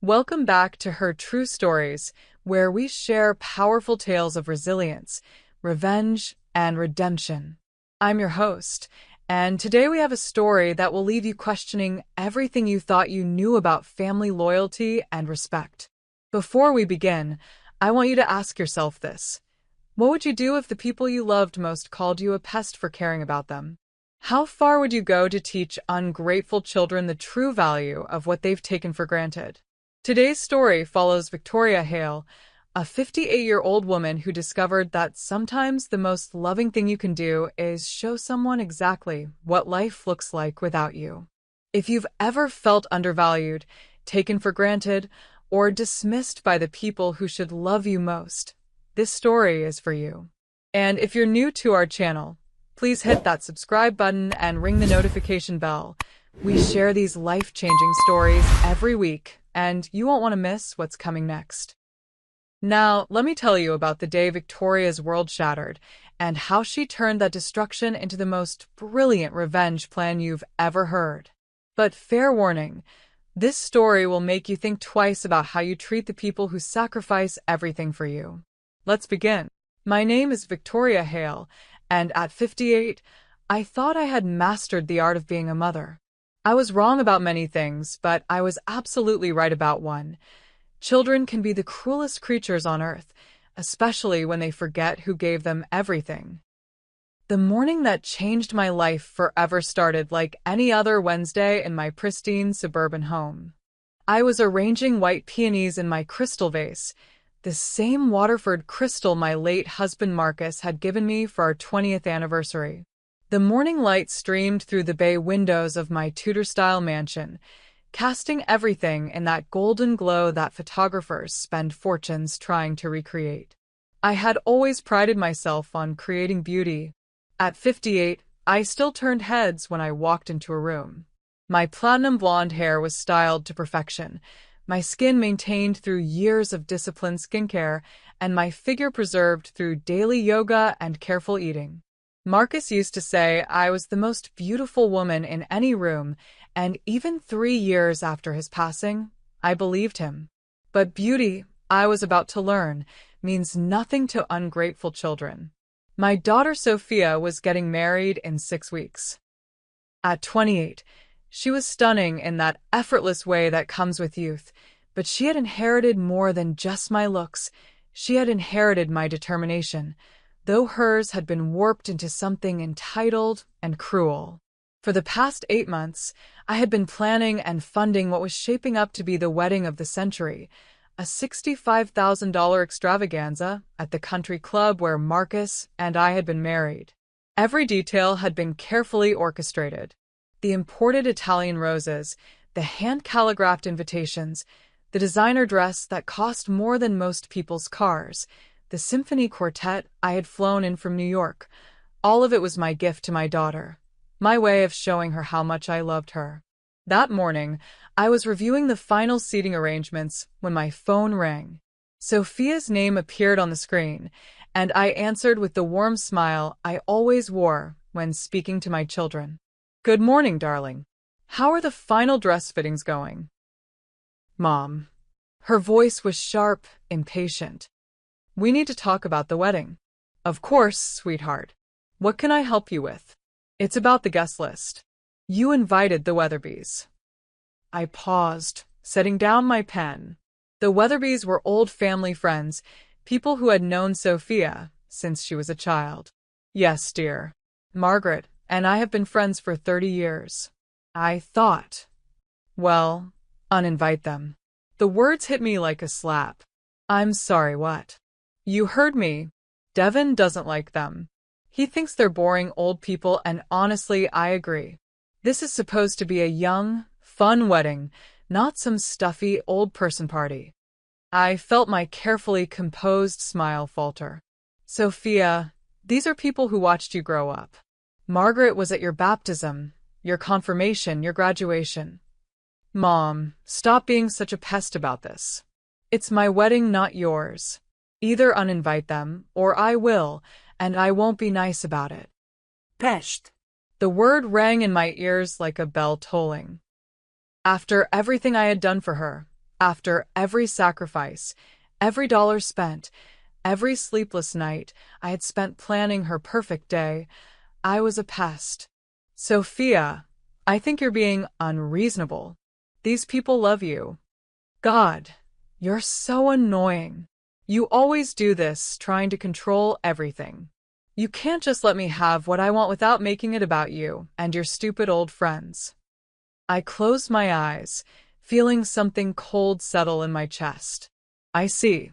Welcome back to Her True Stories, where we share powerful tales of resilience, revenge, and redemption. I'm your host, and today we have a story that will leave you questioning everything you thought you knew about family loyalty and respect. Before we begin, I want you to ask yourself this. What would you do if the people you loved most called you a pest for caring about them? How far would you go to teach ungrateful children the true value of what they've taken for granted? Today's story follows Victoria Hale, a 58-year-old woman who discovered that sometimes the most loving thing you can do is show someone exactly what life looks like without you. If you've ever felt undervalued, taken for granted, or dismissed by the people who should love you most, this story is for you. And if you're new to our channel, please hit that subscribe button and ring the notification bell. We share these life-changing stories every week, and you won't want to miss what's coming next. Now, let me tell you about the day Victoria's world shattered, and how she turned that destruction into the most brilliant revenge plan you've ever heard. But fair warning, this story will make you think twice about how you treat the people who sacrifice everything for you. Let's begin. My name is Victoria Hale, and at 58, I thought I had mastered the art of being a mother. I was wrong about many things, but I was absolutely right about one. Children can be the cruelest creatures on earth, especially when they forget who gave them everything. The morning that changed my life forever started like any other Wednesday in my pristine suburban home. I was arranging white peonies in my crystal vase, the same Waterford crystal my late husband Marcus had given me for our 20th anniversary. The morning light streamed through the bay windows of my Tudor-style mansion, casting everything in that golden glow that photographers spend fortunes trying to recreate. I had always prided myself on creating beauty. At 58, I still turned heads when I walked into a room. My platinum blonde hair was styled to perfection, my skin maintained through years of disciplined skincare, and my figure preserved through daily yoga and careful eating. Marcus used to say I was the most beautiful woman in any room, and even 3 years after his passing, I believed him. But beauty, I was about to learn, means nothing to ungrateful children. My daughter Sophia was getting married in 6 weeks. At 28, she was stunning in that effortless way that comes with youth, but she had inherited more than just my looks. She had inherited my determination, though hers had been warped into something entitled and cruel. For the past 8 months, I had been planning and funding what was shaping up to be the wedding of the century, a $65,000 extravaganza at the country club where Marcus and I had been married. Every detail had been carefully orchestrated. The imported Italian roses, the hand-calligraphed invitations, the designer dress that cost more than most people's cars, the symphony quartet I had flown in from New York. All of it was my gift to my daughter, my way of showing her how much I loved her. That morning, I was reviewing the final seating arrangements when my phone rang. Sophia's name appeared on the screen, and I answered with the warm smile I always wore when speaking to my children. "Good morning, darling. How are the final dress fittings going?" "Mom." Her voice was sharp, impatient. "We need to talk about the wedding." "Of course, sweetheart. What can I help you with?" "It's about the guest list. You invited the Weatherbys." I paused, setting down my pen. The Weatherbys were old family friends, people who had known Sophia since she was a child. "Yes, dear. Margaret and I have been friends for 30 years. I thought, well, uninvite them." The words hit me like a slap. "I'm sorry, what?" "You heard me. Devin doesn't like them. He thinks they're boring old people, and honestly, I agree. This is supposed to be a young, fun wedding, not some stuffy old person party." I felt my carefully composed smile falter. "Sophia, these are people who watched you grow up. Margaret was at your baptism, your confirmation, your graduation." "Mom, stop being such a pest about this. It's my wedding, not yours. Either uninvite them, or I will, and I won't be nice about it." Pest. The word rang in my ears like a bell tolling. After everything I had done for her, After every sacrifice, every dollar spent, every sleepless night I had spent planning her perfect day, I was a pest. Sophia, I think you're being unreasonable. These people love you. God, you're so annoying. You always do this, trying to control everything. You can't just let me have what I want without making it about you and your stupid old friends. I closed my eyes, feeling something cold settle in my chest. I see.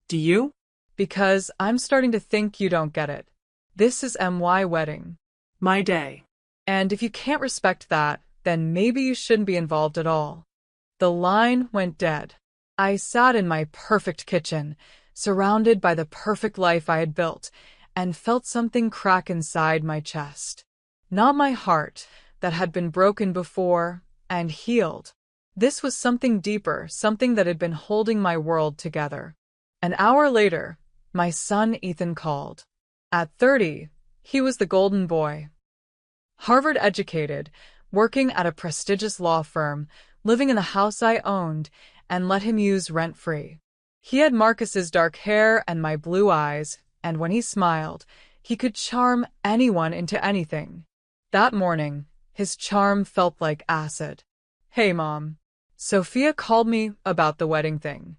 Do you? Because I'm starting to think you don't get it. This is my wedding. My day. And if you can't respect that, then maybe you shouldn't be involved at all. The line went dead. I sat in my perfect kitchen, surrounded by the perfect life I had built, and felt something crack inside my chest. Not my heart, that had been broken before and healed. This was something deeper, something that had been holding my world together. An hour later, my son Ethan called. At 30, he was the golden boy. Harvard educated, working at a prestigious law firm, living in the house I owned, and let him use rent-free. He had Marcus's dark hair and my blue eyes, and when he smiled, he could charm anyone into anything. That morning, his charm felt like acid. Hey, Mom. Sophia called me about the wedding thing.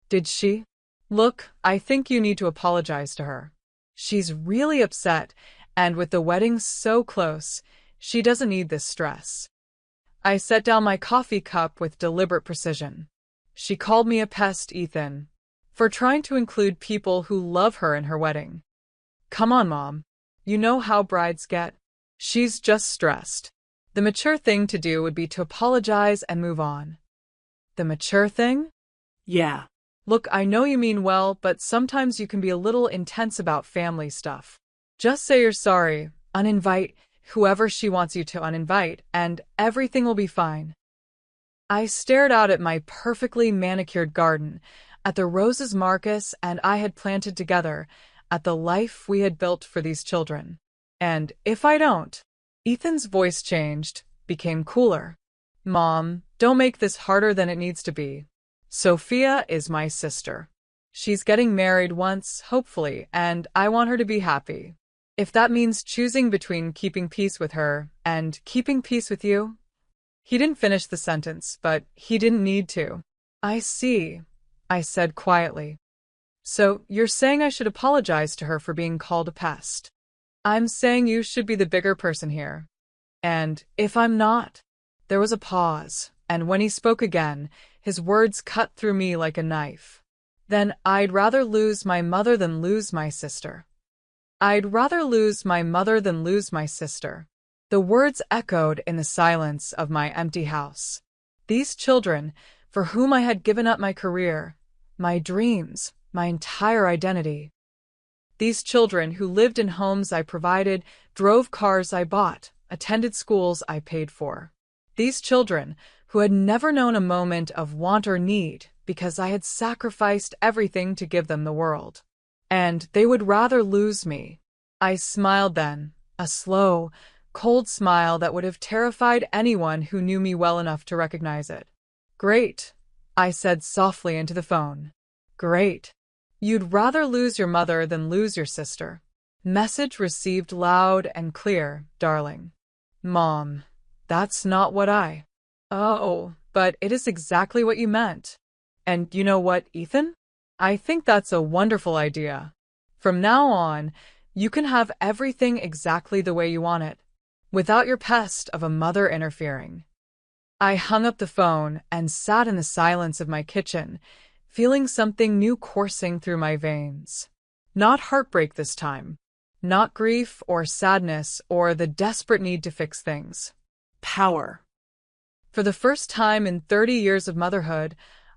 Did she? Look, I think you need to apologize to her. She's really upset, and with the wedding so close, she doesn't need this stress. I set down my coffee cup with deliberate precision. She called me a pest, Ethan, for trying to include people who love her in her wedding. Come on, Mom. You know how brides get. She's just stressed. The mature thing to do would be to apologize and move on. The mature thing? Yeah. Look, I know you mean well, but sometimes you can be a little intense about family stuff. Just say you're sorry, uninvite whoever she wants you to uninvite, and everything will be fine. I stared out at my perfectly manicured garden, at the roses Marcus and I had planted together, at the life we had built for these children. And if I don't, Ethan's voice changed, became cooler. Mom, don't make this harder than it needs to be. Sophia is my sister. She's getting married once, hopefully, and I want her to be happy. If that means choosing between keeping peace with her and keeping peace with you. He didn't finish the sentence, but he didn't need to. I see, I said quietly. So you're saying I should apologize to her for being called a pest? I'm saying you should be the bigger person here. And if I'm not? There was a pause, and when he spoke again, his words cut through me like a knife. Then I'd rather lose my mother than lose my sister. I'd rather lose my mother than lose my sister. The words echoed in the silence of my empty house. These children, for whom I had given up my career, my dreams, my entire identity. These children who lived in homes I provided, drove cars I bought, attended schools I paid for. These children who had never known a moment of want or need because I had sacrificed everything to give them the world. And they would rather lose me. I smiled then, a slow, cold smile that would have terrified anyone who knew me well enough to recognize it. Great, I said softly into the phone. Great. You'd rather lose your mother than lose your sister. Message received loud and clear, darling. Mom, that's not what I... Oh, but it is exactly what you meant. And you know what, Ethan? I think that's a wonderful idea. From now on, you can have everything exactly the way you want it, without your pest of a mother interfering. I hung up the phone and sat in the silence of my kitchen, feeling something new coursing through my veins. Not heartbreak this time. Not grief or sadness or the desperate need to fix things. Power. For the first time in 30 years of motherhood,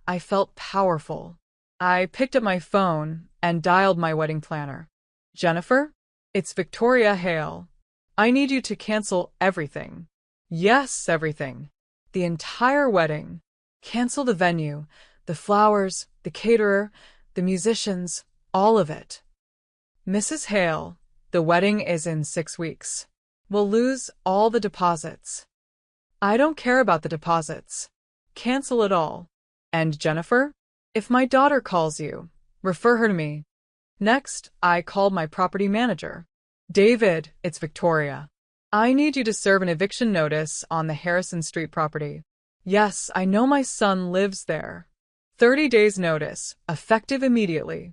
I felt powerful. I picked up my phone and dialed my wedding planner. Jennifer, it's Victoria Hale. I need you to cancel everything. Yes, everything. The entire wedding. Cancel the venue, the flowers, the caterer, the musicians, all of it. Mrs. Hale, the wedding is in 6 weeks. We'll lose all the deposits. I don't care about the deposits. Cancel it all. And Jennifer? If my daughter calls you, refer her to me. Next, I called my property manager. David, it's Victoria. I need you to serve an eviction notice on the Harrison Street property. Yes, I know my son lives there. 30 days notice, effective immediately.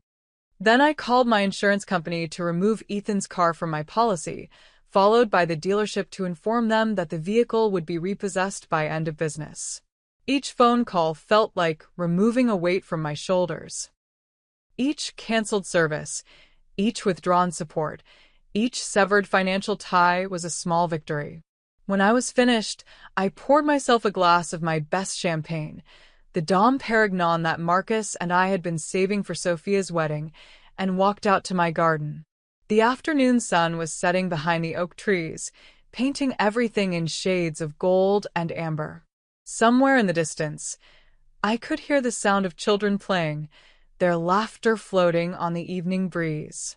Then I called my insurance company to remove Ethan's car from my policy, followed by the dealership to inform them that the vehicle would be repossessed by end of business. Each phone call felt like removing a weight from my shoulders. Each canceled service, each withdrawn support, each severed financial tie was a small victory. When I was finished, I poured myself a glass of my best champagne, the Dom Perignon that Marcus and I had been saving for Sophia's wedding, and walked out to my garden. The afternoon sun was setting behind the oak trees, painting everything in shades of gold and amber. Somewhere in the distance, I could hear the sound of children playing, their laughter floating on the evening breeze.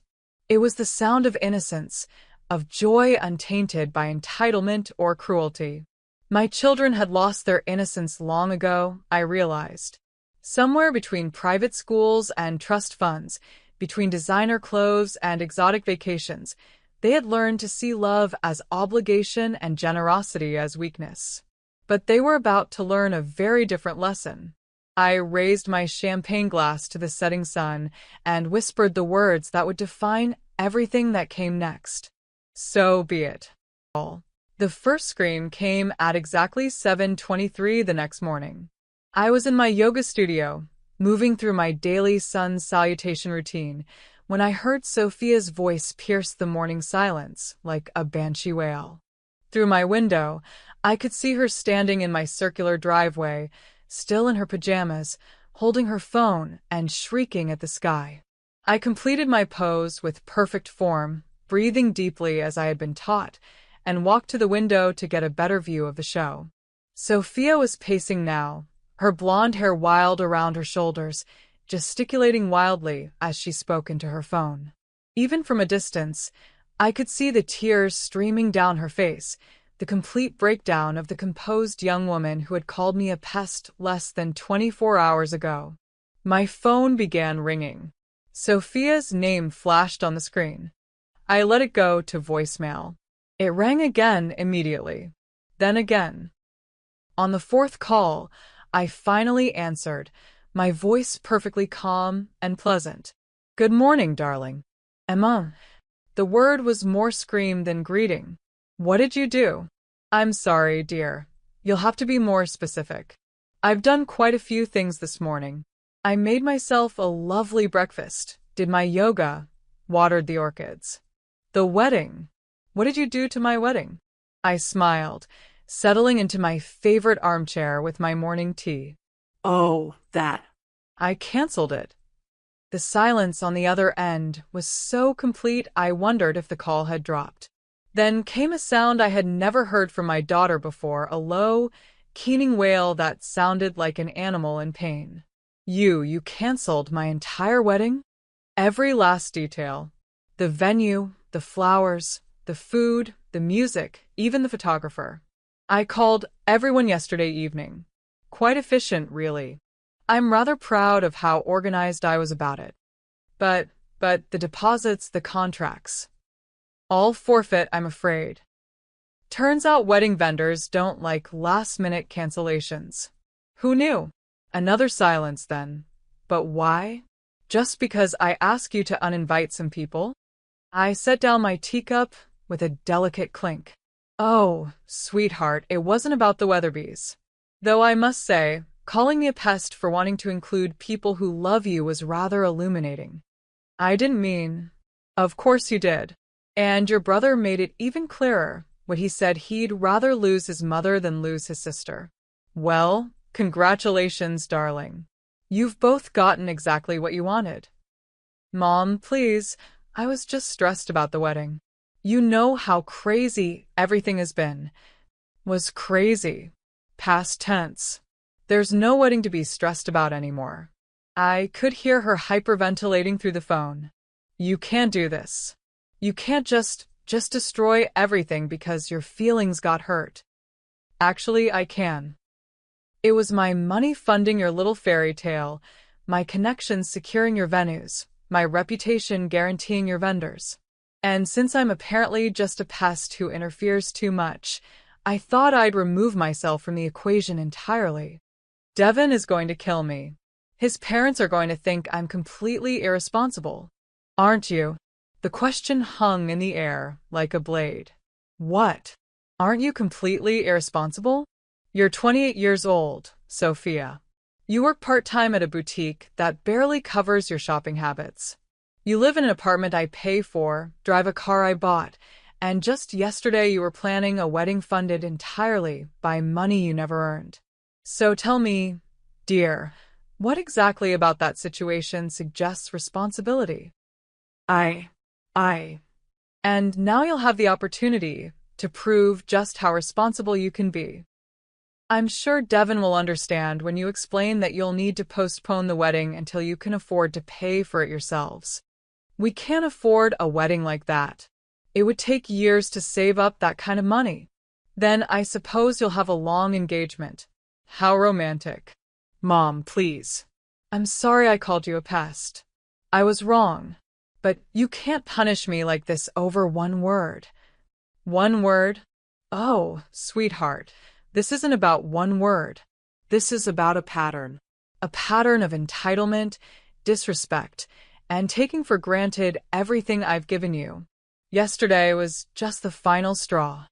It was the sound of innocence, of joy untainted by entitlement or cruelty. My children had lost their innocence long ago, I realized. Somewhere between private schools and trust funds, between designer clothes and exotic vacations, they had learned to see love as obligation and generosity as weakness. But they were about to learn a very different lesson. I raised my champagne glass to the setting sun and whispered the words that would define everything that came next. So be it. The first scream came at exactly 7:23 the next morning. I was in my yoga studio, moving through my daily sun salutation routine, when I heard Sophia's voice pierce the morning silence like a banshee wail. Through my window, I could see her standing in my circular driveway, still in her pajamas, holding her phone and shrieking at the sky. I completed my pose with perfect form, breathing deeply as I had been taught, and walked to the window to get a better view of the show. Sophia was pacing now, her blonde hair wild around her shoulders, gesticulating wildly as she spoke into her phone. Even from a distance, I could see the tears streaming down her face, the complete breakdown of the composed young woman who had called me a pest less than 24 hours ago. My phone began ringing. Sophia's name flashed on the screen. I let it go to voicemail. It rang again immediately. Then again. On the fourth call, I finally answered, my voice perfectly calm and pleasant. Good morning, darling. Emma. The word was more scream than greeting. What did you do? I'm sorry, dear. You'll have to be more specific. I've done quite a few things this morning. I made myself a lovely breakfast, did my yoga, watered the orchids. The wedding. What did you do to my wedding? I smiled, settling into my favorite armchair with my morning tea. Oh, that. I canceled it. The silence on the other end was so complete I wondered if the call had dropped. Then came a sound I had never heard from my daughter before, a low, keening wail that sounded like an animal in pain. You canceled my entire wedding? Every last detail. The venue, the flowers, the food, the music, even the photographer. I called everyone yesterday evening. Quite efficient, really. I'm rather proud of how organized I was about it. But the deposits, the contracts. All forfeit, I'm afraid. Turns out wedding vendors don't like last-minute cancellations. Who knew? Another silence then. But why? Just because I ask you to uninvite some people? I set down my teacup with a delicate clink. Oh, sweetheart, it wasn't about the Weatherbees. Though I must say, calling me a pest for wanting to include people who love you was rather illuminating. I didn't mean... Of course you did. And your brother made it even clearer when he said he'd rather lose his mother than lose his sister. Well, congratulations, darling. You've both gotten exactly what you wanted. Mom, please, I was just stressed about the wedding. You know how crazy everything has been. Was crazy. Past tense. There's no wedding to be stressed about anymore. I could hear her hyperventilating through the phone. You can't do this. You can't just destroy everything because your feelings got hurt. Actually, I can. It was my money funding your little fairy tale, my connections securing your venues, my reputation guaranteeing your vendors. And since I'm apparently just a pest who interferes too much, I thought I'd remove myself from the equation entirely. Devin is going to kill me. His parents are going to think I'm completely irresponsible. Aren't you? The question hung in the air like a blade. What? Aren't you completely irresponsible? You're 28 years old, Sophia. You work part-time at a boutique that barely covers your shopping habits. You live in an apartment I pay for, drive a car I bought, and just yesterday you were planning a wedding funded entirely by money you never earned. So tell me, dear, what exactly about that situation suggests responsibility? I, I, And now you'll have the opportunity to prove just how responsible you can be. I'm sure Devin will understand when you explain that you'll need to postpone the wedding until you can afford to pay for it yourselves. We can't afford a wedding like that. It would take years to save up that kind of money. Then I suppose you'll have a long engagement. How romantic. Mom, please. I'm sorry I called you a pest. I was wrong. But you can't punish me like this over one word. One word? Oh, sweetheart, this isn't about one word. this is about a pattern. A pattern of entitlement, disrespect, and taking for granted everything I've given you. Yesterday was just the final straw.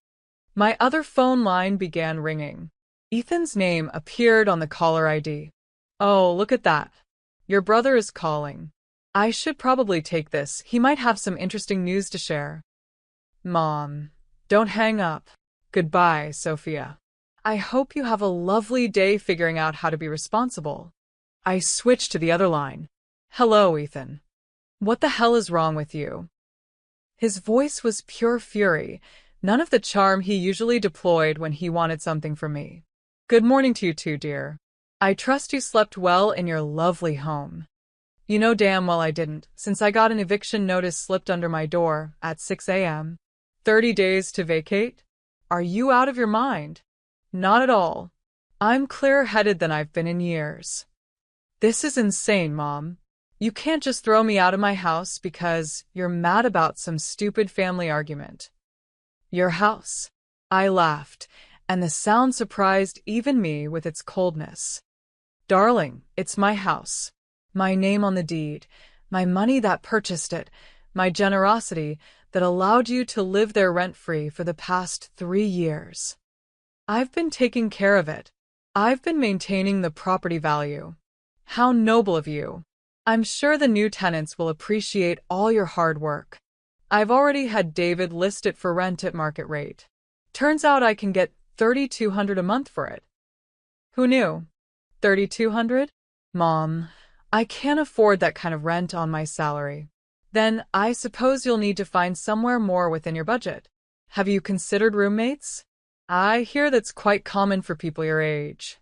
My other phone line began ringing. Ethan's name appeared on the caller ID. Oh, look at that. Your brother is calling. I should probably take this. He might have some interesting news to share. Mom, don't hang up. Goodbye, Sophia. I hope you have a lovely day figuring out how to be responsible. I switched to the other line. Hello, Ethan. What the hell is wrong with you? His voice was pure fury, none of the charm he usually deployed when he wanted something from me. Good morning to you too, dear. I trust you slept well in your lovely home. You know damn well I didn't, since I got an eviction notice slipped under my door at 6 a.m. 30 days to vacate? Are you out of your mind? Not at all. I'm clearer-headed than I've been in years. This is insane, Mom. You can't just throw me out of my house because you're mad about some stupid family argument. Your house? I laughed, and the sound surprised even me with its coldness. Darling, it's my house. My name on the deed, my money that purchased it, my generosity that allowed you to live there rent-free for the past 3 years. I've been taking care of it. I've been maintaining the property value. How noble of you. I'm sure the new tenants will appreciate all your hard work. I've already had David list it for rent at market rate. Turns out I can get $3,200 a month for it. Who knew? $3,200? Mom, I can't afford that kind of rent on my salary. Then I suppose you'll need to find somewhere more within your budget. Have you considered roommates? I hear that's quite common for people your age.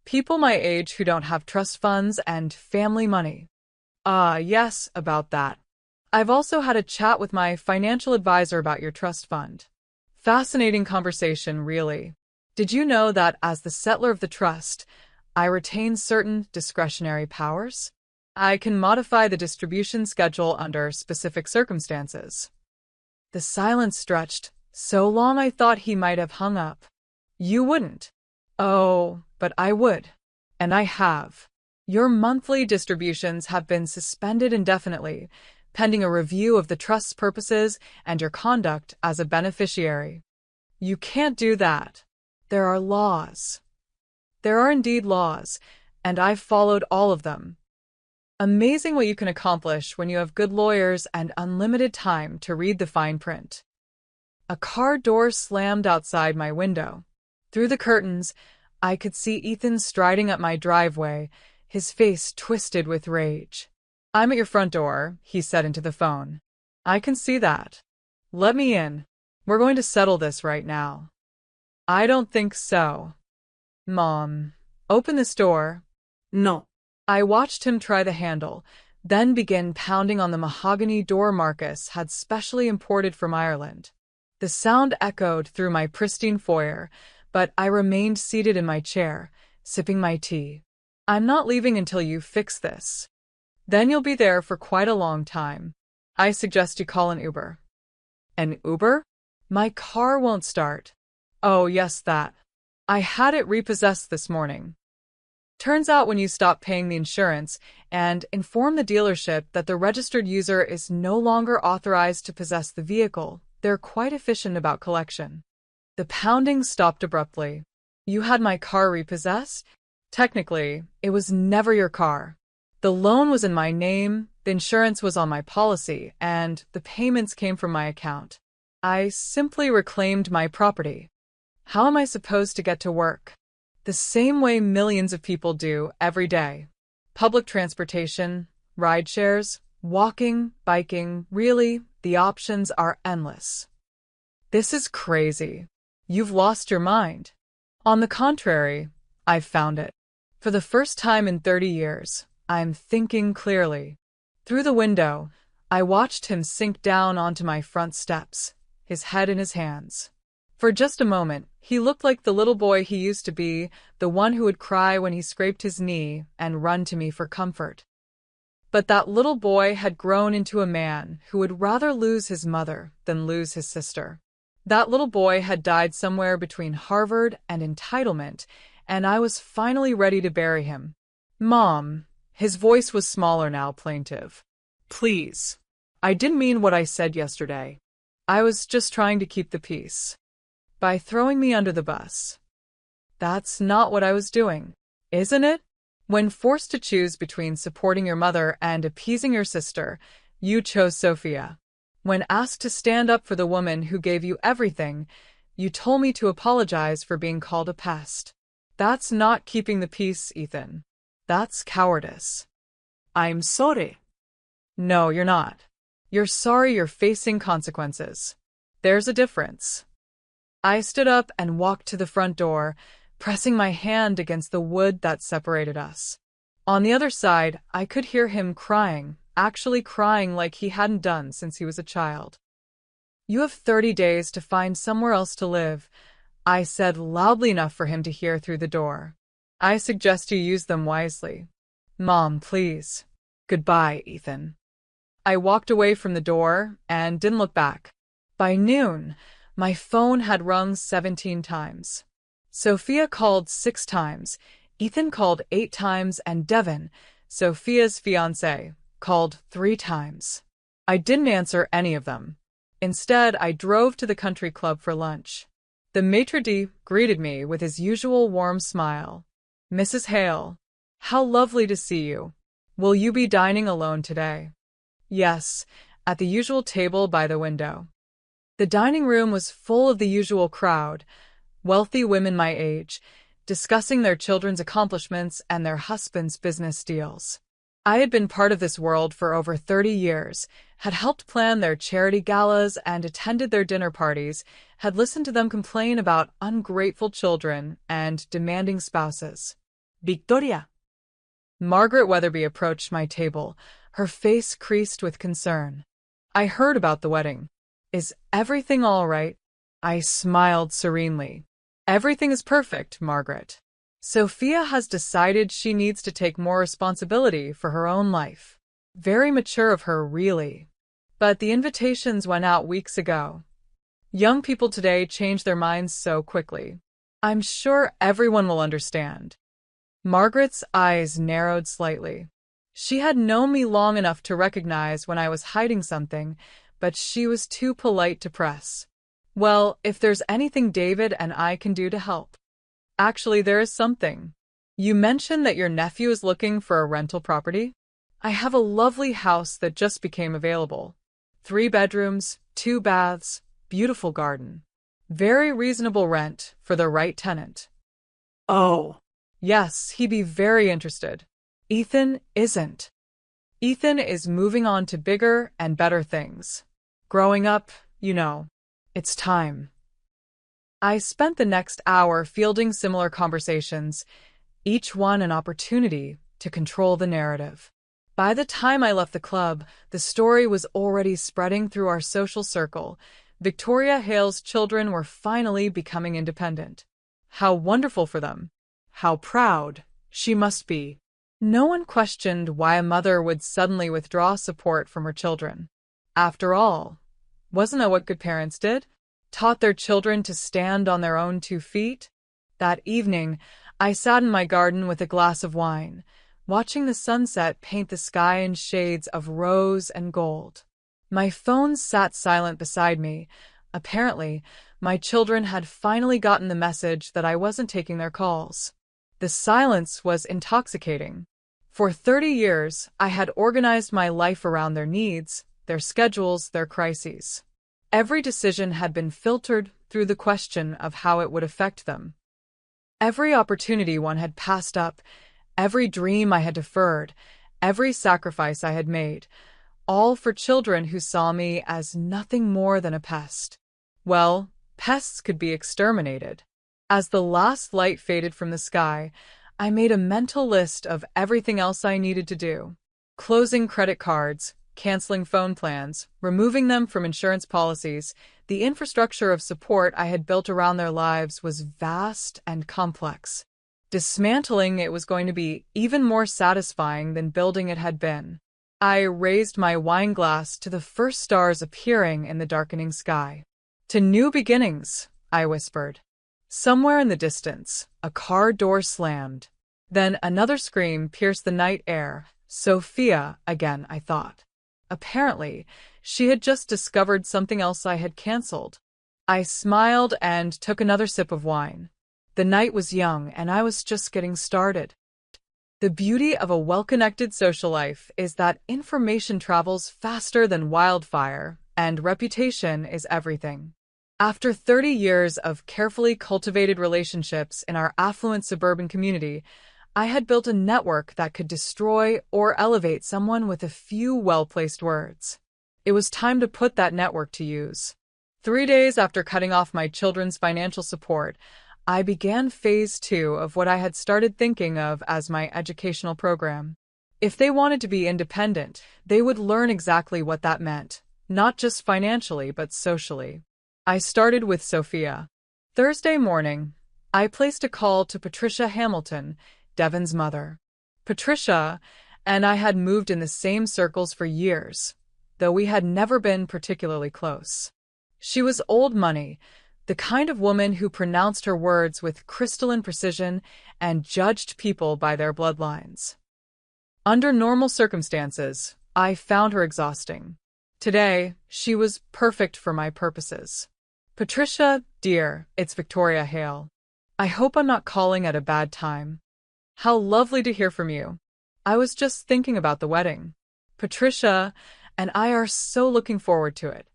People my age who don't have trust funds and family money. Yes, about that. I've also had a chat with my financial advisor about your trust fund. Fascinating conversation, really. Did you know that as the settler of the trust, I retain certain discretionary powers? I can modify the distribution schedule under specific circumstances. The silence stretched so long I thought he might have hung up. You wouldn't. Oh, but I would. And I have. Your monthly distributions have been suspended indefinitely, pending a review of the trust's purposes and your conduct as a beneficiary. You can't do that. There are laws. There are indeed laws, and I've followed all of them. Amazing what you can accomplish when you have good lawyers and unlimited time to read the fine print. A car door slammed outside my window. Through the curtains, I could see Ethan striding up my driveway, his face twisted with rage. I'm at your front door, he said into the phone. I can see that. Let me in. We're going to settle this right now. I don't think so. Mom, open this door. No. I watched him try the handle, then begin pounding on the mahogany door Marcus had specially imported from Ireland. The sound echoed through my pristine foyer, but I remained seated in my chair, sipping my tea. I'm not leaving until you fix this. Then you'll be there for quite a long time. I suggest you call an Uber. An Uber? My car won't start. Oh, yes, that. I had it repossessed this morning. Turns out when you stop paying the insurance and inform the dealership that the registered user is no longer authorized to possess the vehicle, they're quite efficient about collection. The pounding stopped abruptly. You had my car repossessed? Technically, it was never your car. The loan was in my name, the insurance was on my policy, and the payments came from my account. I simply reclaimed my property. How am I supposed to get to work? The same way millions of people do every day. Public transportation, ride shares, walking, biking, really, the options are endless. This is crazy. You've lost your mind. On the contrary, I've found it. For the first time in 30 years, I'm thinking clearly. Through the window, I watched him sink down onto my front steps, his head in his hands. For just a moment, he looked like the little boy he used to be, the one who would cry when he scraped his knee and run to me for comfort. But that little boy had grown into a man who would rather lose his mother than lose his sister. That little boy had died somewhere between Harvard and entitlement, and I was finally ready to bury him. Mom, his voice was smaller now, plaintive. Please. I didn't mean what I said yesterday. I was just trying to keep the peace. By throwing me under the bus. That's not what I was doing, isn't it? When forced to choose between supporting your mother and appeasing your sister, you chose Sophia. When asked to stand up for the woman who gave you everything, you told me to apologize for being called a pest. That's not keeping the peace, Ethan. That's cowardice. I'm sorry. No, you're not. You're sorry you're facing consequences. There's a difference. I stood up and walked to the front door, pressing my hand against the wood that separated us. On the other side, I could hear him crying, actually crying like he hadn't done since he was a child. You have 30 days to find somewhere else to live, I said loudly enough for him to hear through the door. I suggest you use them wisely. Mom, please. Goodbye, Ethan. I walked away from the door and didn't look back. By noon, my phone had rung 17 times. Sophia called 6 times, Ethan called 8 times, and Devin, Sophia's fiancé, called 3 times. I didn't answer any of them. Instead, I drove to the country club for lunch. The maitre d' greeted me with his usual warm smile. Mrs. Hale, how lovely to see you. Will you be dining alone today? Yes, at the usual table by the window. The dining room was full of the usual crowd, wealthy women my age, discussing their children's accomplishments and their husbands' business deals. I had been part of this world for over 30 years, had helped plan their charity galas and attended their dinner parties, had listened to them complain about ungrateful children and demanding spouses. Victoria! Margaret Weatherby approached my table, her face creased with concern. I heard about the wedding. Is everything all right? I smiled serenely. Everything is perfect, Margaret. Sophia has decided she needs to take more responsibility for her own life. Very mature of her, really. But the invitations went out weeks ago. Young people today change their minds so quickly. I'm sure everyone will understand. Margaret's eyes narrowed slightly. She had known me long enough to recognize when I was hiding something, but she was too polite to press. Well, if there's anything David and I can do to help. Actually, there is something. You mentioned that your nephew is looking for a rental property? I have a lovely house that just became available. 3 bedrooms, 2 baths, beautiful garden. Very reasonable rent for the right tenant. Oh. Yes, he'd be very interested. Ethan isn't. Ethan is moving on to bigger and better things. Growing up, you know. It's time. I spent the next hour fielding similar conversations, each one an opportunity to control the narrative. By the time I left the club, the story was already spreading through our social circle. Victoria Hale's children were finally becoming independent. How wonderful for them. How proud she must be. No one questioned why a mother would suddenly withdraw support from her children. After all, wasn't that what good parents did? Taught their children to stand on their own 2 feet? That evening, I sat in my garden with a glass of wine, watching the sunset paint the sky in shades of rose and gold. My phone sat silent beside me. Apparently, my children had finally gotten the message that I wasn't taking their calls. The silence was intoxicating. For 30 years, I had organized my life around their needs, their schedules, their crises. Every decision had been filtered through the question of how it would affect them. Every opportunity one had passed up, every dream I had deferred, every sacrifice I had made, all for children who saw me as nothing more than a pest. Well, pests could be exterminated. As the last light faded from the sky, I made a mental list of everything else I needed to do. Closing credit cards, canceling phone plans, removing them from insurance policies. The infrastructure of support I had built around their lives was vast and complex. Dismantling it was going to be even more satisfying than building it had been. I raised my wine glass to the first stars appearing in the darkening sky. To new beginnings, I whispered. Somewhere in the distance, a car door slammed. Then another scream pierced the night air. Sophia again, I thought. Apparently, she had just discovered something else I had canceled. I smiled and took another sip of wine. The night was young, and I was just getting started. The beauty of a well-connected social life is that information travels faster than wildfire, and reputation is everything. After 30 years of carefully cultivated relationships in our affluent suburban community, I had built a network that could destroy or elevate someone with a few well-placed words. It was time to put that network to use. 3 days after cutting off my children's financial support, I began phase 2 of what I had started thinking of as my educational program. If they wanted to be independent, they would learn exactly what that meant, not just financially but socially. I started with Sophia. Thursday morning, I placed a call to Patricia Hamilton, Devon's mother. Patricia and I had moved in the same circles for years, though we had never been particularly close. She was old money, the kind of woman who pronounced her words with crystalline precision and judged people by their bloodlines. Under normal circumstances, I found her exhausting. Today, she was perfect for my purposes. Patricia, dear, it's Victoria Hale. I hope I'm not calling at a bad time. How lovely to hear from you. I was just thinking about the wedding. Patricia and I are so looking forward to it.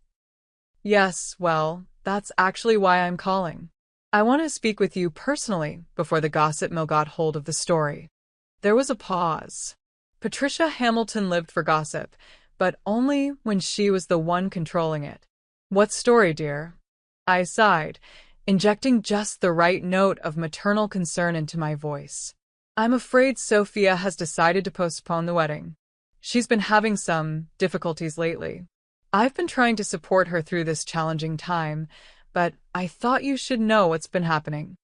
Yes, well, that's actually why I'm calling. I want to speak with you personally before the gossip mill got hold of the story. There was a pause. Patricia Hamilton lived for gossip, but only when she was the one controlling it. What story, dear? I sighed, injecting just the right note of maternal concern into my voice. I'm afraid Sophia has decided to postpone the wedding. She's been having some difficulties lately. I've been trying to support her through this challenging time, but I thought you should know what's been happening.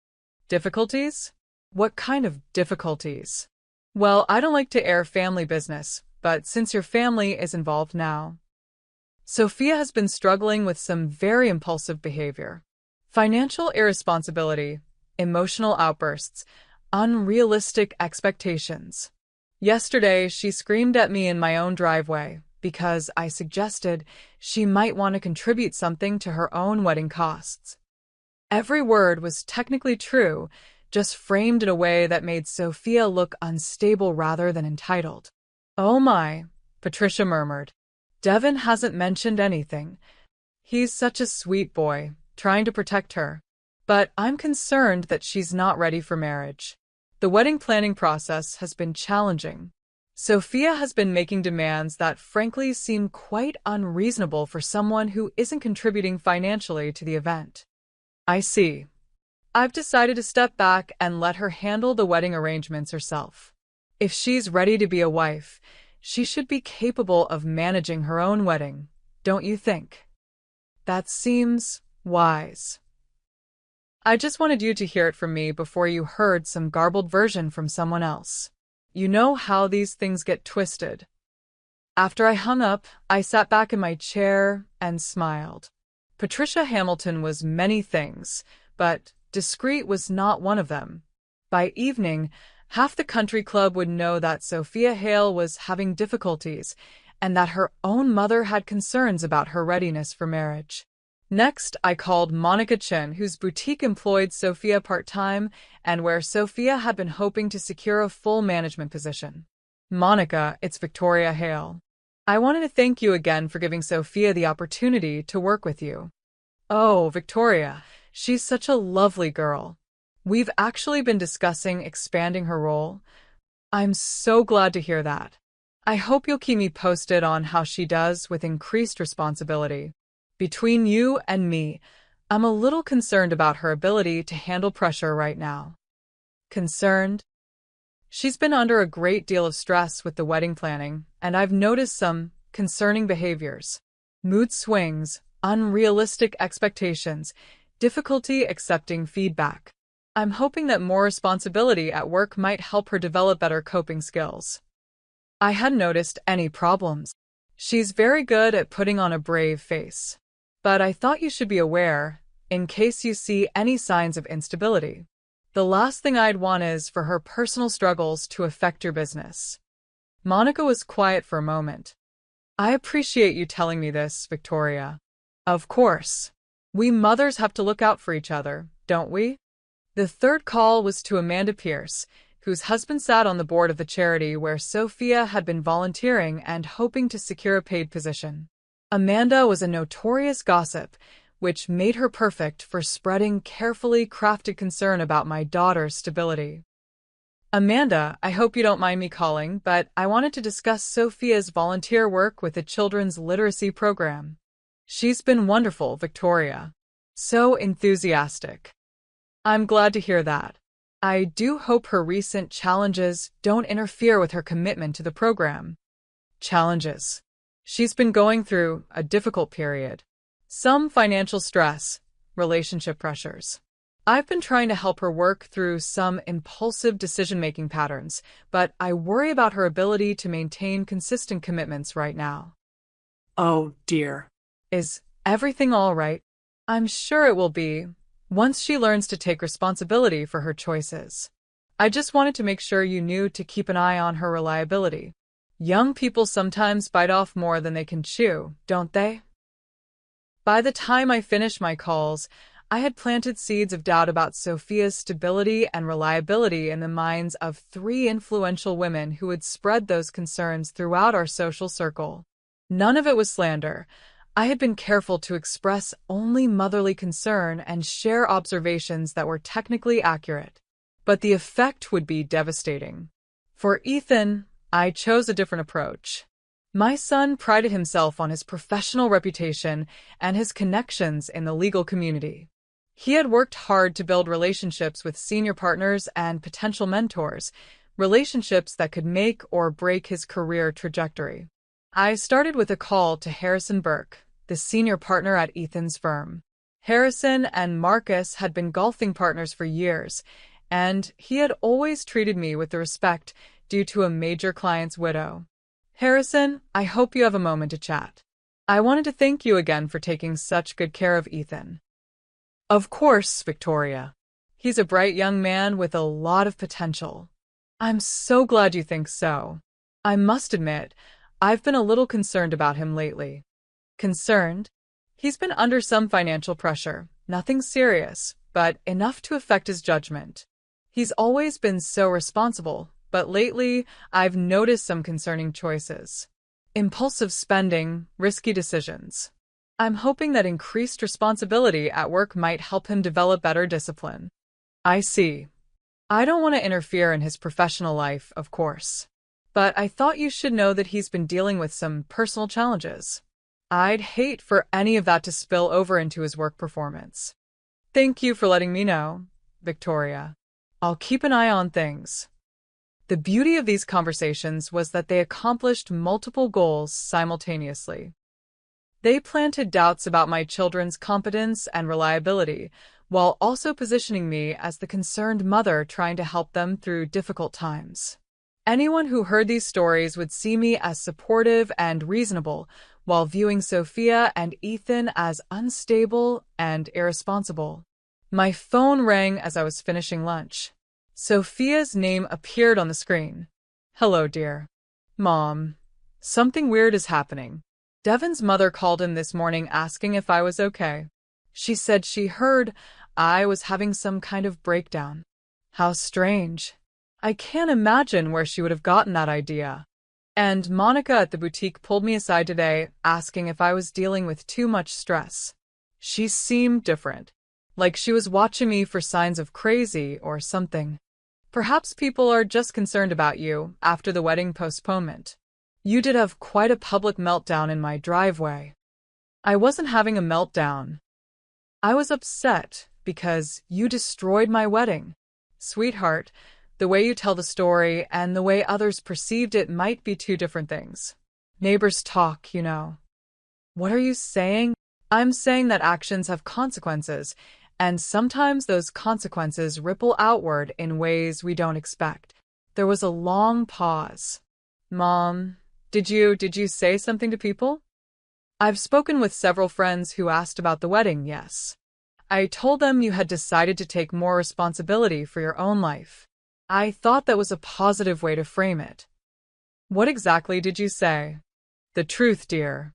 Difficulties? What kind of difficulties? Well, I don't like to air family business, but since your family is involved now. Sophia has been struggling with some very impulsive behavior. Financial irresponsibility, emotional outbursts, unrealistic expectations. Yesterday, she screamed at me in my own driveway because I suggested she might want to contribute something to her own wedding costs. Every word was technically true, just framed in a way that made Sophia look unstable rather than entitled. Oh my, Patricia murmured. Devon hasn't mentioned anything. He's such a sweet boy, trying to protect her. But I'm concerned that she's not ready for marriage. The wedding planning process has been challenging. Sophia has been making demands that frankly seem quite unreasonable for someone who isn't contributing financially to the event. I see. I've decided to step back and let her handle the wedding arrangements herself. If she's ready to be a wife, she should be capable of managing her own wedding, don't you think? That seems wise. I just wanted you to hear it from me before you heard some garbled version from someone else. You know how these things get twisted. After I hung up, I sat back in my chair and smiled. Patricia Hamilton was many things, but discreet was not one of them. By evening, half the country club would know that Sophia Hale was having difficulties and that her own mother had concerns about her readiness for marriage. Next, I called Monica Chin, whose boutique employed Sophia part-time and where Sophia had been hoping to secure a full management position. Monica, it's Victoria Hale. I wanted to thank you again for giving Sophia the opportunity to work with you. Oh, Victoria, she's such a lovely girl. We've actually been discussing expanding her role. I'm so glad to hear that. I hope you'll keep me posted on how she does with increased responsibility. Between you and me, I'm a little concerned about her ability to handle pressure right now. Concerned? She's been under a great deal of stress with the wedding planning, and I've noticed some concerning behaviors. Mood swings, unrealistic expectations, difficulty accepting feedback. I'm hoping that more responsibility at work might help her develop better coping skills. I hadn't noticed any problems. She's very good at putting on a brave face. But I thought you should be aware, in case you see any signs of instability. The last thing I'd want is for her personal struggles to affect your business. Monica was quiet for a moment. I appreciate you telling me this, Victoria. Of course. We mothers have to look out for each other, don't we? The third call was to Amanda Pierce, whose husband sat on the board of the charity where Sophia had been volunteering and hoping to secure a paid position. Amanda was a notorious gossip, which made her perfect for spreading carefully crafted concern about my daughter's stability. Amanda, I hope you don't mind me calling, but I wanted to discuss Sophia's volunteer work with the Children's Literacy Program. She's been wonderful, Victoria. So enthusiastic. I'm glad to hear that. I do hope her recent challenges don't interfere with her commitment to the program. Challenges. She's been going through a difficult period. Some financial stress, relationship pressures. I've been trying to help her work through some impulsive decision-making patterns, but I worry about her ability to maintain consistent commitments right now. Oh, dear. Is everything all right? I'm sure it will be, once she learns to take responsibility for her choices. I just wanted to make sure you knew to keep an eye on her reliability. Young people sometimes bite off more than they can chew, don't they? By the time I finished my calls, I had planted seeds of doubt about Sophia's stability and reliability in the minds of 3 influential women who would spread those concerns throughout our social circle. None of it was slander. I had been careful to express only motherly concern and share observations that were technically accurate. But the effect would be devastating. For Ethan, I chose a different approach. My son prided himself on his professional reputation and his connections in the legal community. He had worked hard to build relationships with senior partners and potential mentors, relationships that could make or break his career trajectory. I started with a call to Harrison Burke, the senior partner at Ethan's firm. Harrison and Marcus had been golfing partners for years, and he had always treated me with the respect due to a major client's widow. Harrison, I hope you have a moment to chat. I wanted to thank you again for taking such good care of Ethan. Of course, Victoria. He's a bright young man with a lot of potential. I'm so glad you think so. I must admit, I've been a little concerned about him lately. Concerned? He's been under some financial pressure, nothing serious, but enough to affect his judgment. He's always been so responsible, but lately I've noticed some concerning choices. Impulsive spending, risky decisions. I'm hoping that increased responsibility at work might help him develop better discipline. I see. I don't want to interfere in his professional life, of course. But I thought you should know that he's been dealing with some personal challenges. I'd hate for any of that to spill over into his work performance. Thank you for letting me know, Victoria. I'll keep an eye on things. The beauty of these conversations was that they accomplished multiple goals simultaneously. They planted doubts about my children's competence and reliability, while also positioning me as the concerned mother trying to help them through difficult times. Anyone who heard these stories would see me as supportive and reasonable, while viewing Sophia and Ethan as unstable and irresponsible. My phone rang as I was finishing lunch. Sophia's name appeared on the screen. "Hello, dear. Mom, something weird is happening. Devon's mother called in this morning asking if I was okay. She said she heard I was having some kind of breakdown." How strange. I can't imagine where she would have gotten that idea. And Monica at the boutique pulled me aside today, asking if I was dealing with too much stress. She seemed different, like she was watching me for signs of crazy or something. Perhaps people are just concerned about you after the wedding postponement. You did have quite a public meltdown in my driveway. I wasn't having a meltdown. I was upset because you destroyed my wedding. Sweetheart, the way you tell the story and the way others perceived it might be two different things. Neighbors talk, you know. What are you saying? I'm saying that actions have consequences, and sometimes those consequences ripple outward in ways we don't expect. There was a long pause. Mom, did you say something to people? I've spoken with several friends who asked about the wedding, yes. I told them you had decided to take more responsibility for your own life. I thought that was a positive way to frame it. What exactly did you say? The truth, dear.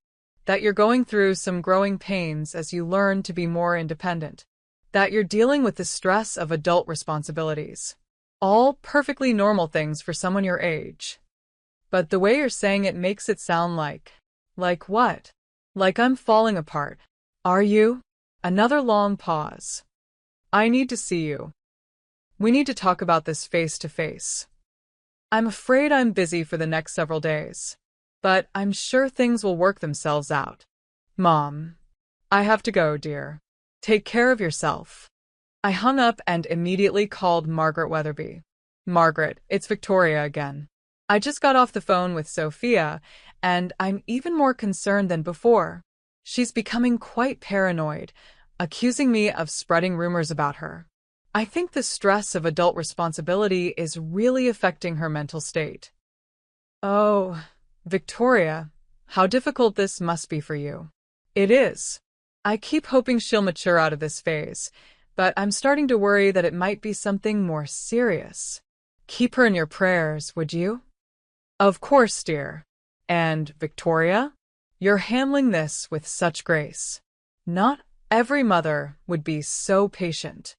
That you're going through some growing pains as you learn to be more independent. That you're dealing with the stress of adult responsibilities. All perfectly normal things for someone your age. But the way you're saying it makes it sound like... Like what? Like I'm falling apart. Are you? Another long pause. I need to see you. We need to talk about this face to face. I'm afraid I'm busy for the next several days, but I'm sure things will work themselves out. Mom, I have to go, dear. Take care of yourself. I hung up and immediately called Margaret Weatherby. Margaret, it's Victoria again. I just got off the phone with Sophia, and I'm even more concerned than before. She's becoming quite paranoid, accusing me of spreading rumors about her. I think the stress of adult responsibility is really affecting her mental state. Oh, Victoria, how difficult this must be for you. It is. I keep hoping she'll mature out of this phase, but I'm starting to worry that it might be something more serious. Keep her in your prayers, would you? Of course, dear. And, Victoria, you're handling this with such grace. Not every mother would be so patient.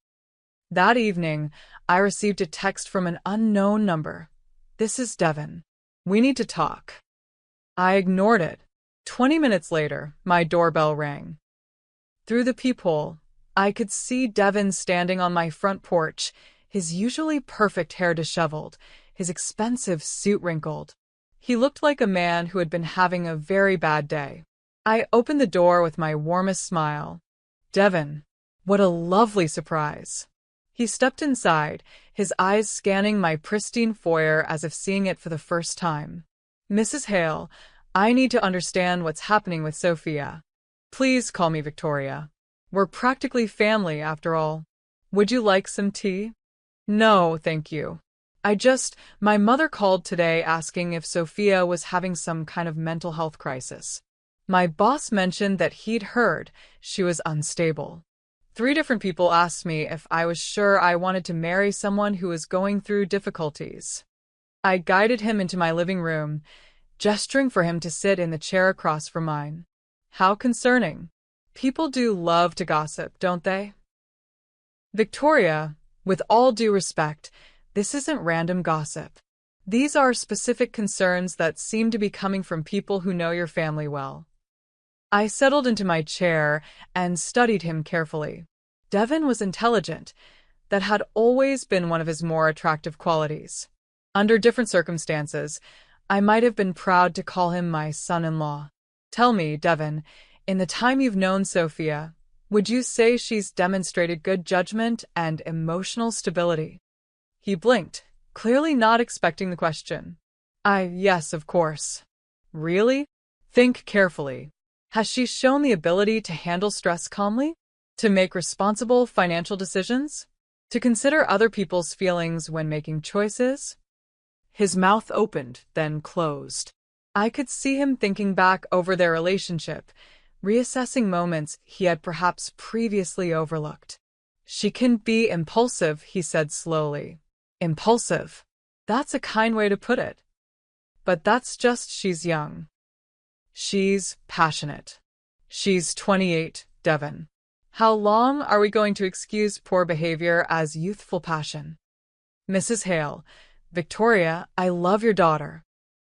That evening, I received a text from an unknown number. This is Devon. We need to talk. I ignored it. 20 minutes later, my doorbell rang. Through the peephole, I could see Devon standing on my front porch, his usually perfect hair disheveled, his expensive suit wrinkled. He looked like a man who had been having a very bad day. I opened the door with my warmest smile. Devon, what a lovely surprise. He stepped inside, his eyes scanning my pristine foyer as if seeing it for the first time. Mrs. Hale, I need to understand what's happening with Sophia. Please call me Victoria. We're practically family, after all. Would you like some tea? No, thank you. My mother called today asking if Sophia was having some kind of mental health crisis. My boss mentioned that he'd heard she was unstable. 3 different people asked me if I was sure I wanted to marry someone who was going through difficulties. I guided him into my living room, gesturing for him to sit in the chair across from mine. How concerning. People do love to gossip, don't they? Victoria, with all due respect, this isn't random gossip. These are specific concerns that seem to be coming from people who know your family well. I settled into my chair and studied him carefully. Devon was intelligent. That had always been one of his more attractive qualities. Under different circumstances, I might have been proud to call him my son-in-law. Tell me, Devon, in the time you've known Sophia, would you say she's demonstrated good judgment and emotional stability? He blinked, clearly not expecting the question. Yes, of course. Really? Think carefully. Has she shown the ability to handle stress calmly? To make responsible financial decisions? To consider other people's feelings when making choices? His mouth opened, then closed. I could see him thinking back over their relationship, reassessing moments he had perhaps previously overlooked. She can be impulsive, he said slowly. Impulsive. That's a kind way to put it. But that's just she's young. She's passionate. She's 28, Devon. How long are we going to excuse poor behavior as youthful passion? Mrs. Hale, Victoria, I love your daughter.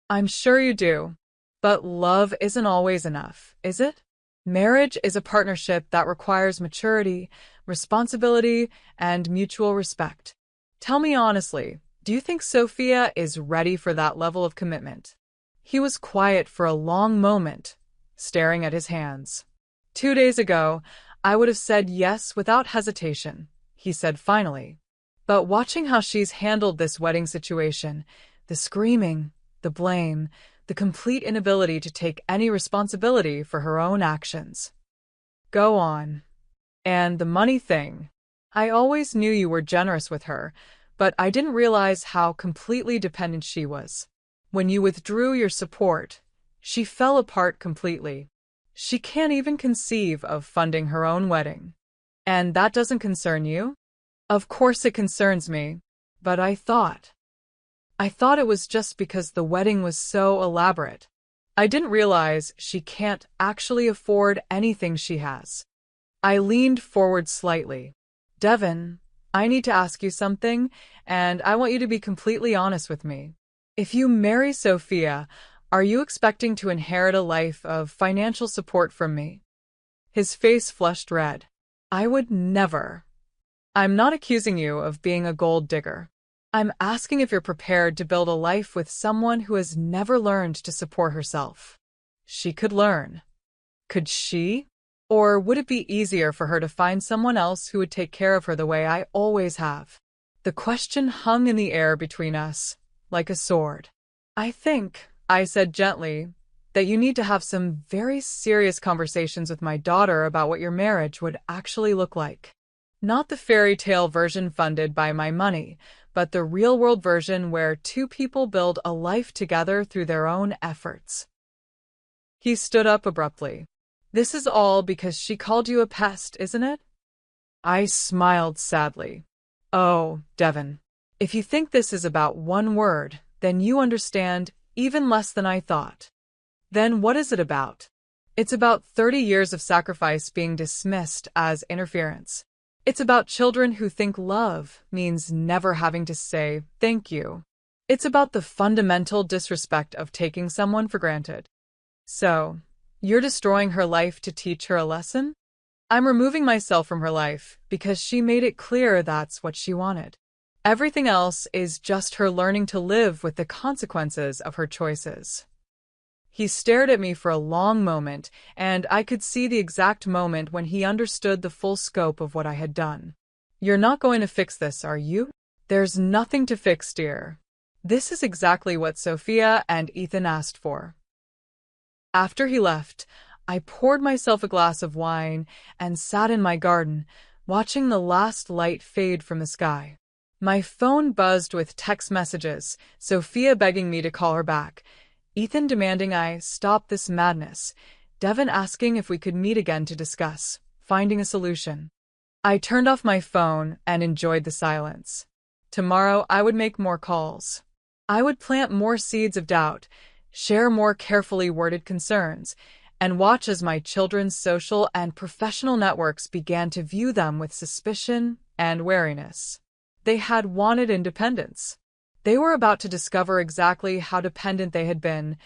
I'm sure you do. But love isn't always enough, is it? Marriage is a partnership that requires maturity, responsibility, and mutual respect. Tell me honestly, do you think Sophia is ready for that level of commitment? He was quiet for a long moment, staring at his hands. 2 days ago, I would have said yes without hesitation, he said finally. But watching how she's handled this wedding situation, the screaming, the blame, the complete inability to take any responsibility for her own actions. Go on. And the money thing. I always knew you were generous with her, but I didn't realize how completely dependent she was. When you withdrew your support, she fell apart completely. She can't even conceive of funding her own wedding. And that doesn't concern you? Of course it concerns me, but I thought it was just because the wedding was so elaborate. I didn't realize she can't actually afford anything she has. I leaned forward slightly. Devon, I need to ask you something, and I want you to be completely honest with me. If you marry Sophia, are you expecting to inherit a life of financial support from me? His face flushed red. I would never. I'm not accusing you of being a gold digger. I'm asking if you're prepared to build a life with someone who has never learned to support herself. She could learn. Could she? Or would it be easier for her to find someone else who would take care of her the way I always have? The question hung in the air between us, like a sword. I think, I said gently, that you need to have some very serious conversations with my daughter about what your marriage would actually look like. Not the fairy tale version funded by my money, but the real-world version where two people build a life together through their own efforts. He stood up abruptly. This is all because she called you a pest, isn't it? I smiled sadly. Oh, Devon, if you think this is about one word, then you understand even less than I thought. Then what is it about? It's about 30 years of sacrifice being dismissed as interference. It's about children who think love means never having to say thank you. It's about the fundamental disrespect of taking someone for granted. So, you're destroying her life to teach her a lesson? I'm removing myself from her life because she made it clear that's what she wanted. Everything else is just her learning to live with the consequences of her choices. He stared at me for a long moment, and I could see the exact moment when he understood the full scope of what I had done. You're not going to fix this, are you? There's nothing to fix, dear. This is exactly what Sophia and Ethan asked for. After he left, I poured myself a glass of wine and sat in my garden, watching the last light fade from the sky. My phone buzzed with text messages, Sophia begging me to call her back, Ethan demanding I stop this madness, Devon asking if we could meet again to discuss finding a solution. I turned off my phone and enjoyed the silence. Tomorrow I would make more calls. I would plant more seeds of doubt, share more carefully worded concerns, and watch as my children's social and professional networks began to view them with suspicion and wariness. They had wanted independence. They were about to discover exactly how dependent they had been,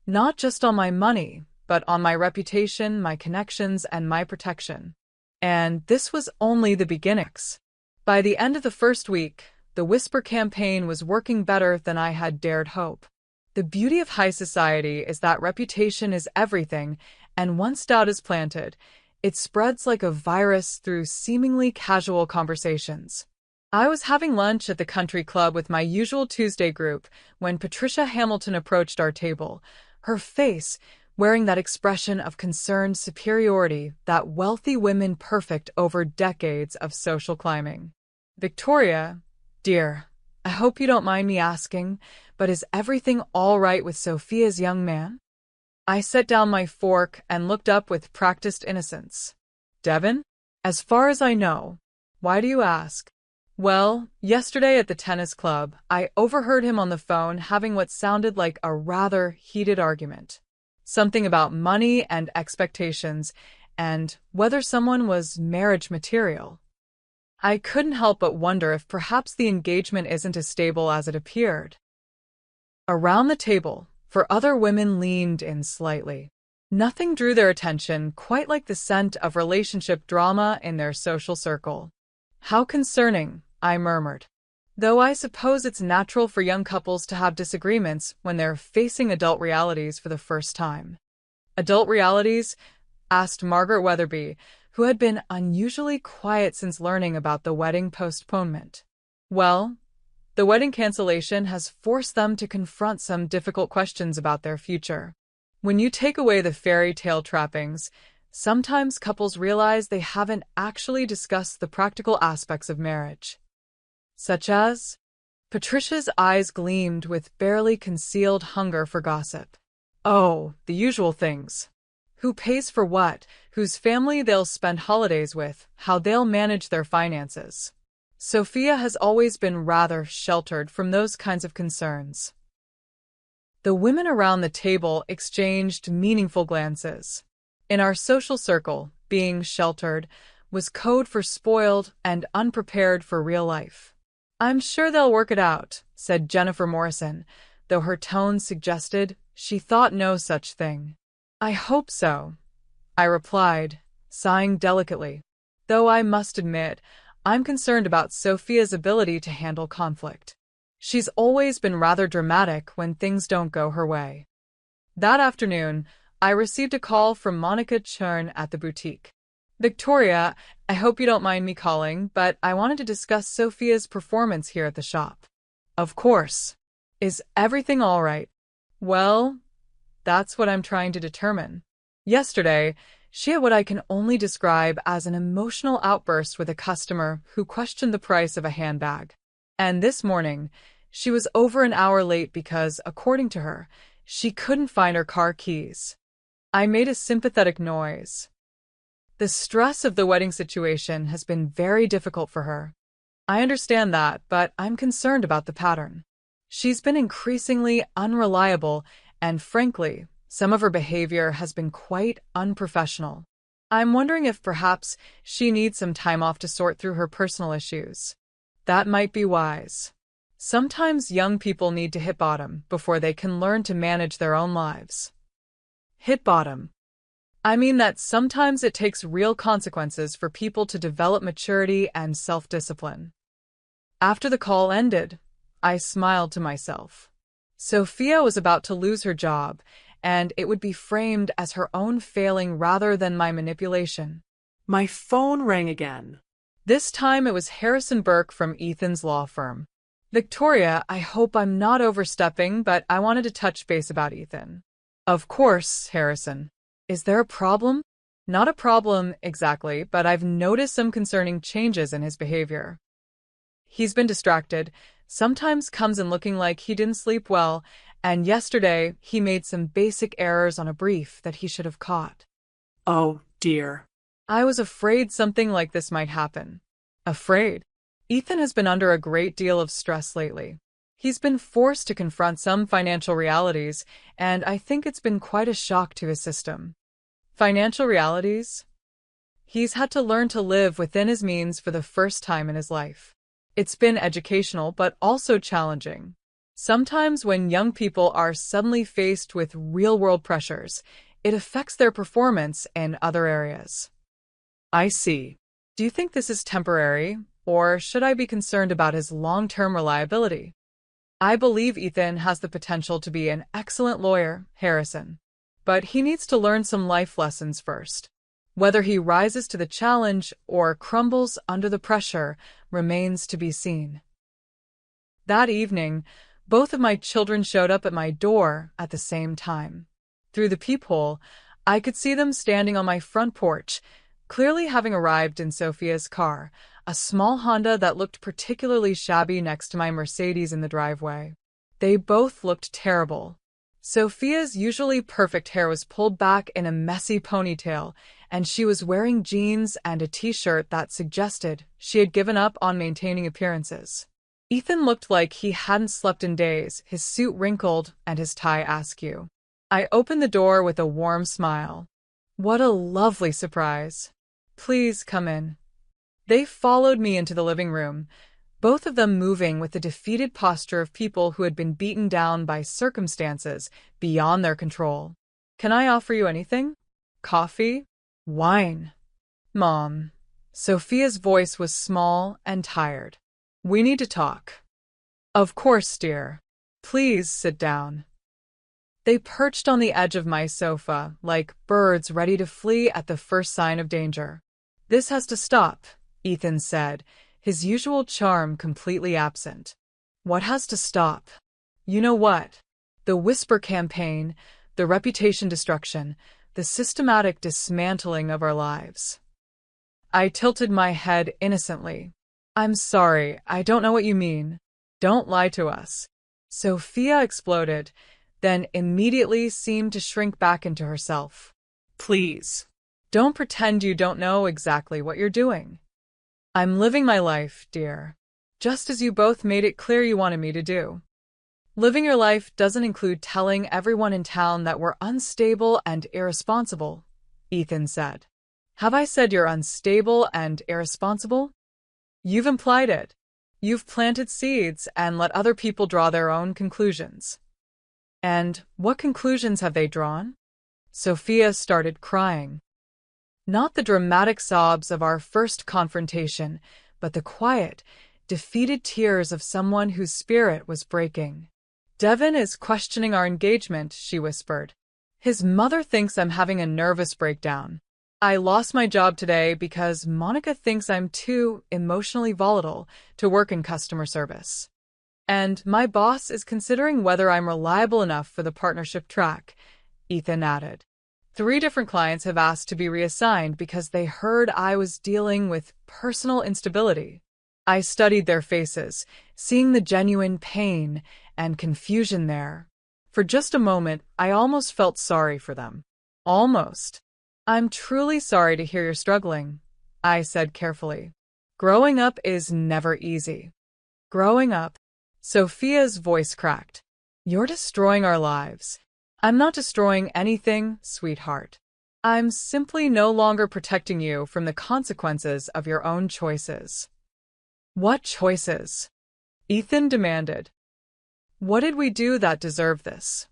not just on my money, but on my reputation, my connections, and my protection. And this was only the beginnings. By the end of the first week, the Whisper campaign was working better than I had dared hope. The beauty of high society is that reputation is everything, and once doubt is planted, it spreads like a virus through seemingly casual conversations. I was having lunch at the country club with my usual Tuesday group when Patricia Hamilton approached our table, her face, wearing that expression of concerned superiority that wealthy women perfect over decades of social climbing. Victoria, dear, I hope you don't mind me asking, but is everything all right with Sophia's young man? I set down my fork and looked up with practiced innocence. Devon? As far as I know. Why do you ask? Well, yesterday at the tennis club, I overheard him on the phone having what sounded like a rather heated argument. Something about money and expectations, and whether someone was marriage material. I couldn't help but wonder if perhaps the engagement isn't as stable as it appeared. Around the table, for other women leaned in slightly. Nothing drew their attention quite like the scent of relationship drama in their social circle. How concerning, I murmured. Though I suppose it's natural for young couples to have disagreements when they're facing adult realities for the first time. Adult realities? Asked Margaret Weatherby, who had been unusually quiet since learning about the wedding postponement. Well, the wedding cancellation has forced them to confront some difficult questions about their future. When you take away the fairy tale trappings, sometimes couples realize they haven't actually discussed the practical aspects of marriage. Such as? Patricia's eyes gleamed with barely concealed hunger for gossip. Oh, the usual things. Who pays for what, whose family they'll spend holidays with, how they'll manage their finances. Sophia has always been rather sheltered from those kinds of concerns. The women around the table exchanged meaningful glances. In our social circle, being sheltered was code for spoiled and unprepared for real life. I'm sure they'll work it out, said Jennifer Morrison, though her tone suggested she thought no such thing. I hope so, I replied, sighing delicately, though I must admit, I'm concerned about Sophia's ability to handle conflict. She's always been rather dramatic when things don't go her way. That afternoon, I received a call from Monica Churn at the boutique. Victoria, I hope you don't mind me calling, but I wanted to discuss Sophia's performance here at the shop. Of course. Is everything all right? Well, that's what I'm trying to determine. Yesterday, she had what I can only describe as an emotional outburst with a customer who questioned the price of a handbag. And this morning, she was over an hour late because, according to her, she couldn't find her car keys. I made a sympathetic noise. The stress of the wedding situation has been very difficult for her. I understand that, but I'm concerned about the pattern. She's been increasingly unreliable, and frankly, some of her behavior has been quite unprofessional. I'm wondering if perhaps she needs some time off to sort through her personal issues. That might be wise. Sometimes young people need to hit bottom before they can learn to manage their own lives. Hit bottom. I mean that sometimes it takes real consequences for people to develop maturity and self-discipline. After the call ended, I smiled to myself. Sophia was about to lose her job, and it would be framed as her own failing rather than my manipulation. My phone rang again. This time it was Harrison Burke from Ethan's law firm. Victoria, I hope I'm not overstepping, but I wanted to touch base about Ethan. Of course, Harrison. Is there a problem? Not a problem exactly, but I've noticed some concerning changes in his behavior. He's been distracted, sometimes comes in looking like he didn't sleep well, and yesterday he made some basic errors on a brief that he should have caught. Oh, dear. I was afraid something like this might happen. Afraid? Ethan has been under a great deal of stress lately. He's been forced to confront some financial realities, and I think it's been quite a shock to his system. Financial realities? He's had to learn to live within his means for the first time in his life. It's been educational, but also challenging. Sometimes when young people are suddenly faced with real-world pressures, it affects their performance in other areas. I see. Do you think this is temporary, or should I be concerned about his long-term reliability? I believe Ethan has the potential to be an excellent lawyer, Harrison. But he needs to learn some life lessons first. Whether he rises to the challenge or crumbles under the pressure remains to be seen. That evening, both of my children showed up at my door at the same time. Through the peephole, I could see them standing on my front porch, clearly having arrived in Sophia's car, a small Honda that looked particularly shabby next to my Mercedes in the driveway. They both looked terrible. Sophia's usually perfect hair was pulled back in a messy ponytail, and she was wearing jeans and a t-shirt that suggested she had given up on maintaining appearances. Ethan looked like he hadn't slept in days, his suit wrinkled and his tie askew. I opened the door with a warm smile. What a lovely surprise. Please come in. They followed me into the living room, both of them moving with the defeated posture of people who had been beaten down by circumstances beyond their control. Can I offer you anything? Coffee? Wine? Mom. Sophia's voice was small and tired. We need to talk. Of course, dear. Please sit down. They perched on the edge of my sofa, like birds ready to flee at the first sign of danger. This has to stop, Ethan said, his usual charm completely absent. What has to stop? You know what? The whisper campaign, the reputation destruction, the systematic dismantling of our lives. I tilted my head innocently. I'm sorry, I don't know what you mean. Don't lie to us. Sophia exploded, then immediately seemed to shrink back into herself. Please, don't pretend you don't know exactly what you're doing. I'm living my life, dear, just as you both made it clear you wanted me to do. Living your life doesn't include telling everyone in town that we're unstable and irresponsible, Ethan said. Have I said you're unstable and irresponsible? You've implied it. You've planted seeds and let other people draw their own conclusions. And what conclusions have they drawn? Sophia started crying. Not the dramatic sobs of our first confrontation, but the quiet, defeated tears of someone whose spirit was breaking. Devin is questioning our engagement, she whispered. His mother thinks I'm having a nervous breakdown. I lost my job today because Monica thinks I'm too emotionally volatile to work in customer service. And my boss is considering whether I'm reliable enough for the partnership track, Ethan added. 3 different clients have asked to be reassigned because they heard I was dealing with personal instability. I studied their faces, seeing the genuine pain and confusion there. For just a moment, I almost felt sorry for them. Almost. I'm truly sorry to hear you're struggling, I said carefully. Growing up is never easy. Growing up. Sophia's voice cracked. You're destroying our lives. I'm not destroying anything, sweetheart. I'm simply no longer protecting you from the consequences of your own choices. What choices? Ethan demanded. What did we do that deserved this?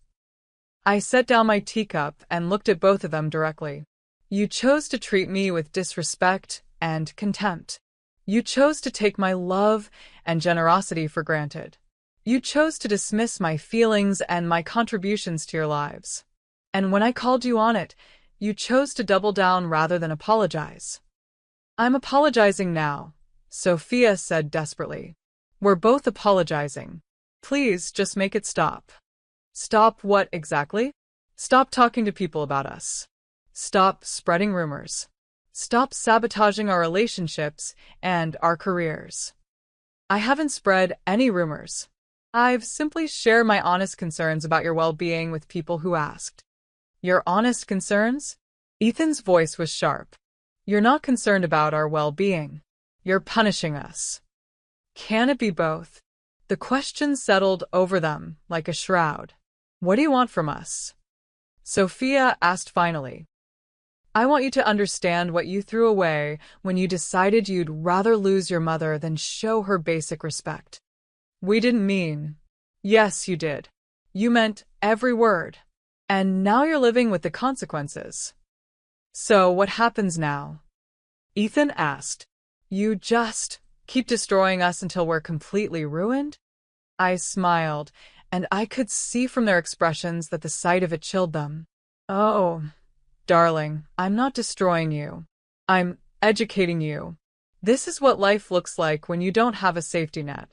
I set down my teacup and looked at both of them directly. You chose to treat me with disrespect and contempt. You chose to take my love and generosity for granted. You chose to dismiss my feelings and my contributions to your lives. And when I called you on it, you chose to double down rather than apologize. I'm apologizing now, Sophia said desperately. We're both apologizing. Please just make it stop. Stop what exactly? Stop talking to people about us. Stop spreading rumors. Stop sabotaging our relationships and our careers. I haven't spread any rumors. I've simply shared my honest concerns about your well-being with people who asked. Your honest concerns? Ethan's voice was sharp. You're not concerned about our well-being. You're punishing us. Can it be both? The question settled over them like a shroud. What do you want from us? Sophia asked finally. I want you to understand what you threw away when you decided you'd rather lose your mother than show her basic respect. We didn't mean. Yes, you did. You meant every word. And now you're living with the consequences. So what happens now? Ethan asked. You just keep destroying us until we're completely ruined? I smiled, and I could see from their expressions that the sight of it chilled them. Oh, darling, I'm not destroying you. I'm educating you. This is what life looks like when you don't have a safety net.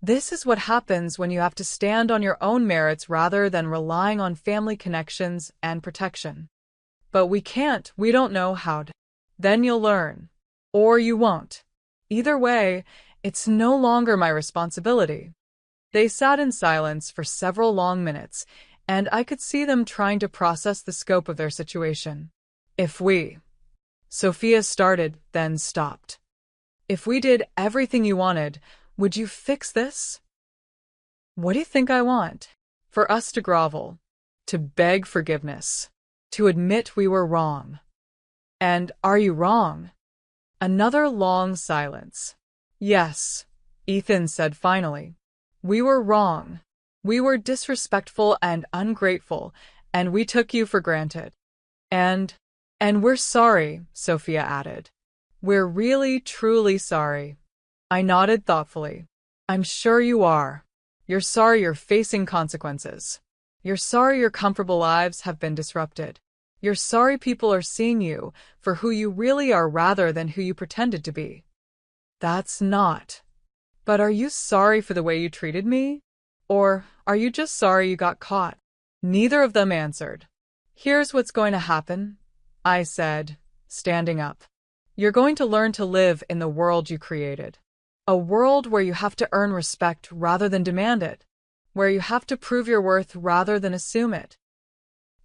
This is what happens when you have to stand on your own merits rather than relying on family connections and protection. But we can't, we don't know how to. Then you'll learn. Or you won't. Either way, it's no longer my responsibility. They sat in silence for several long minutes, and I could see them trying to process the scope of their situation. If we, Sophia started, then stopped. If we did everything you wanted, would you fix this? What do you think I want? For us to grovel, to beg forgiveness, to admit we were wrong. And are you wrong? Another long silence. Yes, Ethan said finally. We were wrong. We were disrespectful and ungrateful, and we took you for granted. And we're sorry, Sophia added. We're really, truly sorry. I nodded thoughtfully. I'm sure you are. You're sorry you're facing consequences. You're sorry your comfortable lives have been disrupted. You're sorry people are seeing you for who you really are rather than who you pretended to be. That's not. But are you sorry for the way you treated me? Or are you just sorry you got caught? Neither of them answered. Here's what's going to happen, I said, standing up. You're going to learn to live in the world you created. A world where you have to earn respect rather than demand it. Where you have to prove your worth rather than assume it.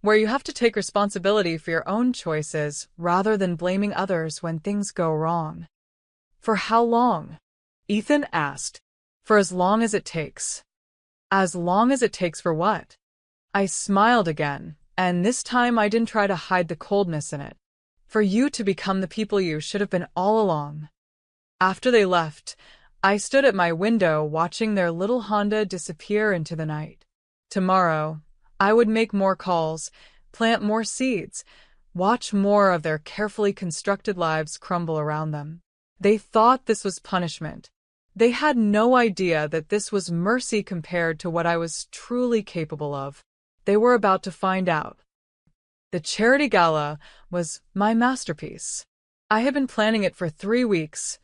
Where you have to take responsibility for your own choices rather than blaming others when things go wrong. For how long? Ethan asked. For as long as it takes. As long as it takes for what? I smiled again, and this time I didn't try to hide the coldness in it. For you to become the people you should have been all along. After they left, I stood at my window watching their little Honda disappear into the night. Tomorrow, I would make more calls, plant more seeds, watch more of their carefully constructed lives crumble around them. They thought this was punishment. They had no idea that this was mercy compared to what I was truly capable of. They were about to find out. The charity gala was my masterpiece. I had been planning it for 3 weeks,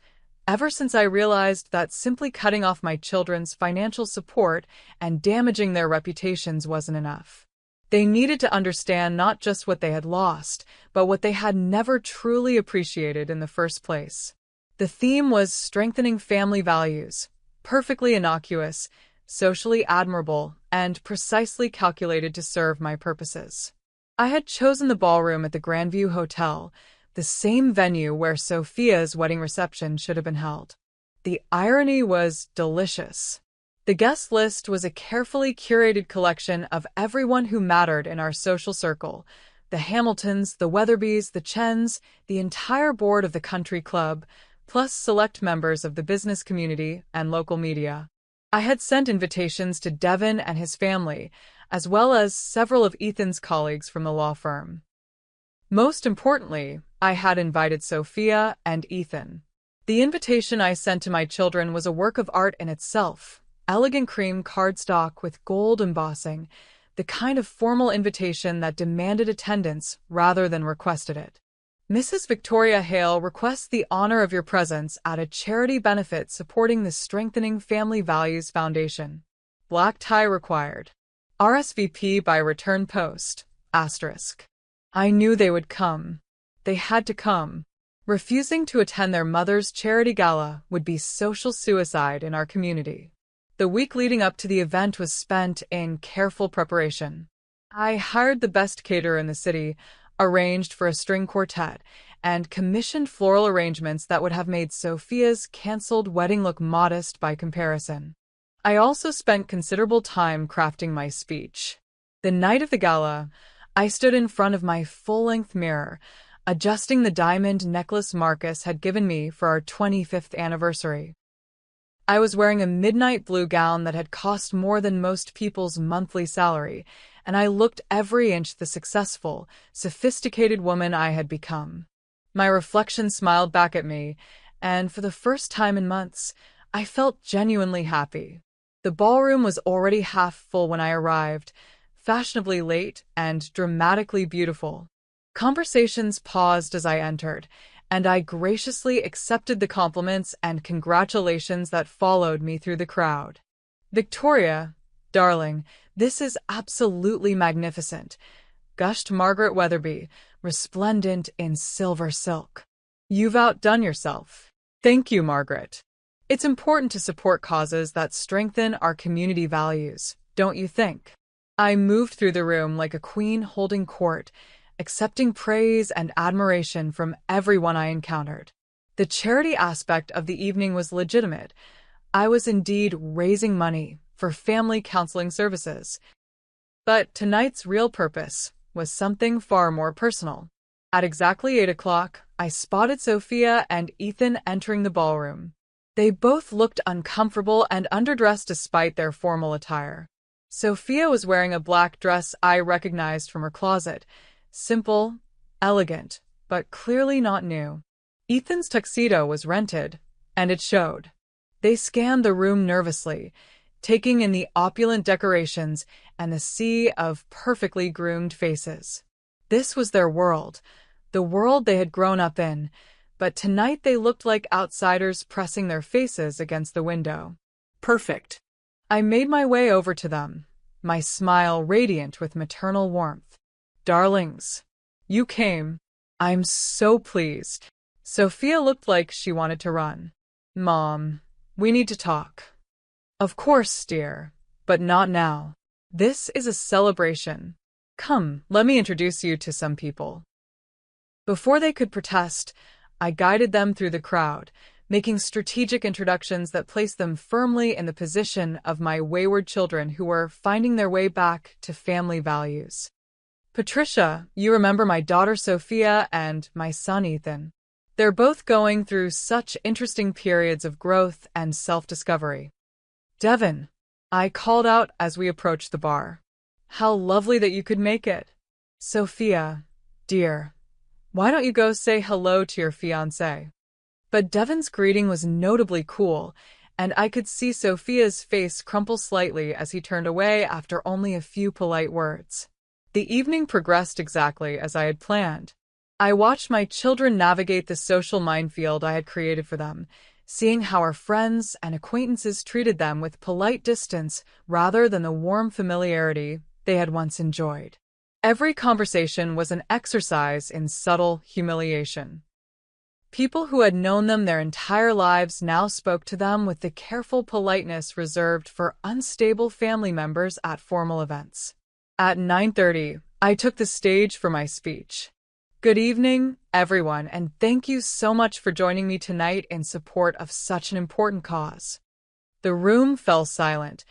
ever since I realized that simply cutting off my children's financial support and damaging their reputations wasn't enough. They needed to understand not just what they had lost, but what they had never truly appreciated in the first place. The theme was strengthening family values, perfectly innocuous, socially admirable, and precisely calculated to serve my purposes. I had chosen the ballroom at the Grandview Hotel, the same venue where Sophia's wedding reception should have been held. The irony was delicious. The guest list was a carefully curated collection of everyone who mattered in our social circle: the Hamiltons, the Weatherbys, the Chens, the entire board of the country club, plus select members of the business community and local media. I had sent invitations to Devin and his family, as well as several of Ethan's colleagues from the law firm. Most importantly, I had invited Sophia and Ethan. The invitation I sent to my children was a work of art in itself, elegant cream cardstock with gold embossing, the kind of formal invitation that demanded attendance rather than requested it. Mrs. Victoria Hale requests the honor of your presence at a charity benefit supporting the Strengthening Family Values Foundation. Black tie required. RSVP by return post. Asterisk. I knew they would come. They had to come. Refusing to attend their mother's charity gala would be social suicide in our community. The week leading up to the event was spent in careful preparation. I hired the best caterer in the city, arranged for a string quartet, and commissioned floral arrangements that would have made Sophia's cancelled wedding look modest by comparison. I also spent considerable time crafting my speech. The night of the gala, I stood in front of my full-length mirror, adjusting the diamond necklace Marcus had given me for our 25th anniversary. I was wearing a midnight blue gown that had cost more than most people's monthly salary, and I looked every inch the successful, sophisticated woman I had become. My reflection smiled back at me, and for the first time in months, I felt genuinely happy. The ballroom was already half full when I arrived, fashionably late and dramatically beautiful. Conversations paused as I entered, and I graciously accepted the compliments and congratulations that followed me through the crowd. "Victoria, darling, this is absolutely magnificent," gushed Margaret Weatherby, resplendent in silver silk. "You've outdone yourself." "Thank you, Margaret. It's important to support causes that strengthen our community values, don't you think?" I moved through the room like a queen holding court, accepting praise and admiration from everyone I encountered. The charity aspect of the evening was legitimate. I was indeed raising money for family counseling services. But tonight's real purpose was something far more personal. At exactly 8 o'clock, I spotted Sophia and Ethan entering the ballroom. They both looked uncomfortable and underdressed despite their formal attire. Sophia was wearing a black dress I recognized from her closet. Simple, elegant, but clearly not new. Ethan's tuxedo was rented, and it showed. They scanned the room nervously, taking in the opulent decorations and the sea of perfectly groomed faces. This was their world, the world they had grown up in, but tonight they looked like outsiders pressing their faces against the window. Perfect. I made my way over to them, my smile radiant with maternal warmth. "Darlings, you came. I'm so pleased." Sophia looked like she wanted to run. "Mom, we need to talk." "Of course, dear, but not now. This is a celebration. Come, let me introduce you to some people." Before they could protest, I guided them through the crowd, making strategic introductions that placed them firmly in the position of my wayward children who were finding their way back to family values. "Patricia, you remember my daughter Sophia and my son Ethan. They're both going through such interesting periods of growth and self-discovery." "Devin," I called out as we approached the bar. "How lovely that you could make it." "Sophia, dear, why don't you go say hello to your fiancé?" But Devin's greeting was notably cool, and I could see Sophia's face crumple slightly as he turned away after only a few polite words. The evening progressed exactly as I had planned. I watched my children navigate the social minefield I had created for them, seeing how our friends and acquaintances treated them with polite distance rather than the warm familiarity they had once enjoyed. Every conversation was an exercise in subtle humiliation. People who had known them their entire lives now spoke to them with the careful politeness reserved for unstable family members at formal events. At 9:30, I took the stage for my speech. "Good evening, everyone, and thank you so much for joining me tonight in support of such an important cause." The room fell silent,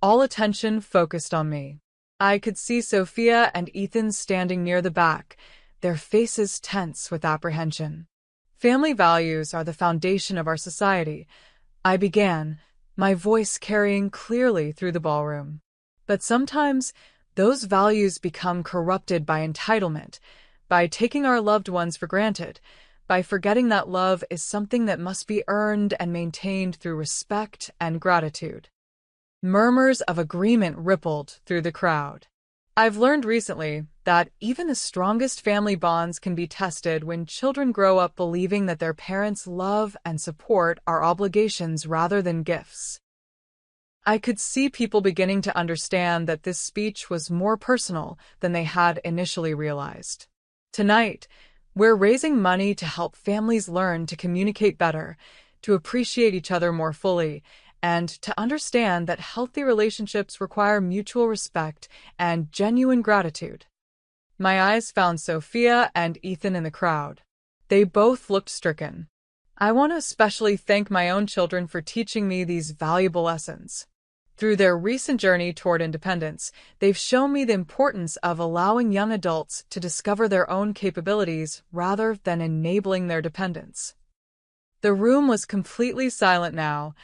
all attention focused on me. I could see Sophia and Ethan standing near the back, their faces tense with apprehension. "Family values are the foundation of our society," I began, my voice carrying clearly through the ballroom. "But sometimes those values become corrupted by entitlement, by taking our loved ones for granted, by forgetting that love is something that must be earned and maintained through respect and gratitude." Murmurs of agreement rippled through the crowd. I've learned recently that even the strongest family bonds can be tested when children grow up believing that their parents' love and support are obligations rather than gifts. I could see people beginning to understand that this speech was more personal than they had initially realized. Tonight, we're raising money to help families learn to communicate better, to appreciate each other more fully, and to understand that healthy relationships require mutual respect and genuine gratitude. My eyes found Sophia and Ethan in the crowd. They both looked stricken. I want to especially thank my own children for teaching me these valuable lessons. Through their recent journey toward independence, they've shown me the importance of allowing young adults to discover their own capabilities rather than enabling their dependence. The room was completely silent now,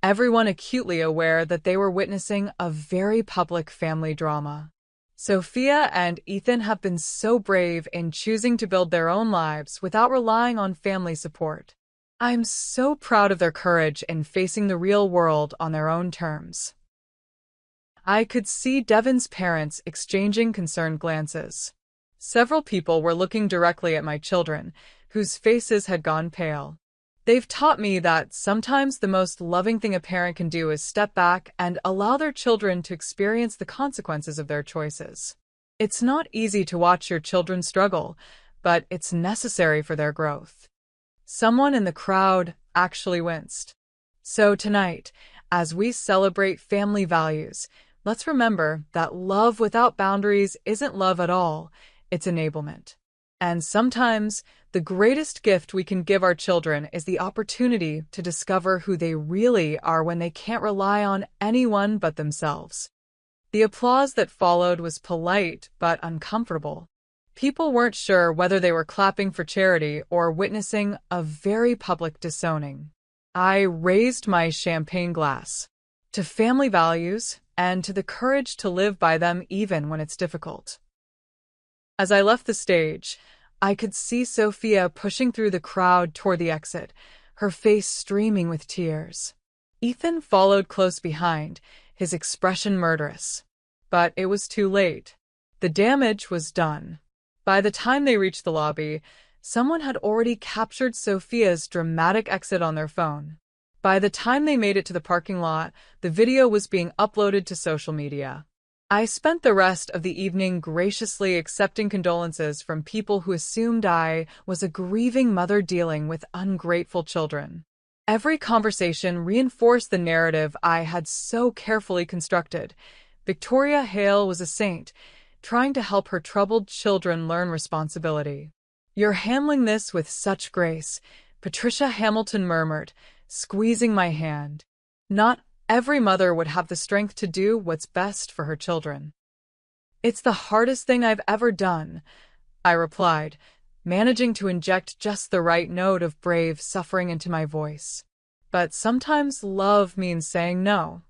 everyone acutely aware that they were witnessing a very public family drama. Sophia and Ethan have been so brave in choosing to build their own lives without relying on family support. I'm so proud of their courage in facing the real world on their own terms. I could see Devin's parents exchanging concerned glances. Several people were looking directly at my children, whose faces had gone pale. They've taught me that sometimes the most loving thing a parent can do is step back and allow their children to experience the consequences of their choices. It's not easy to watch your children struggle, but it's necessary for their growth. Someone in the crowd actually winced. So tonight, as we celebrate family values, let's remember that love without boundaries isn't love at all, it's enablement. And sometimes, the greatest gift we can give our children is the opportunity to discover who they really are when they can't rely on anyone but themselves. The applause that followed was polite but uncomfortable. People weren't sure whether they were clapping for charity or witnessing a very public disowning. I raised my champagne glass to family values and to the courage to live by them even when it's difficult. As I left the stage, I could see Sophia pushing through the crowd toward the exit, her face streaming with tears. Ethan followed close behind, his expression murderous. But it was too late. The damage was done. By the time they reached the lobby, someone had already captured Sophia's dramatic exit on their phone. By the time they made it to the parking lot, the video was being uploaded to social media. I spent the rest of the evening graciously accepting condolences from people who assumed I was a grieving mother dealing with ungrateful children. Every conversation reinforced the narrative I had so carefully constructed. Victoria Hale was a saint, trying to help her troubled children learn responsibility. "You're handling this with such grace," Patricia Hamilton murmured, squeezing my hand. Not every mother would have the strength to do what's best for her children. "It's the hardest thing I've ever done," I replied, managing to inject just the right note of brave suffering into my voice. But sometimes love means saying no.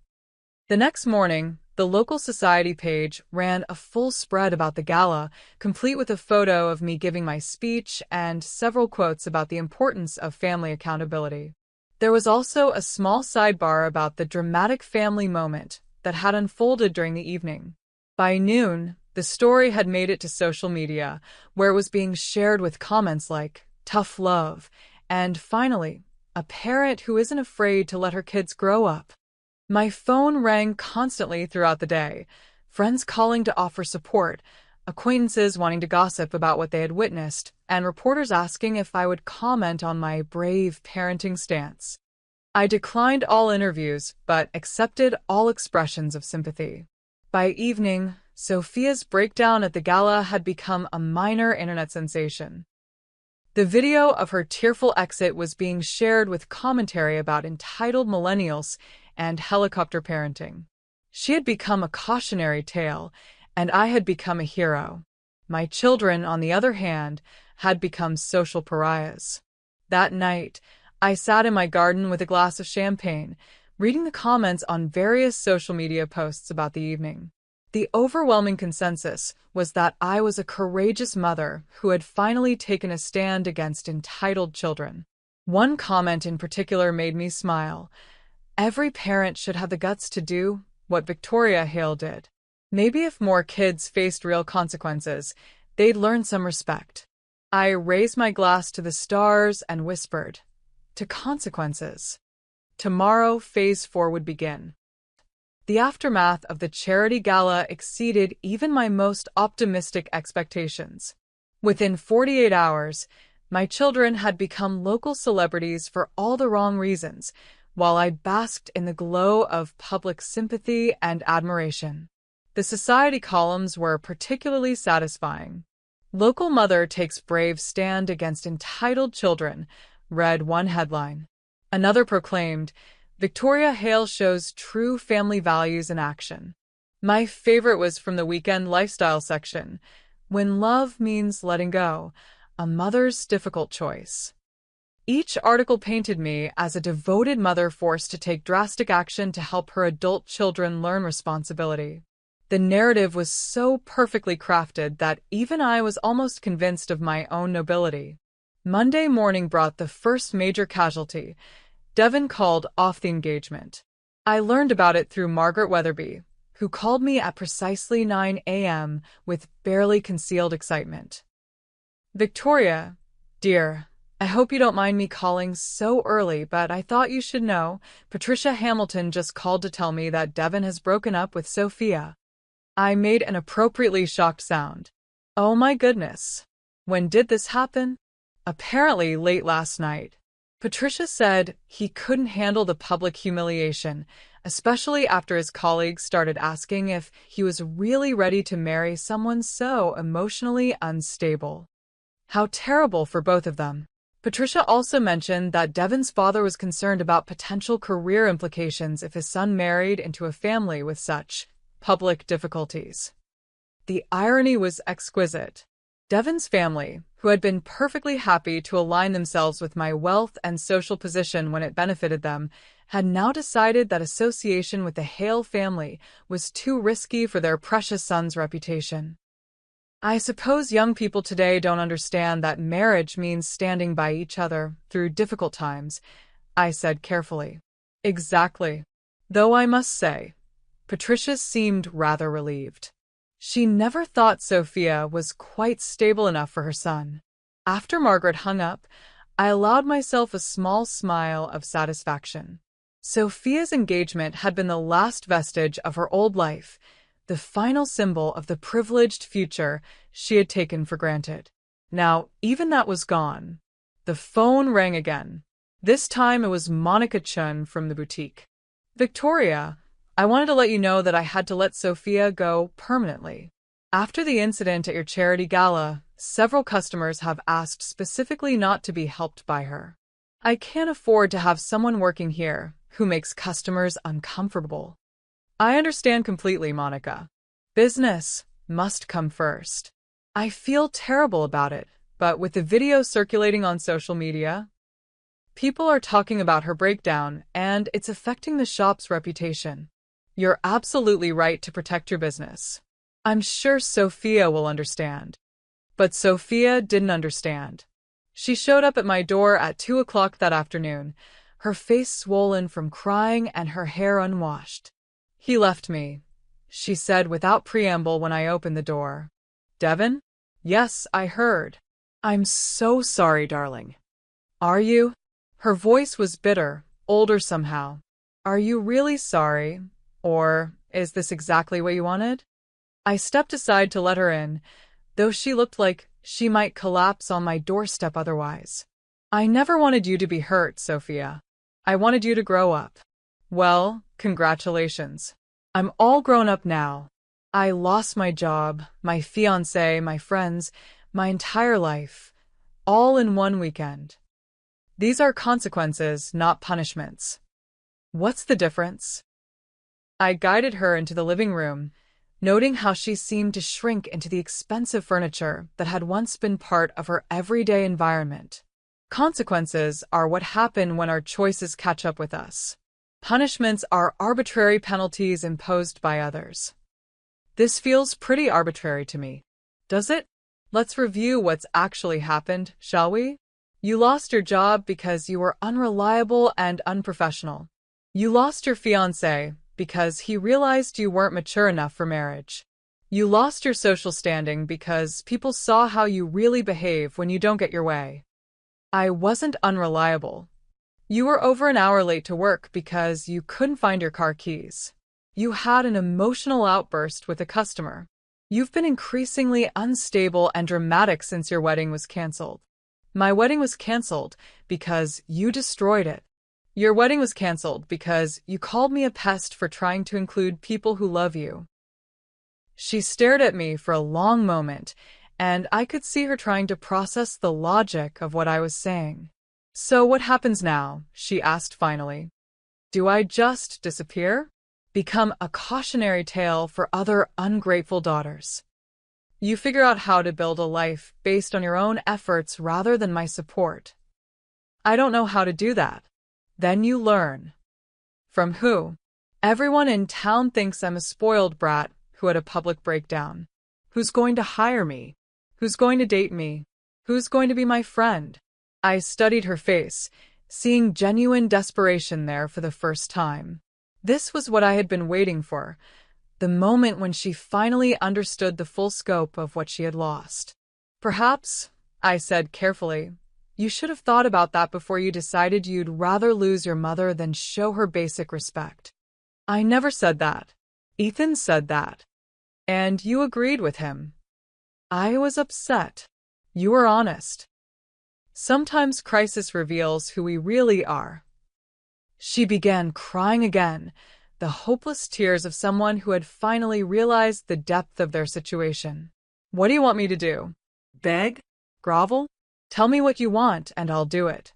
The next morning, the local society page ran a full spread about the gala, complete with a photo of me giving my speech and several quotes about the importance of family accountability. There was also a small sidebar about the dramatic family moment that had unfolded during the evening. By noon, the story had made it to social media, where it was being shared with comments like, "Tough love," and finally, "A parent who isn't afraid to let her kids grow up." My phone rang constantly throughout the day, friends calling to offer support, acquaintances wanting to gossip about what they had witnessed, and reporters asking if I would comment on my brave parenting stance. I declined all interviews, but accepted all expressions of sympathy. By evening, Sophia's breakdown at the gala had become a minor internet sensation. The video of her tearful exit was being shared with commentary about entitled millennials and helicopter parenting. She had become a cautionary tale, and I had become a hero. My children, on the other hand, had become social pariahs. That night, I sat in my garden with a glass of champagne, reading the comments on various social media posts about the evening. The overwhelming consensus was that I was a courageous mother who had finally taken a stand against entitled children. One comment in particular made me smile. "Every parent should have the guts to do what Victoria Hale did. Maybe if more kids faced real consequences, they'd learn some respect." I raised my glass to the stars and whispered, "To consequences." Tomorrow, Phase 4 would begin. The aftermath of the charity gala exceeded even my most optimistic expectations. Within 48 hours, my children had become local celebrities for all the wrong reasons, while I basked in the glow of public sympathy and admiration. The society columns were particularly satisfying. "Local Mother Takes Brave Stand Against Entitled Children," read one headline. Another proclaimed, "Victoria Hale Shows True Family Values in Action." My favorite was from the weekend lifestyle section, "When Love Means Letting Go, A Mother's Difficult Choice." Each article painted me as a devoted mother forced to take drastic action to help her adult children learn responsibility. The narrative was so perfectly crafted that even I was almost convinced of my own nobility. Monday morning brought the first major casualty. Devon called off the engagement. I learned about it through Margaret Weatherby, who called me at precisely 9 a.m. with barely concealed excitement. "Victoria, Dear, I hope you don't mind me calling so early, but I thought you should know. Patricia Hamilton just called to tell me that Devin has broken up with Sophia. I made an appropriately shocked sound. Oh my goodness. When did this happen? Apparently late last night. Patricia said he couldn't handle the public humiliation, especially after his colleagues started asking if he was really ready to marry someone so emotionally unstable. How terrible for both of them. Patricia also mentioned that Devin's father was concerned about potential career implications if his son married into a family with such public difficulties. The irony was exquisite. Devin's family, who had been perfectly happy to align themselves with my wealth and social position when it benefited them, had now decided that association with the Hale family was too risky for their precious son's reputation. I suppose young people today don't understand that marriage means standing by each other through difficult times, I said carefully. Exactly. Though I must say, Patricia seemed rather relieved. She never thought Sophia was quite stable enough for her son. After Margaret hung up, I allowed myself a small smile of satisfaction. Sophia's engagement had been the last vestige of her old life, the final symbol of the privileged future she had taken for granted. Now, even that was gone. The phone rang again. This time it was Monica Chun from the boutique. Victoria, I wanted to let you know that I had to let Sophia go permanently. After the incident at your charity gala, several customers have asked specifically not to be helped by her. I can't afford to have someone working here who makes customers uncomfortable. I understand completely, Monica. Business must come first. I feel terrible about it, but with the video circulating on social media, people are talking about her breakdown, and it's affecting the shop's reputation. You're absolutely right to protect your business. I'm sure Sophia will understand. But Sophia didn't understand. She showed up at my door at 2 o'clock that afternoon, her face swollen from crying and her hair unwashed. He left me, she said without preamble when I opened the door. Devin? Yes, I heard. I'm so sorry, darling. Are you? Her voice was bitter, older somehow. Are you really sorry? Or is this exactly what you wanted? I stepped aside to let her in, though she looked like she might collapse on my doorstep otherwise. I never wanted you to be hurt, Sophia. I wanted you to grow up. Well, congratulations. I'm all grown up now. I lost my job, my fiancé, my friends, my entire life, all in one weekend. These are consequences, not punishments. What's the difference? I guided her into the living room, noting how she seemed to shrink into the expensive furniture that had once been part of her everyday environment. Consequences are what happen when our choices catch up with us. Punishments are arbitrary penalties imposed by others. This feels pretty arbitrary to me. Does it? Let's review what's actually happened, shall we? You lost your job because you were unreliable and unprofessional. You lost your fiancé because he realized you weren't mature enough for marriage. You lost your social standing because people saw how you really behave when you don't get your way. I wasn't unreliable. You were over an hour late to work because you couldn't find your car keys. You had an emotional outburst with a customer. You've been increasingly unstable and dramatic since your wedding was canceled. My wedding was canceled because you destroyed it. Your wedding was canceled because you called me a pest for trying to include people who love you. She stared at me for a long moment, and I could see her trying to process the logic of what I was saying. So what happens now? She asked finally. Do I just disappear? Become a cautionary tale for other ungrateful daughters? You figure out how to build a life based on your own efforts rather than my support. I don't know how to do that. Then you learn. From who? Everyone in town thinks I'm a spoiled brat who had a public breakdown. Who's going to hire me? Who's going to date me? Who's going to be my friend? I studied her face, seeing genuine desperation there for the first time. This was what I had been waiting for, the moment when she finally understood the full scope of what she had lost. Perhaps, I said carefully, You should have thought about that before you decided you'd rather lose your mother than show her basic respect. I never said that. Ethan said that. And you agreed with him. I was upset. You were honest. Sometimes crisis reveals who we really are. She began crying again, the hopeless tears of someone who had finally realized the depth of their situation. What do you want me to do? Beg? Grovel? Tell me what you want, and I'll do it.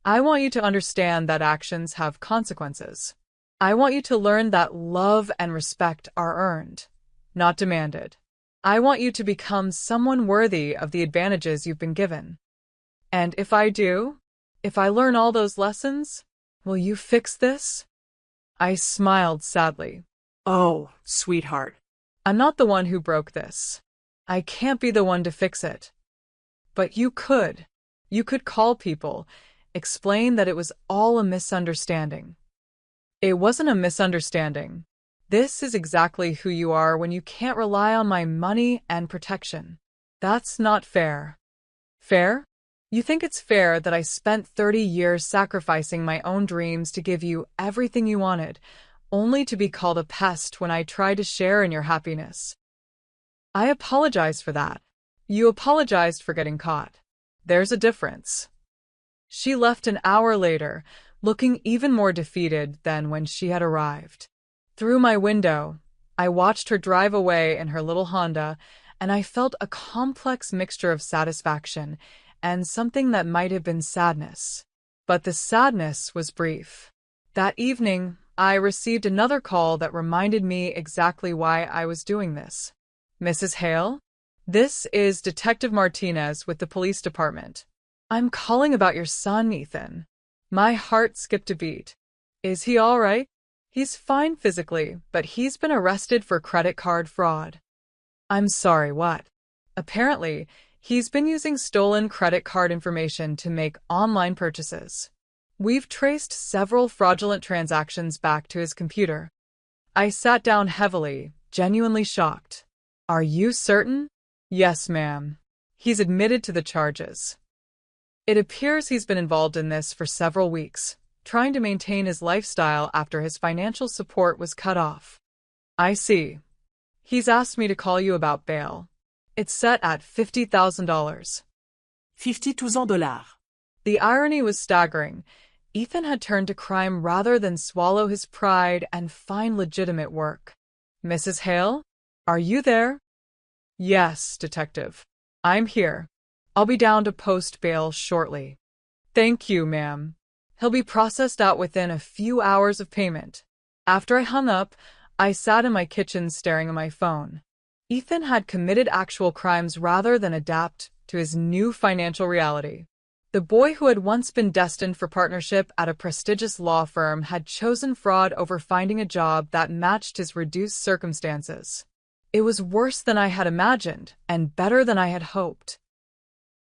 I want you to understand that actions have consequences. I want you to learn that love and respect are earned, not demanded. I want you to become someone worthy of the advantages you've been given. And if I do, if I learn all those lessons, will you fix this? I smiled sadly. Oh, sweetheart. I'm not the one who broke this. I can't be the one to fix it. But you could. You could call people, explain that it was all a misunderstanding. It wasn't a misunderstanding. This is exactly who you are when you can't rely on my money and protection. That's not fair. Fair? You think it's fair that I spent 30 years sacrificing my own dreams to give you everything you wanted, only to be called a pest when I tried to share in your happiness? I apologize for that. You apologized for getting caught. There's a difference. She left an hour later, looking even more defeated than when she had arrived. Through my window, I watched her drive away in her little Honda, and I felt a complex mixture of satisfaction and something that might have been sadness. But the sadness was brief. That evening, I received another call that reminded me exactly why I was doing this. Mrs. Hale? This is Detective Martinez with the police department. I'm calling about your son, Ethan. My heart skipped a beat. Is he all right? He's fine physically, but he's been arrested for credit card fraud. I'm sorry, what? Apparently, he's been using stolen credit card information to make online purchases. We've traced several fraudulent transactions back to his computer. I sat down heavily, genuinely shocked. Are you certain? Yes, ma'am. He's admitted to the charges. It appears he's been involved in this for several weeks, trying to maintain his lifestyle after his financial support was cut off. I see. He's asked me to call you about bail. It's set at $50,000. $50,000. The irony was staggering. Ethan had turned to crime rather than swallow his pride and find legitimate work. Mrs. Hale? Are you there? Yes, Detective. I'm here. I'll be down to post bail shortly. Thank you, ma'am. He'll be processed out within a few hours of payment. After I hung up, I sat in my kitchen staring at my phone. Ethan had committed actual crimes rather than adapt to his new financial reality. The boy who had once been destined for partnership at a prestigious law firm had chosen fraud over finding a job that matched his reduced circumstances. It was worse than I had imagined, and better than I had hoped.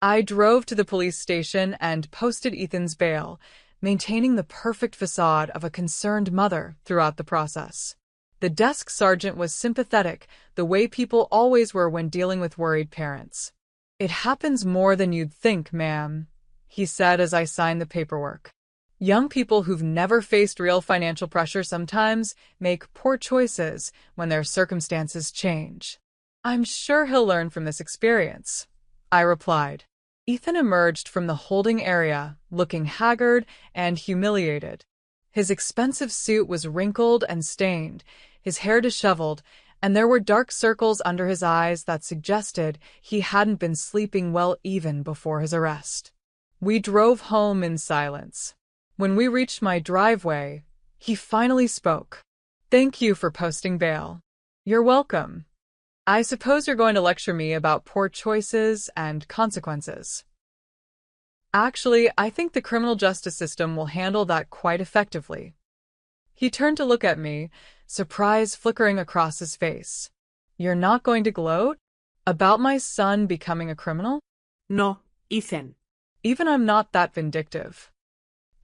I drove to the police station and posted Ethan's bail, maintaining the perfect facade of a concerned mother throughout the process. The desk sergeant was sympathetic, the way people always were when dealing with worried parents. It happens more than you'd think, ma'am, he said as I signed the paperwork. Young people who've never faced real financial pressure sometimes make poor choices when their circumstances change. I'm sure he'll learn from this experience, I replied. Ethan emerged from the holding area, looking haggard and humiliated. His expensive suit was wrinkled and stained, his hair disheveled, and there were dark circles under his eyes that suggested he hadn't been sleeping well even before his arrest. We drove home in silence. When we reached my driveway, he finally spoke. Thank you for posting bail. You're welcome. I suppose you're going to lecture me about poor choices and consequences. Actually, I think the criminal justice system will handle that quite effectively. He turned to look at me, surprise flickering across his face. You're not going to gloat? About my son becoming a criminal? No, Ethan. Even I'm not that vindictive.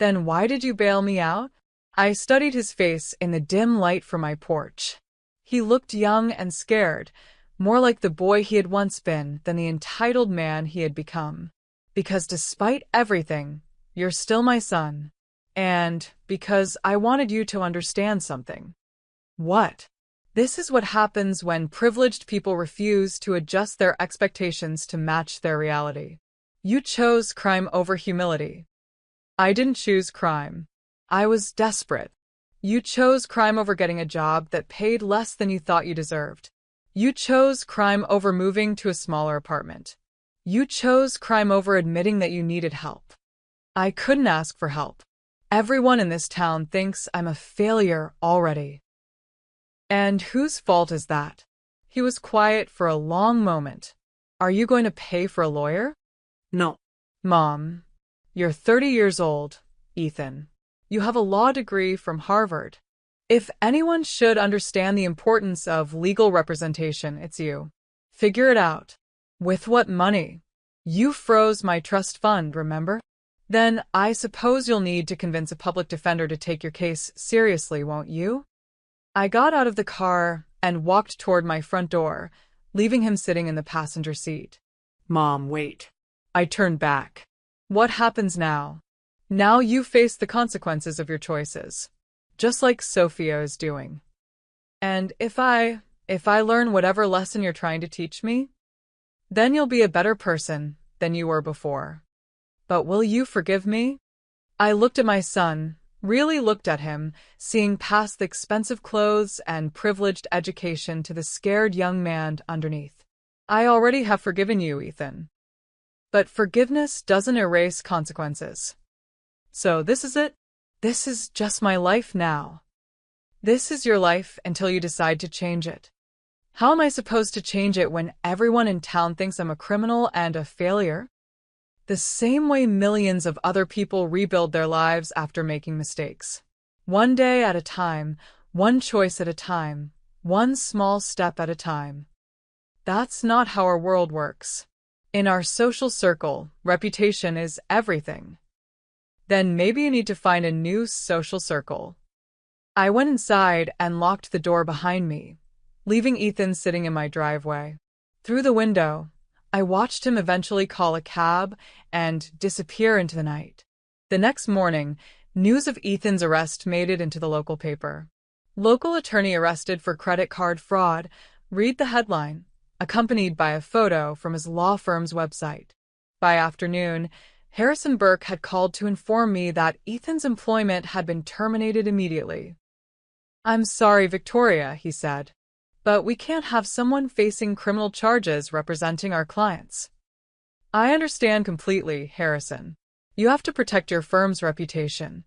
Then why did you bail me out? I studied his face in the dim light from my porch. He looked young and scared, more like the boy he had once been than the entitled man he had become. Because despite everything, you're still my son. And because I wanted you to understand something. What? This is what happens when privileged people refuse to adjust their expectations to match their reality. You chose crime over humility. I didn't choose crime. I was desperate. You chose crime over getting a job that paid less than you thought you deserved. You chose crime over moving to a smaller apartment. You chose crime over admitting that you needed help. I couldn't ask for help. Everyone in this town thinks I'm a failure already. And whose fault is that? He was quiet for a long moment. Are you going to pay for a lawyer? No. Mom, you're 30 years old, Ethan. You have a law degree from Harvard. If anyone should understand the importance of legal representation, it's you. Figure it out. With what money? You froze my trust fund, remember? Then I suppose you'll need to convince a public defender to take your case seriously, won't you? I got out of the car and walked toward my front door, leaving him sitting in the passenger seat. Mom, wait. I turned back. What happens now? Now you face the consequences of your choices, just like Sophia is doing. And if I learn whatever lesson you're trying to teach me, then you'll be a better person than you were before. But will you forgive me? I looked at my son, really looked at him, seeing past the expensive clothes and privileged education to the scared young man underneath. I already have forgiven you, Ethan. But forgiveness doesn't erase consequences. So this is it. This is just my life now. This is your life until you decide to change it. How am I supposed to change it when everyone in town thinks I'm a criminal and a failure? The same way millions of other people rebuild their lives after making mistakes. One day at a time, one choice at a time, one small step at a time. That's not how our world works. In our social circle, reputation is everything. Then maybe you need to find a new social circle. I went inside and locked the door behind me, leaving Ethan sitting in my driveway. Through the window, I watched him eventually call a cab and disappear into the night. The next morning, news of Ethan's arrest made it into the local paper. Local attorney arrested for credit card fraud. Read the headline, accompanied by a photo from his law firm's website. By afternoon, Harrison Burke had called to inform me that Ethan's employment had been terminated immediately. "I'm sorry, Victoria," he said, "but we can't have someone facing criminal charges representing our clients." "I understand completely, Harrison. You have to protect your firm's reputation.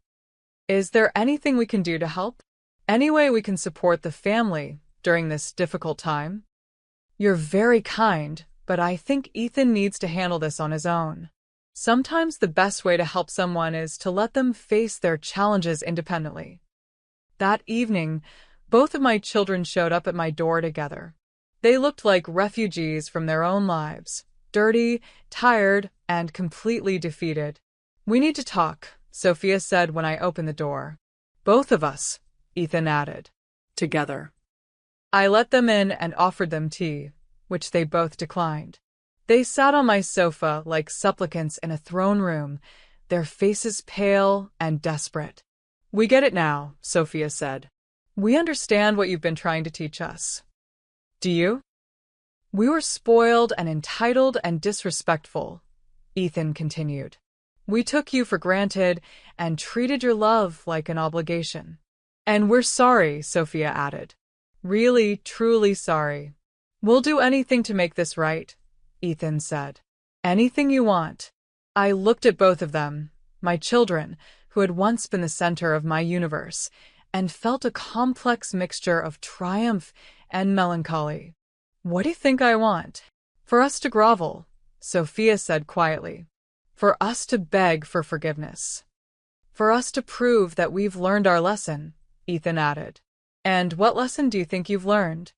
Is there anything we can do to help? Any way we can support the family during this difficult time?" "You're very kind, but I think Ethan needs to handle this on his own. Sometimes the best way to help someone is to let them face their challenges independently." That evening, both of my children showed up at my door together. They looked like refugees from their own lives, dirty, tired, and completely defeated. "We need to talk," Sophia said when I opened the door. "Both of us," Ethan added. Together. I let them in and offered them tea, which they both declined. They sat on my sofa like supplicants in a throne room, their faces pale and desperate. "We get it now," Sophia said. "We understand what you've been trying to teach us. Do you?" "We were spoiled and entitled and disrespectful," Ethan continued. "We took you for granted and treated your love like an obligation. And we're sorry," Sophia added. "Really, truly sorry. We'll do anything to make this right," Ethan said. "Anything you want." I looked at both of them, my children, who had once been the center of my universe, and felt a complex mixture of triumph and melancholy. "What do you think I want?" "For us to grovel," Sophia said quietly. "For us to beg for forgiveness. For us to prove that we've learned our lesson," Ethan added. "And what lesson do you think you've learned?"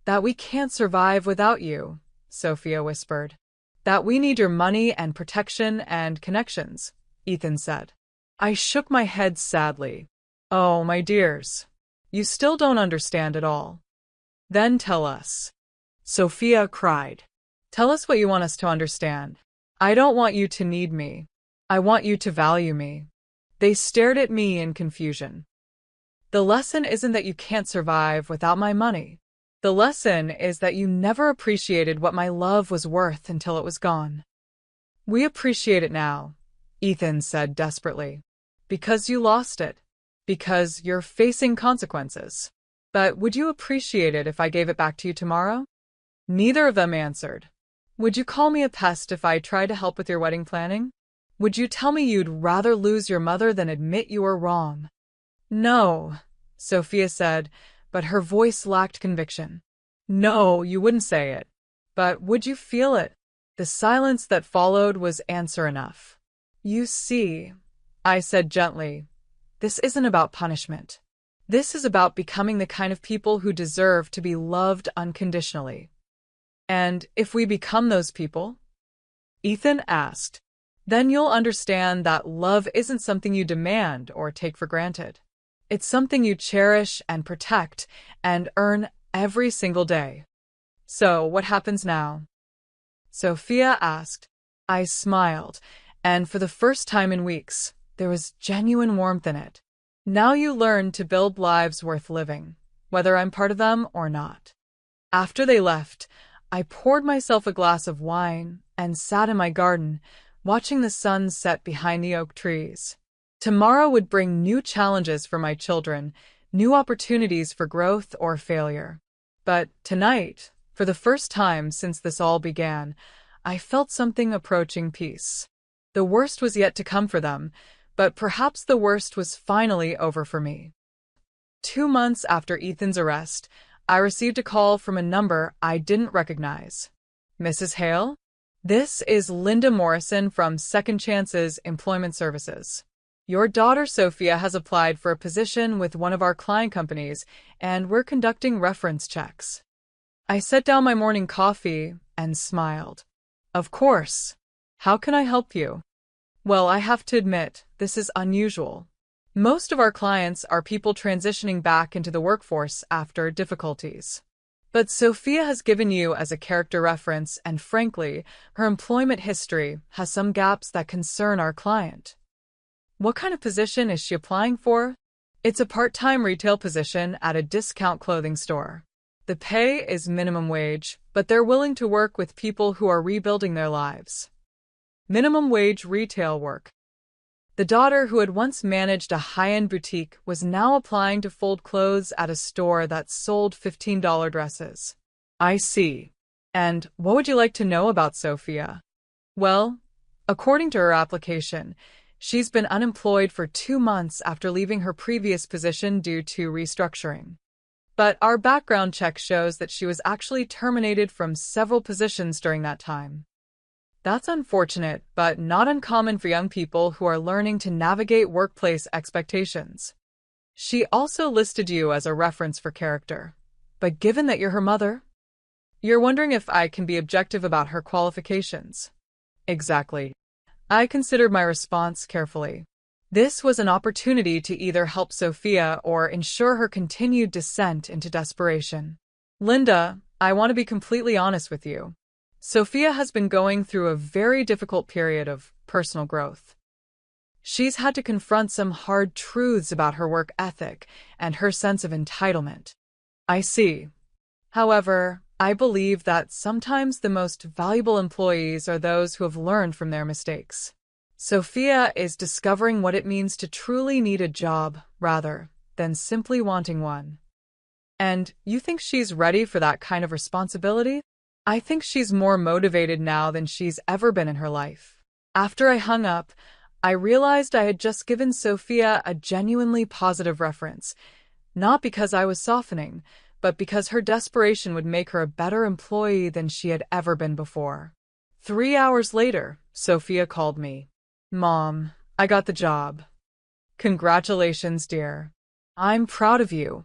"That we can't survive without you," Sophia whispered. "That we need your money and protection and connections," Ethan said. I shook my head sadly. "Oh, my dears, you still don't understand at all." "Then tell us," Sophia cried. "Tell us what you want us to understand." I don't want you to need me. I want you to value me. They stared at me in confusion. The lesson isn't that you can't survive without my money. The lesson is that you never appreciated what my love was worth until it was gone. We appreciate it now, Ethan said desperately. Because you lost it. Because you're facing consequences. But would you appreciate it if I gave it back to you tomorrow? Neither of them answered. Would you call me a pest if I tried to help with your wedding planning? Would you tell me you'd rather lose your mother than admit you were wrong? No, Sophia said, but her voice lacked conviction. No, you wouldn't say it. But would you feel it? The silence that followed was answer enough. You see, I said gently, this isn't about punishment. This is about becoming the kind of people who deserve to be loved unconditionally. And if we become those people? Ethan asked. Then you'll understand that love isn't something you demand or take for granted. It's something you cherish and protect and earn every single day. So, what happens now? Sophia asked. I smiled, and for the first time in weeks, there was genuine warmth in it. Now you learn to build lives worth living, whether I'm part of them or not. After they left, I poured myself a glass of wine and sat in my garden, watching the sun set behind the oak trees. Tomorrow would bring new challenges for my children, new opportunities for growth or failure. But tonight, for the first time since this all began, I felt something approaching peace. The worst was yet to come for them, but perhaps the worst was finally over for me. 2 months after Ethan's arrest, I received a call from a number I didn't recognize. Mrs. Hale? This is Linda Morrison from Second Chances Employment Services. Your daughter Sophia has applied for a position with one of our client companies, and we're conducting reference checks. I set down my morning coffee and smiled. Of course. How can I help you? Well, I have to admit, this is unusual. Most of our clients are people transitioning back into the workforce after difficulties. But Sophia has given you as a character reference, and frankly, her employment history has some gaps that concern our client. What kind of position is she applying for? It's a part-time retail position at a discount clothing store. The pay is minimum wage, but they're willing to work with people who are rebuilding their lives. Minimum wage retail work. The daughter who had once managed a high-end boutique was now applying to fold clothes at a store that sold $15 dresses. I see. And what would you like to know about Sophia? Well, according to her application, she's been unemployed for 2 months after leaving her previous position due to restructuring. But our background check shows that she was actually terminated from several positions during that time. That's unfortunate, but not uncommon for young people who are learning to navigate workplace expectations. She also listed you as a reference for character. But given that you're her mother, you're wondering if I can be objective about her qualifications. Exactly. I considered my response carefully. This was an opportunity to either help Sophia or ensure her continued descent into desperation. Linda, I want to be completely honest with you. Sophia has been going through a very difficult period of personal growth. She's had to confront some hard truths about her work ethic and her sense of entitlement. I see. However, I believe that sometimes the most valuable employees are those who have learned from their mistakes. Sophia is discovering what it means to truly need a job rather than simply wanting one. And you think she's ready for that kind of responsibility? I think she's more motivated now than she's ever been in her life. After I hung up, I realized I had just given Sophia a genuinely positive reference, not because I was softening, but because her desperation would make her a better employee than she had ever been before. 3 hours later, Sophia called me. Mom, I got the job. Congratulations, dear. I'm proud of you.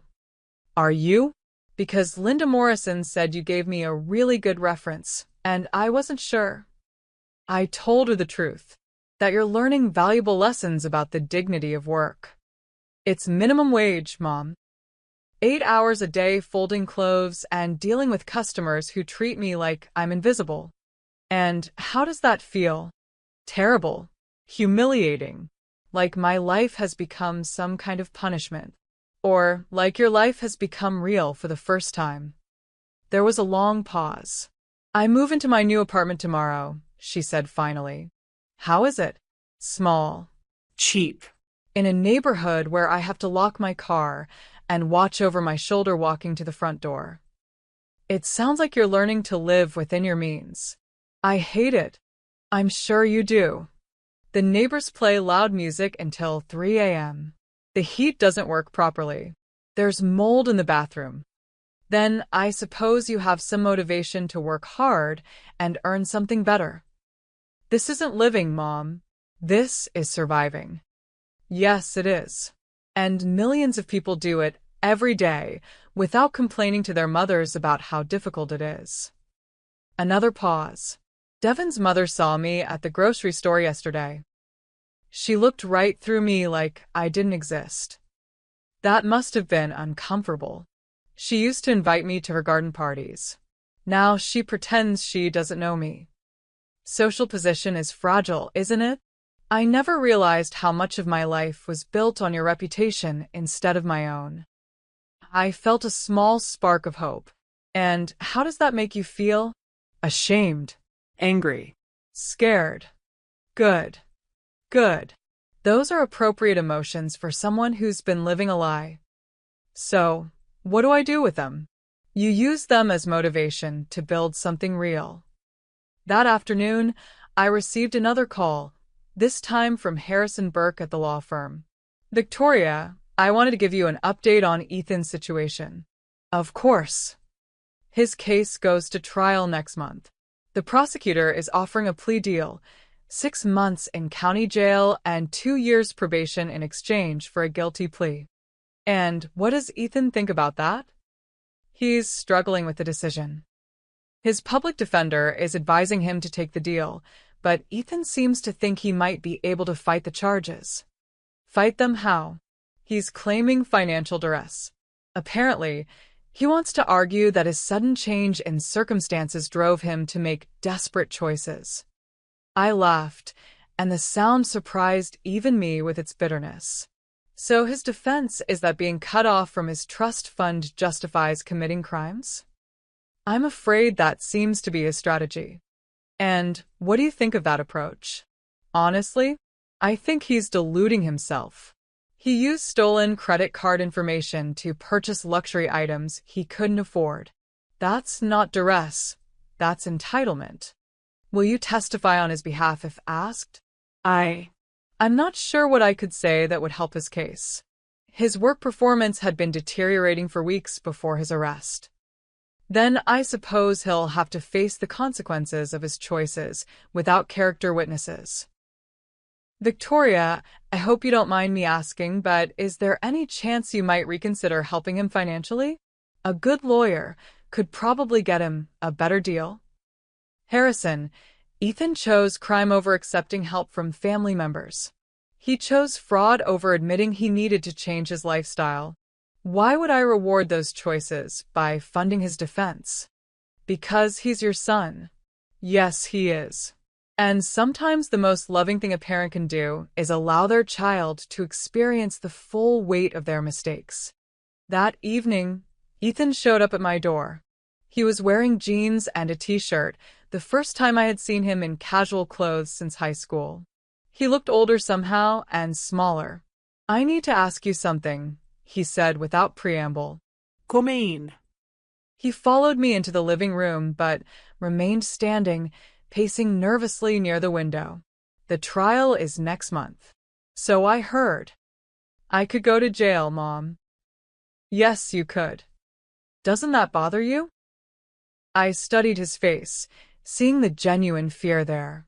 Are you? Because Linda Morrison said you gave me a really good reference, and I wasn't sure. I told her the truth, that you're learning valuable lessons about the dignity of work. It's minimum wage, Mom. 8 hours a day folding clothes and dealing with customers who treat me like I'm invisible. And how does that feel? Terrible. Humiliating. Like my life has become some kind of punishment. Or like your life has become real for the first time. There was a long pause. I move into my new apartment tomorrow, she said finally. How is it? Small. Cheap. In a neighborhood where I have to lock my car and watch over my shoulder walking to the front door. It sounds like you're learning to live within your means. I hate it. I'm sure you do. The neighbors play loud music until 3 a.m. The heat doesn't work properly. There's mold in the bathroom. Then I suppose you have some motivation to work hard and earn something better. This isn't living, Mom. This is surviving. Yes, it is. And millions of people do it every day without complaining to their mothers about how difficult it is. Another pause. Devon's mother saw me at the grocery store yesterday. She looked right through me like I didn't exist. That must have been uncomfortable. She used to invite me to her garden parties. Now she pretends she doesn't know me. Social position is fragile, isn't it? I never realized how much of my life was built on your reputation instead of my own. I felt a small spark of hope. And how does that make you feel? Ashamed. Angry. Scared. Good. Good. Those are appropriate emotions for someone who's been living a lie. So, what do I do with them? You use them as motivation to build something real. That afternoon, I received another call, this time from Harrison Burke at the law firm. Victoria, I wanted to give you an update on Ethan's situation. Of course. His case goes to trial next month. The prosecutor is offering a plea deal, 6 months in county jail and 2 years probation in exchange for a guilty plea. And what does Ethan think about that? He's struggling with the decision. His public defender is advising him to take the deal, but Ethan seems to think he might be able to fight the charges. Fight them how? He's claiming financial duress. Apparently, he wants to argue that his sudden change in circumstances drove him to make desperate choices. I laughed, and the sound surprised even me with its bitterness. So his defense is that being cut off from his trust fund justifies committing crimes? I'm afraid that seems to be his strategy. And what do you think of that approach? Honestly, I think he's deluding himself. He used stolen credit card information to purchase luxury items he couldn't afford. That's not duress, that's entitlement. Will you testify on his behalf if asked? I'm not sure what I could say that would help his case. His work performance had been deteriorating for weeks before his arrest. Then I suppose he'll have to face the consequences of his choices without character witnesses. Victoria, I hope you don't mind me asking, but is there any chance you might reconsider helping him financially? A good lawyer could probably get him a better deal. Harrison, Ethan chose crime over accepting help from family members. He chose fraud over admitting he needed to change his lifestyle. Why would I reward those choices by funding his defense? Because he's your son. Yes, he is. And sometimes the most loving thing a parent can do is allow their child to experience the full weight of their mistakes. That evening, Ethan showed up at my door. He was wearing jeans and a t-shirt, the first time I had seen him in casual clothes since high school. He looked older somehow and smaller. I need to ask you something, he said without preamble. Come in. He followed me into the living room but remained standing, pacing nervously near the window. The trial is next month. So I heard. I could go to jail, Mom. Yes, you could. Doesn't that bother you? I studied his face, seeing the genuine fear there.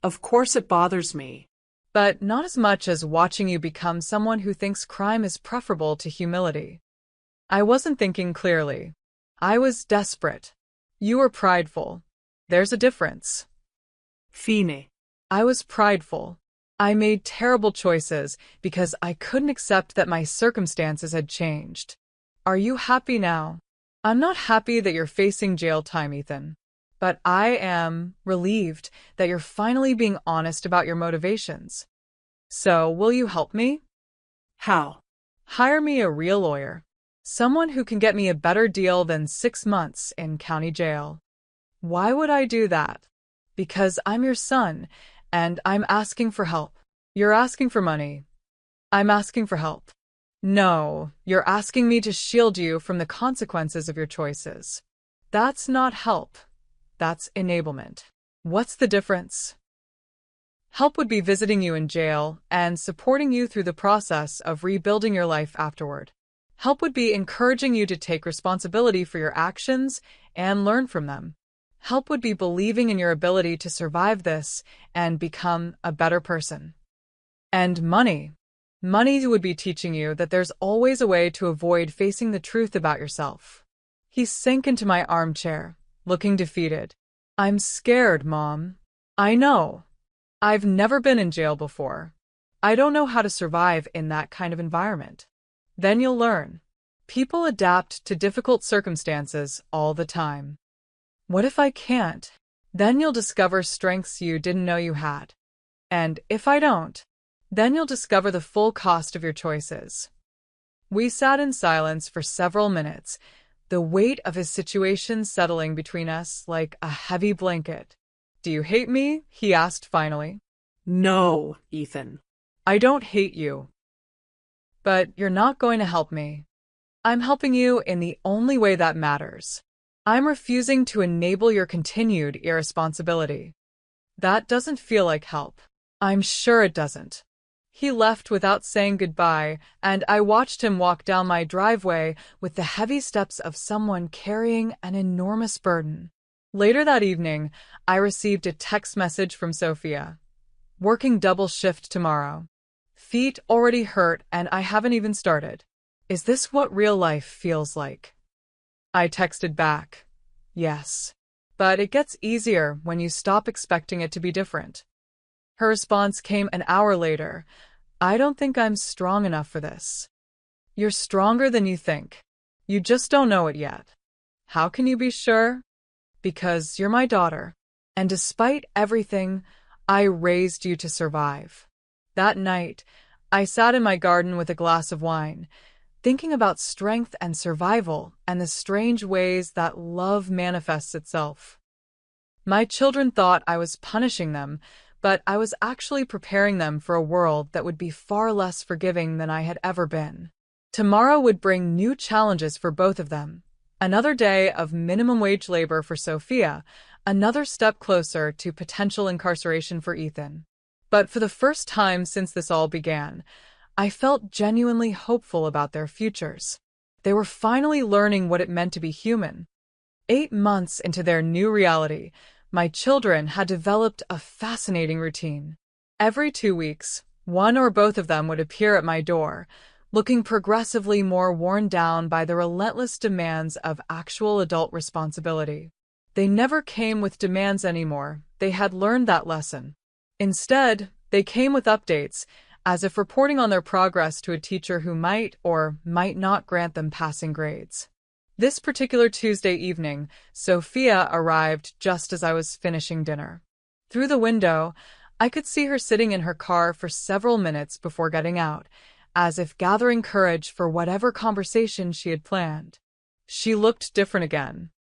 Of course it bothers me. But not as much as watching you become someone who thinks crime is preferable to humility. I wasn't thinking clearly. I was desperate. You were prideful. There's a difference. Fine. I was prideful. I made terrible choices because I couldn't accept that my circumstances had changed. Are you happy now? I'm not happy that you're facing jail time, Ethan. but I am relieved that you're finally being honest about your motivations. So, will you help me? How? Hire me a real lawyer. Someone who can get me a better deal than 6 months in county jail. Why would I do that? Because I'm your son, and I'm asking for help. You're asking for money. I'm asking for help. No, you're asking me to shield you from the consequences of your choices. That's not help. That's enablement. What's the difference? Help would be visiting you in jail and supporting you through the process of rebuilding your life afterward. Help would be encouraging you to take responsibility for your actions and learn from them. Help would be believing in your ability to survive this and become a better person. And money. Money would be teaching you that there's always a way to avoid facing the truth about yourself. He sank into my armchair, looking defeated. I'm scared, Mom. I know. I've never been in jail before. I don't know how to survive in that kind of environment. Then you'll learn. People adapt to difficult circumstances all the time. What if I can't? Then you'll discover strengths you didn't know you had. And if I don't, then you'll discover the full cost of your choices. We sat in silence for several minutes, the weight of his situation settling between us like a heavy blanket. Do you hate me? He asked finally. No, Ethan. I don't hate you. But you're not going to help me. I'm helping you in the only way that matters. I'm refusing to enable your continued irresponsibility. That doesn't feel like help. I'm sure it doesn't. He left without saying goodbye, and I watched him walk down my driveway with the heavy steps of someone carrying an enormous burden. Later that evening, I received a text message from Sophia. Working double shift tomorrow. Feet already hurt and I haven't even started. Is this what real life feels like? I texted back. Yes. But it gets easier when you stop expecting it to be different. Her response came an hour later. I don't think I'm strong enough for this. You're stronger than you think. You just don't know it yet. How can you be sure? Because you're my daughter, and despite everything, I raised you to survive. That night, I sat in my garden with a glass of wine, thinking about strength and survival and the strange ways that love manifests itself. My children thought I was punishing them, but I was actually preparing them for a world that would be far less forgiving than I had ever been. Tomorrow would bring new challenges for both of them. Another day of minimum wage labor for Sophia, another step closer to potential incarceration for Ethan. But for the first time since this all began, I felt genuinely hopeful about their futures. They were finally learning what it meant to be human. 8 months into their new reality, my children had developed a fascinating routine. Every 2 weeks, one or both of them would appear at my door, looking progressively more worn down by the relentless demands of actual adult responsibility. They never came with demands anymore. They had learned that lesson. Instead, they came with updates, as if reporting on their progress to a teacher who might or might not grant them passing grades. This particular Tuesday evening, Sophia arrived just as I was finishing dinner. Through the window, I could see her sitting in her car for several minutes before getting out, as if gathering courage for whatever conversation she had planned. She looked different again.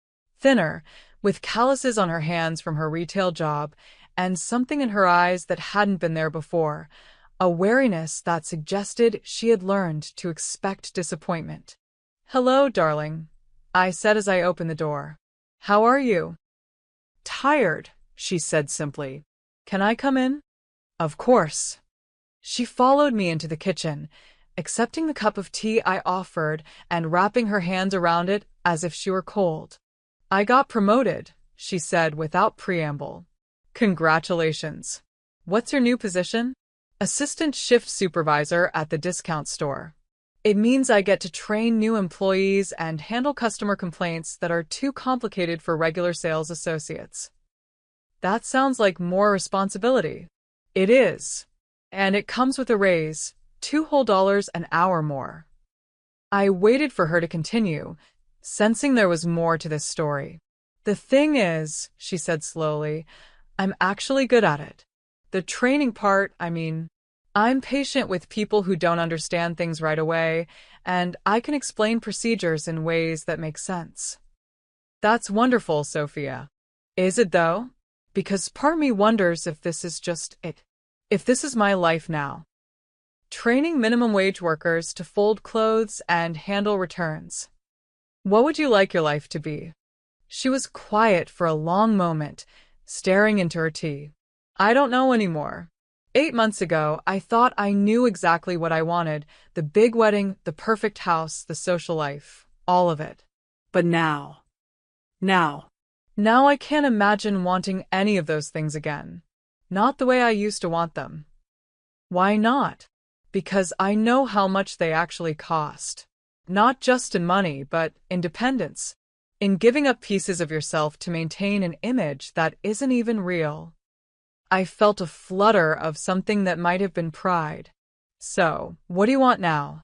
Thinner, with calluses on her hands from her retail job, and something in her eyes that hadn't been there before, a wariness that suggested she had learned to expect disappointment. "Hello, darling," I said as I opened the door. "How are you?" "Tired," she said simply. "Can I come in?" "Of course." She followed me into the kitchen, accepting the cup of tea I offered and wrapping her hands around it as if she were cold. "I got promoted," she said without preamble. "Congratulations. What's your new position?" "Assistant shift supervisor at the discount store. It means I get to train new employees and handle customer complaints that are too complicated for regular sales associates." "That sounds like more responsibility." "It is. And it comes with a raise, $2 an hour more." I waited for her to continue, sensing there was more to this story. The thing is, she said slowly, I'm actually good at it. The training part, I'm patient with people who don't understand things right away, and I can explain procedures in ways that make sense. That's wonderful, Sophia. Is it though? Because part of me wonders if this is just it. If this is my life now. Training minimum wage workers to fold clothes and handle returns. What would you like your life to be? She was quiet for a long moment, staring into her tea. I don't know anymore. 8 months ago, I thought I knew exactly what I wanted, the big wedding, the perfect house, the social life, all of it. But now I can't imagine wanting any of those things again. Not the way I used to want them. Why not? Because I know how much they actually cost. Not just in money, but independence. In giving up pieces of yourself to maintain an image that isn't even real. I felt a flutter of something that might have been pride. So, what do you want now?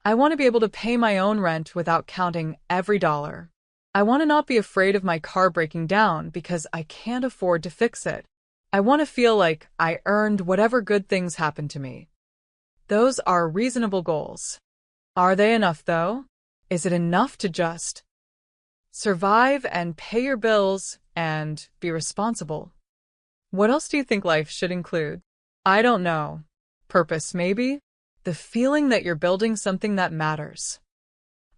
I want to be able to pay my own rent without counting every dollar. I want to not be afraid of my car breaking down because I can't afford to fix it. I want to feel like I earned whatever good things happen to me. Those are reasonable goals. Are they enough, though? Is it enough to just survive and pay your bills and be responsible? What else do you think life should include? I don't know. Purpose, maybe? The feeling that you're building something that matters.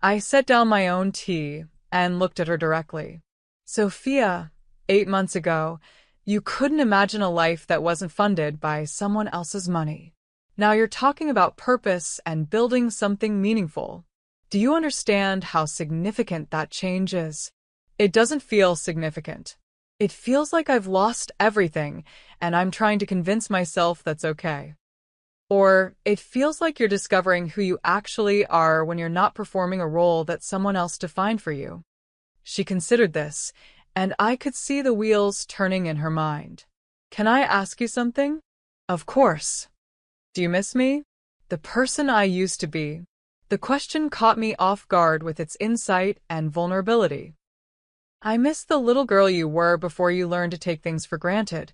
I set down my own tea and looked at her directly. Sophia, 8 months ago, you couldn't imagine a life that wasn't funded by someone else's money. Now you're talking about purpose and building something meaningful. Do you understand how significant that change is? It doesn't feel significant. It feels like I've lost everything, and I'm trying to convince myself that's okay. Or it feels like you're discovering who you actually are when you're not performing a role that someone else defined for you. She considered this, and I could see the wheels turning in her mind. Can I ask you something? Of course. Do you miss me? The person I used to be. The question caught me off guard with its insight and vulnerability. I miss the little girl you were before you learned to take things for granted,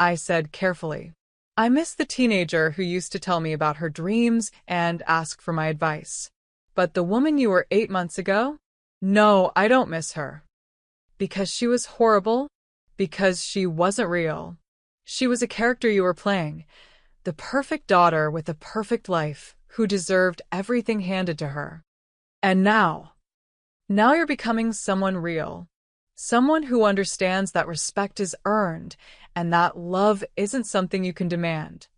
I said carefully. I miss the teenager who used to tell me about her dreams and ask for my advice. But the woman you were 8 months ago? No, I don't miss her. Because she was horrible? Because she wasn't real. She was a character you were playing. The perfect daughter with a perfect life who deserved everything handed to her. And now you're becoming someone real. Someone who understands that respect is earned and that love isn't something you can demand.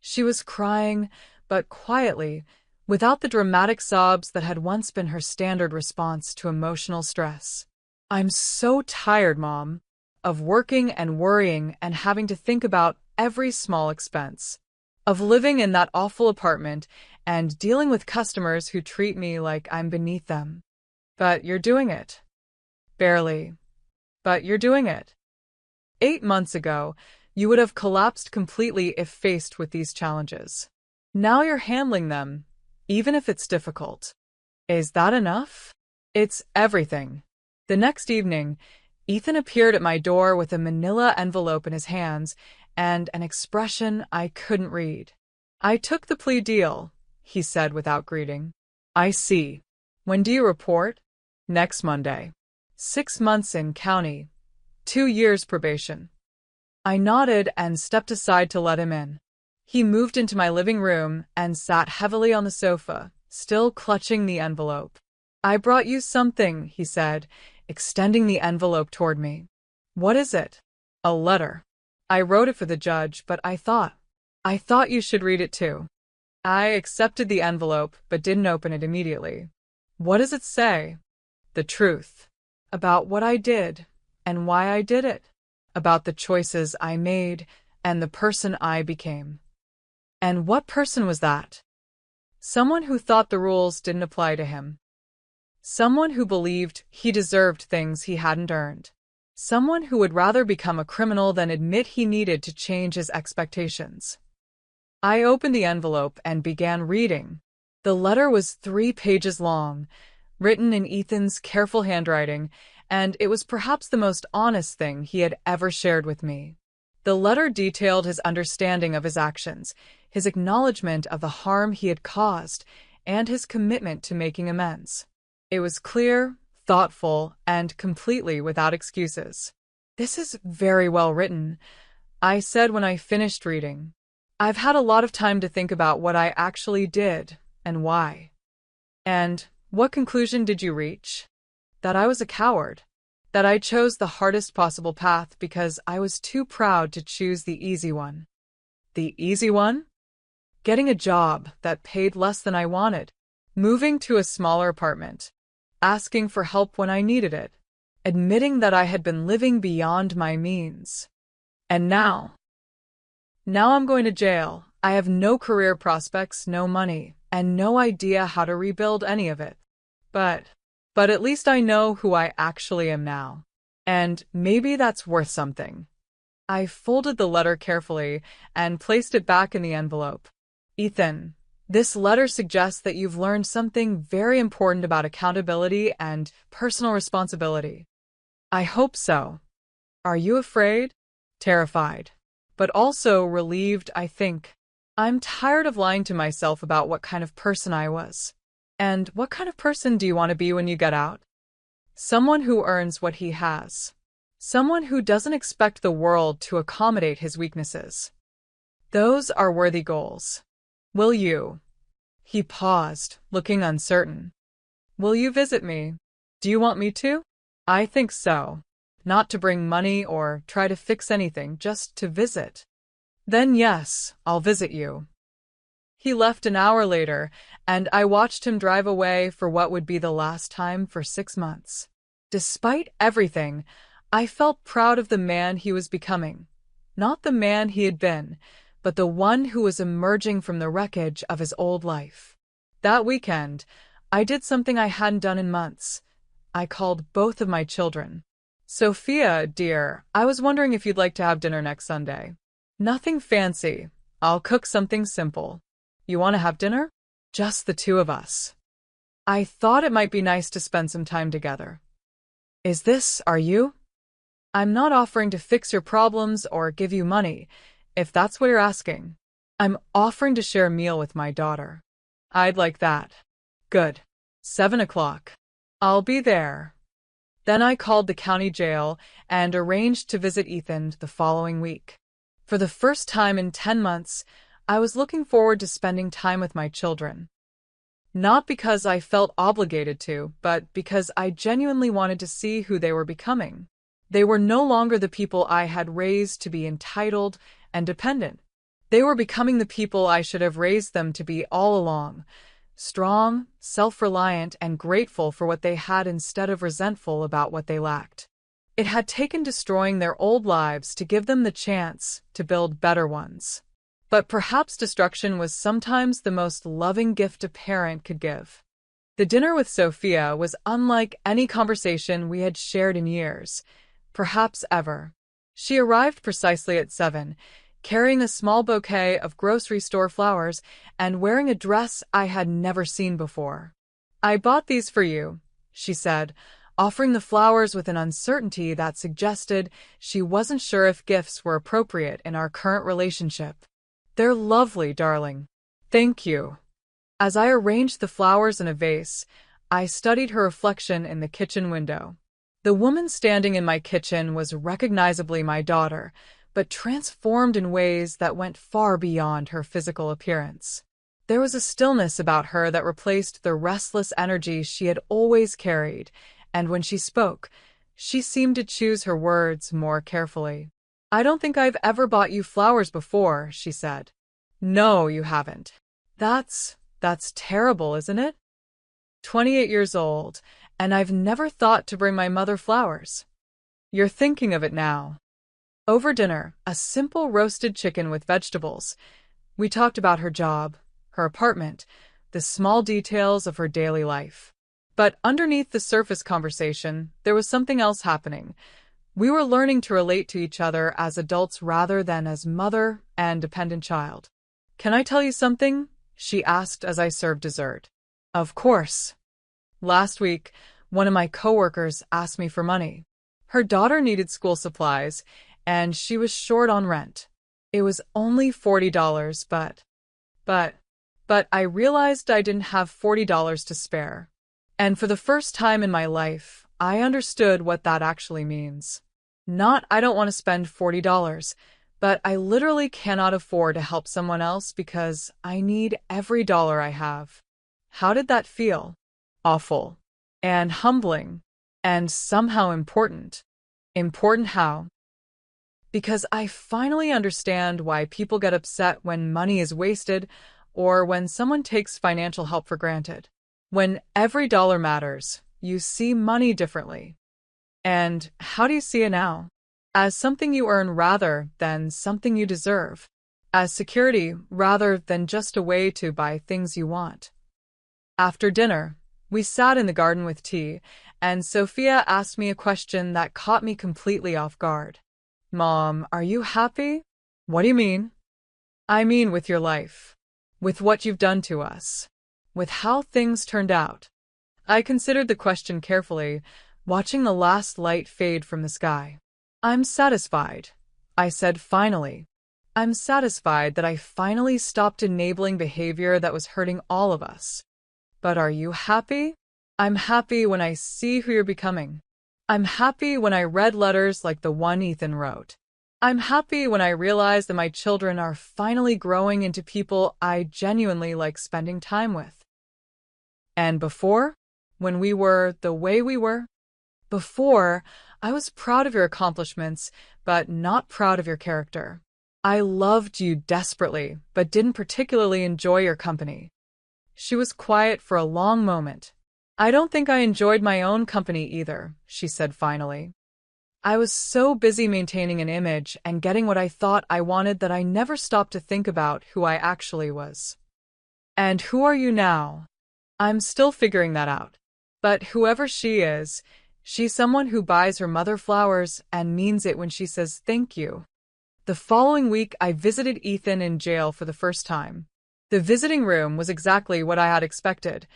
She was crying, but quietly, without the dramatic sobs that had once been her standard response to emotional stress. I'm so tired, Mom, of working and worrying and having to think about every small expense, of living in that awful apartment and dealing with customers who treat me like I'm beneath them. But you're doing it. Barely. But you're doing it. 8 months ago, you would have collapsed completely if faced with these challenges. Now you're handling them, even if it's difficult. Is that enough? It's everything. The next evening, Ethan appeared at my door with a manila envelope in his hands and an expression I couldn't read. I took the plea deal, he said without greeting. I see. When do you report? Next Monday. 6 months in county. 2 years probation. I nodded and stepped aside to let him in. He moved into my living room and sat heavily on the sofa, still clutching the envelope. I brought you something, he said, extending the envelope toward me. What is it? A letter. I wrote it for the judge, but I thought you should read it too. I accepted the envelope, but didn't open it immediately. What does it say? The truth. About what I did, and why I did it. About the choices I made, and the person I became. And what person was that? Someone who thought the rules didn't apply to him. Someone who believed he deserved things he hadn't earned. Someone who would rather become a criminal than admit he needed to change his expectations. I opened the envelope and began reading. The letter was 3 pages long, written in Ethan's careful handwriting, and it was perhaps the most honest thing he had ever shared with me. The letter detailed his understanding of his actions, his acknowledgement of the harm he had caused, and his commitment to making amends. It was clear, thoughtful, and completely without excuses. "This is very well written," I said when I finished reading. "I've had a lot of time to think about what I actually did and why." "And what conclusion did you reach?" "That I was a coward. That I chose the hardest possible path because I was too proud to choose the easy one." "The easy one?" "Getting a job that paid less than I wanted, moving to a smaller apartment, asking for help when I needed it, admitting that I had been living beyond my means. And now I'm going to jail. I have no career prospects, no money, and no idea how to rebuild any of it. But at least I know who I actually am now. And maybe that's worth something." I folded the letter carefully and placed it back in the envelope. "Ethan, this letter suggests that you've learned something very important about accountability and personal responsibility." "I hope so." "Are you afraid?" "Terrified. But also relieved, I think. I'm tired of lying to myself about what kind of person I was." "And what kind of person do you want to be when you get out?" "Someone who earns what he has. Someone who doesn't expect the world to accommodate his weaknesses." "Those are worthy goals. Will you?" He paused, looking uncertain. "Will you visit me? Do you want me to?" "I think so. Not to bring money or try to fix anything, just to visit." "Then yes, I'll visit you." He left an hour later, and I watched him drive away for what would be the last time for 6 months. Despite everything, I felt proud of the man he was becoming. Not the man he had been, but the one who was emerging from the wreckage of his old life. That weekend, I did something I hadn't done in months. I called both of my children. "Sophia, dear, I was wondering if you'd like to have dinner next Sunday. Nothing fancy. I'll cook something simple. You want to have dinner? Just the two of us. I thought it might be nice to spend some time together." Are you?" "I'm not offering to fix your problems or give you money, if that's what you're asking. I'm offering to share a meal with my daughter." "I'd like that." "Good. 7 o'clock. I'll be there." Then I called the county jail and arranged to visit Ethan the following week. For the first time in 10 months, I was looking forward to spending time with my children. Not because I felt obligated to, but because I genuinely wanted to see who they were becoming. They were no longer the people I had raised to be entitled and dependent. They were becoming the people I should have raised them to be all along: strong, self-reliant, and grateful for what they had instead of resentful about what they lacked. It had taken destroying their old lives to give them the chance to build better ones. But perhaps destruction was sometimes the most loving gift a parent could give. The dinner with Sophia was unlike any conversation we had shared in years, perhaps ever. She arrived precisely at 7, carrying a small bouquet of grocery store flowers and wearing a dress I had never seen before. "I bought these for you," she said, offering the flowers with an uncertainty that suggested she wasn't sure if gifts were appropriate in our current relationship. "They're lovely, darling." "Thank you." As I arranged the flowers in a vase, I studied her reflection in the kitchen window. The woman standing in my kitchen was recognizably my daughter, but transformed in ways that went far beyond her physical appearance. There was a stillness about her that replaced the restless energy she had always carried, and when she spoke, she seemed to choose her words more carefully. "I don't think I've ever bought you flowers before," she said. "No, you haven't." That's terrible, isn't it? 28 years old, and I've never thought to bring my mother flowers." "You're thinking of it now." Over dinner, a simple roasted chicken with vegetables, we talked about her job, her apartment, the small details of her daily life. But underneath the surface conversation, there was something else happening. We were learning to relate to each other as adults rather than as mother and dependent child. "Can I tell you something?" she asked as I served dessert. "Of course." "Last week, One of my coworkers asked me for money. Her daughter needed school supplies, and she was short on rent. It was only $40, but, but I realized I didn't have $40 to spare. And for the first time in my life, I understood what that actually means. Not I don't want to spend $40, but I literally cannot afford to help someone else because I need every dollar I have. How did that feel? Awful. And humbling. And somehow important. Important how? Because I finally understand why people get upset when money is wasted or when someone takes financial help for granted. When every dollar matters, you see money differently. And how do you see it now? As something you earn rather than something you deserve. As security rather than just a way to buy things you want. After dinner, we sat in the garden with tea, and Sophia asked me a question that caught me completely off guard. Mom, are you happy? What do you mean? I mean with your life. With what you've done to us. With how things turned out. I considered the question carefully, watching the last light fade from the sky. I'm satisfied, I said finally. I'm satisfied that I finally stopped enabling behavior that was hurting all of us. But are you happy? I'm happy when I see who you're becoming. I'm happy when I read letters like the one Ethan wrote. I'm happy when I realize that my children are finally growing into people I genuinely like spending time with. And before, when we were the way we were, before, I was proud of your accomplishments, but not proud of your character. I loved you desperately, but didn't particularly enjoy your company. She was quiet for a long moment. I don't think I enjoyed my own company either, she said finally. I was so busy maintaining an image and getting what I thought I wanted that I never stopped to think about who I actually was. And who are you now? I'm still figuring that out. But whoever she is, she's someone who buys her mother flowers and means it when she says thank you. The following week, I visited Ethan in jail for the first time. The visiting room was exactly what I had expected.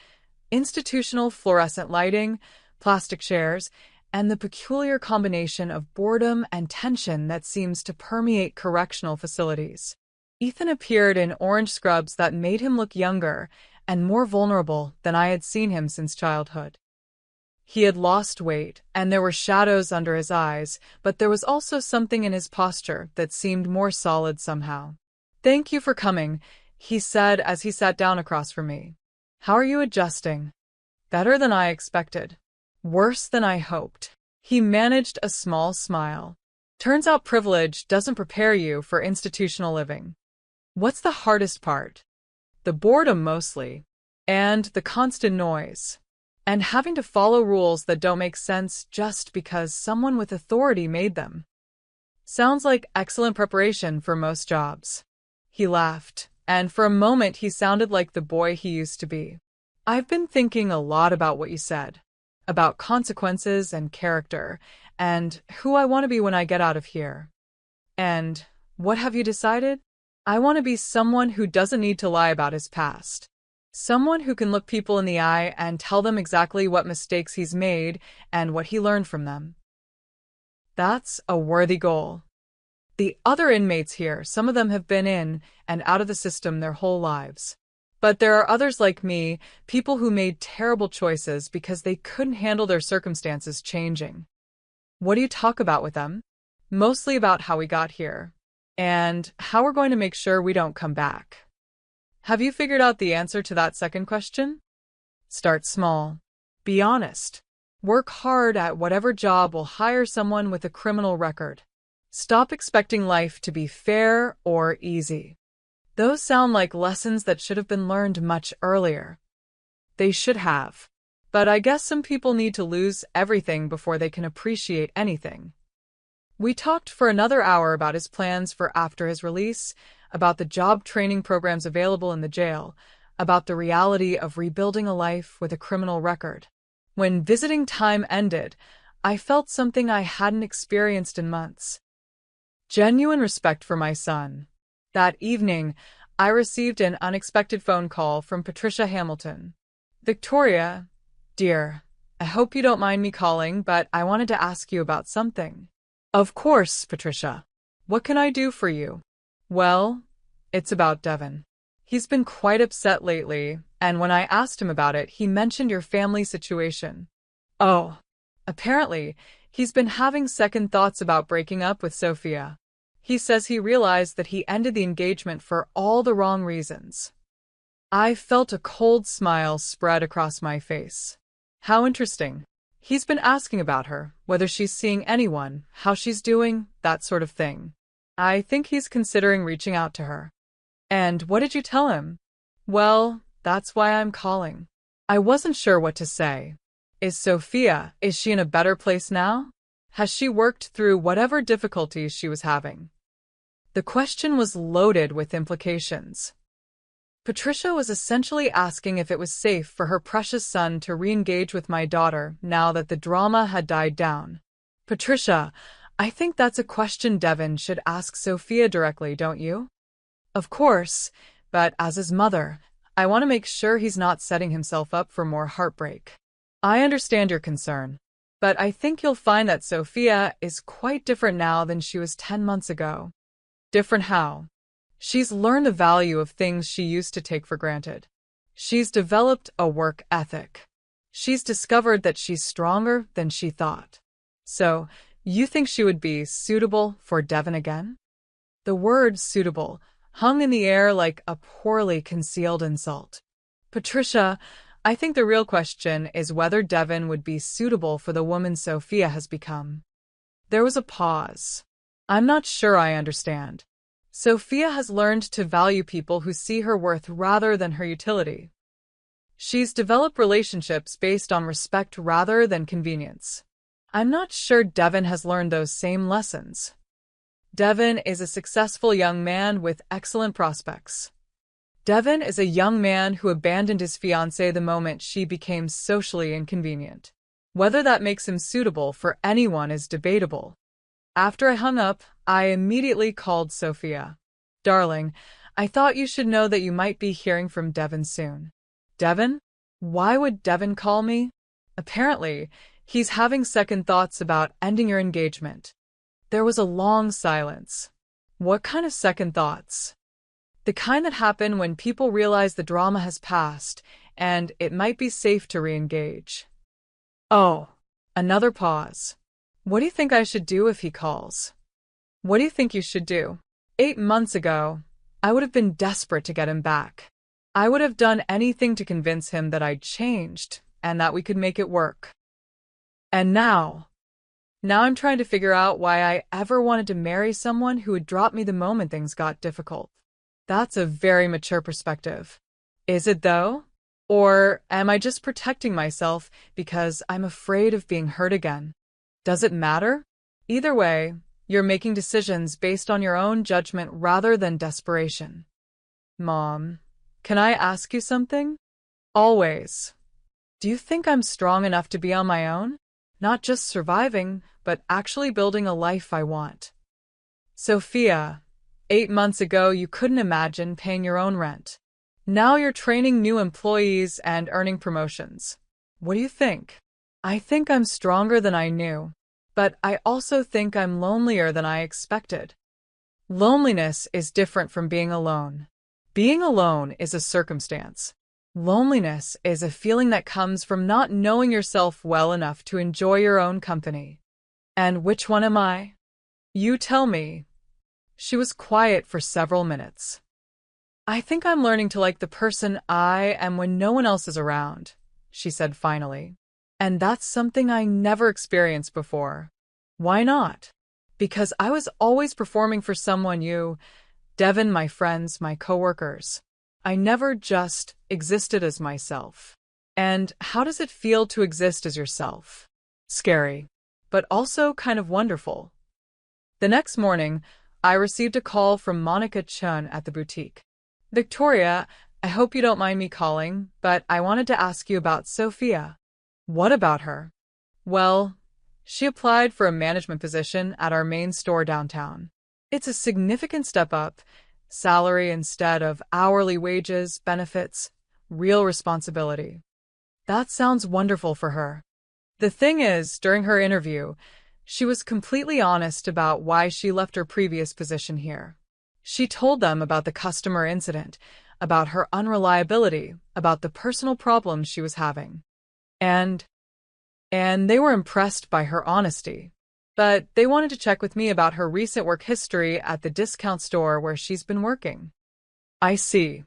Institutional fluorescent lighting, plastic chairs, and the peculiar combination of boredom and tension that seems to permeate correctional facilities. Ethan appeared in orange scrubs that made him look younger and more vulnerable than I had seen him since childhood. He had lost weight, and there were shadows under his eyes, but there was also something in his posture that seemed more solid somehow. "Thank you for coming," he said as he sat down across from me. "How are you adjusting?" "Better than I expected. Worse than I hoped." He managed a small smile. "Turns out privilege doesn't prepare you for institutional living." "What's the hardest part?" "The boredom mostly. And the constant noise. And having to follow rules that don't make sense just because someone with authority made them." "Sounds like excellent preparation for most jobs." He laughed, and for a moment he sounded like the boy he used to be. "I've been thinking a lot about what you said. About consequences and character, and who I want to be when I get out of here." "And what have you decided?" "I want to be someone who doesn't need to lie about his past. Someone who can look people in the eye and tell them exactly what mistakes he's made and what he learned from them." That's a worthy goal. The other inmates here, some of them have been in and out of the system their whole lives. But there are others like me, people who made terrible choices because they couldn't handle their circumstances changing. "What do you talk about with them?" "Mostly about how we got here. And how we're going to make sure we don't come back." "Have you figured out the answer to that second question?" "Start small. Be honest. Work hard at whatever job will hire someone with a criminal record. Stop expecting life to be fair or easy." Those sound like lessons that should have been learned much earlier. They should have. But I guess some people need to lose everything before they can appreciate anything. We talked for another hour about his plans for after his release, about the job training programs available in the jail, about the reality of rebuilding a life with a criminal record. When visiting time ended, I felt something I hadn't experienced in months. Genuine respect for my son. That evening, I received an unexpected phone call from Patricia Hamilton. "Victoria, dear, I hope you don't mind me calling, but I wanted to ask you about something. Of course, Patricia. What can I do for you? Well, it's about Devin. He's been quite upset lately, and when I asked him about it, he mentioned your family situation. Oh, apparently, he's been having second thoughts about breaking up with Sophia. He says he realized that he ended the engagement for all the wrong reasons. I felt a cold smile spread across my face. How interesting. He's been asking about her, whether she's seeing anyone, how she's doing, that sort of thing. I think he's considering reaching out to her. And what did you tell him? Well, that's why I'm calling. I wasn't sure what to say. Is she in a better place now? Has she worked through whatever difficulties she was having? The question was loaded with implications. Patricia was essentially asking if it was safe for her precious son to re-engage with my daughter now that the drama had died down. Patricia, I think that's a question Devin should ask Sophia directly, don't you? Of course, but as his mother, I want to make sure he's not setting himself up for more heartbreak. I understand your concern, but I think you'll find that Sophia is quite different now than she was 10 months ago. Different how? She's learned the value of things she used to take for granted. She's developed a work ethic. She's discovered that she's stronger than she thought. So, you think she would be suitable for Devin again? The word suitable hung in the air like a poorly concealed insult. Patricia, I think the real question is whether Devin would be suitable for the woman Sophia has become. There was a pause. I'm not sure I understand. Sophia has learned to value people who see her worth rather than her utility. She's developed relationships based on respect rather than convenience. I'm not sure Devin has learned those same lessons. Devin is a successful young man with excellent prospects. Devin is a young man who abandoned his fiancée the moment she became socially inconvenient. Whether that makes him suitable for anyone is debatable. After I hung up, I immediately called Sophia. Darling, I thought you should know that you might be hearing from Devin soon. Devin? Why would Devin call me? Apparently, he's having second thoughts about ending your engagement. There was a long silence. What kind of second thoughts? The kind that happen when people realize the drama has passed and it might be safe to re-engage. Oh, another pause. What do you think I should do if he calls? What do you think you should do? 8 months ago, I would have been desperate to get him back. I would have done anything to convince him that I'd changed and that we could make it work. And now I'm trying to figure out why I ever wanted to marry someone who would drop me the moment things got difficult. That's a very mature perspective. Is it though? Or am I just protecting myself because I'm afraid of being hurt again? Does it matter? Either way, you're making decisions based on your own judgment rather than desperation. Mom, can I ask you something? Always. Do you think I'm strong enough to be on my own? Not just surviving, but actually building a life I want. Sophia, 8 months ago you couldn't imagine paying your own rent. Now you're training new employees and earning promotions. What do you think? I think I'm stronger than I knew, but I also think I'm lonelier than I expected. Loneliness is different from being alone. Being alone is a circumstance. Loneliness is a feeling that comes from not knowing yourself well enough to enjoy your own company. And which one am I? You tell me. She was quiet for several minutes. I think I'm learning to like the person I am when no one else is around, she said finally. And that's something I never experienced before. Why not? Because I was always performing for someone Devin, my friends, my coworkers. I never just existed as myself. And how does it feel to exist as yourself? Scary, but also kind of wonderful. The next morning, I received a call from Monica Chun at the boutique. Victoria, I hope you don't mind me calling, but I wanted to ask you about Sophia. What about her? Well, she applied for a management position at our main store downtown. It's a significant step up, salary instead of hourly wages, benefits, real responsibility. That sounds wonderful for her. The thing is, during her interview, she was completely honest about why she left her previous position here. She told them about the customer incident, about her unreliability, about the personal problems she was having. And they were impressed by her honesty. But they wanted to check with me about her recent work history at the discount store where she's been working. I see.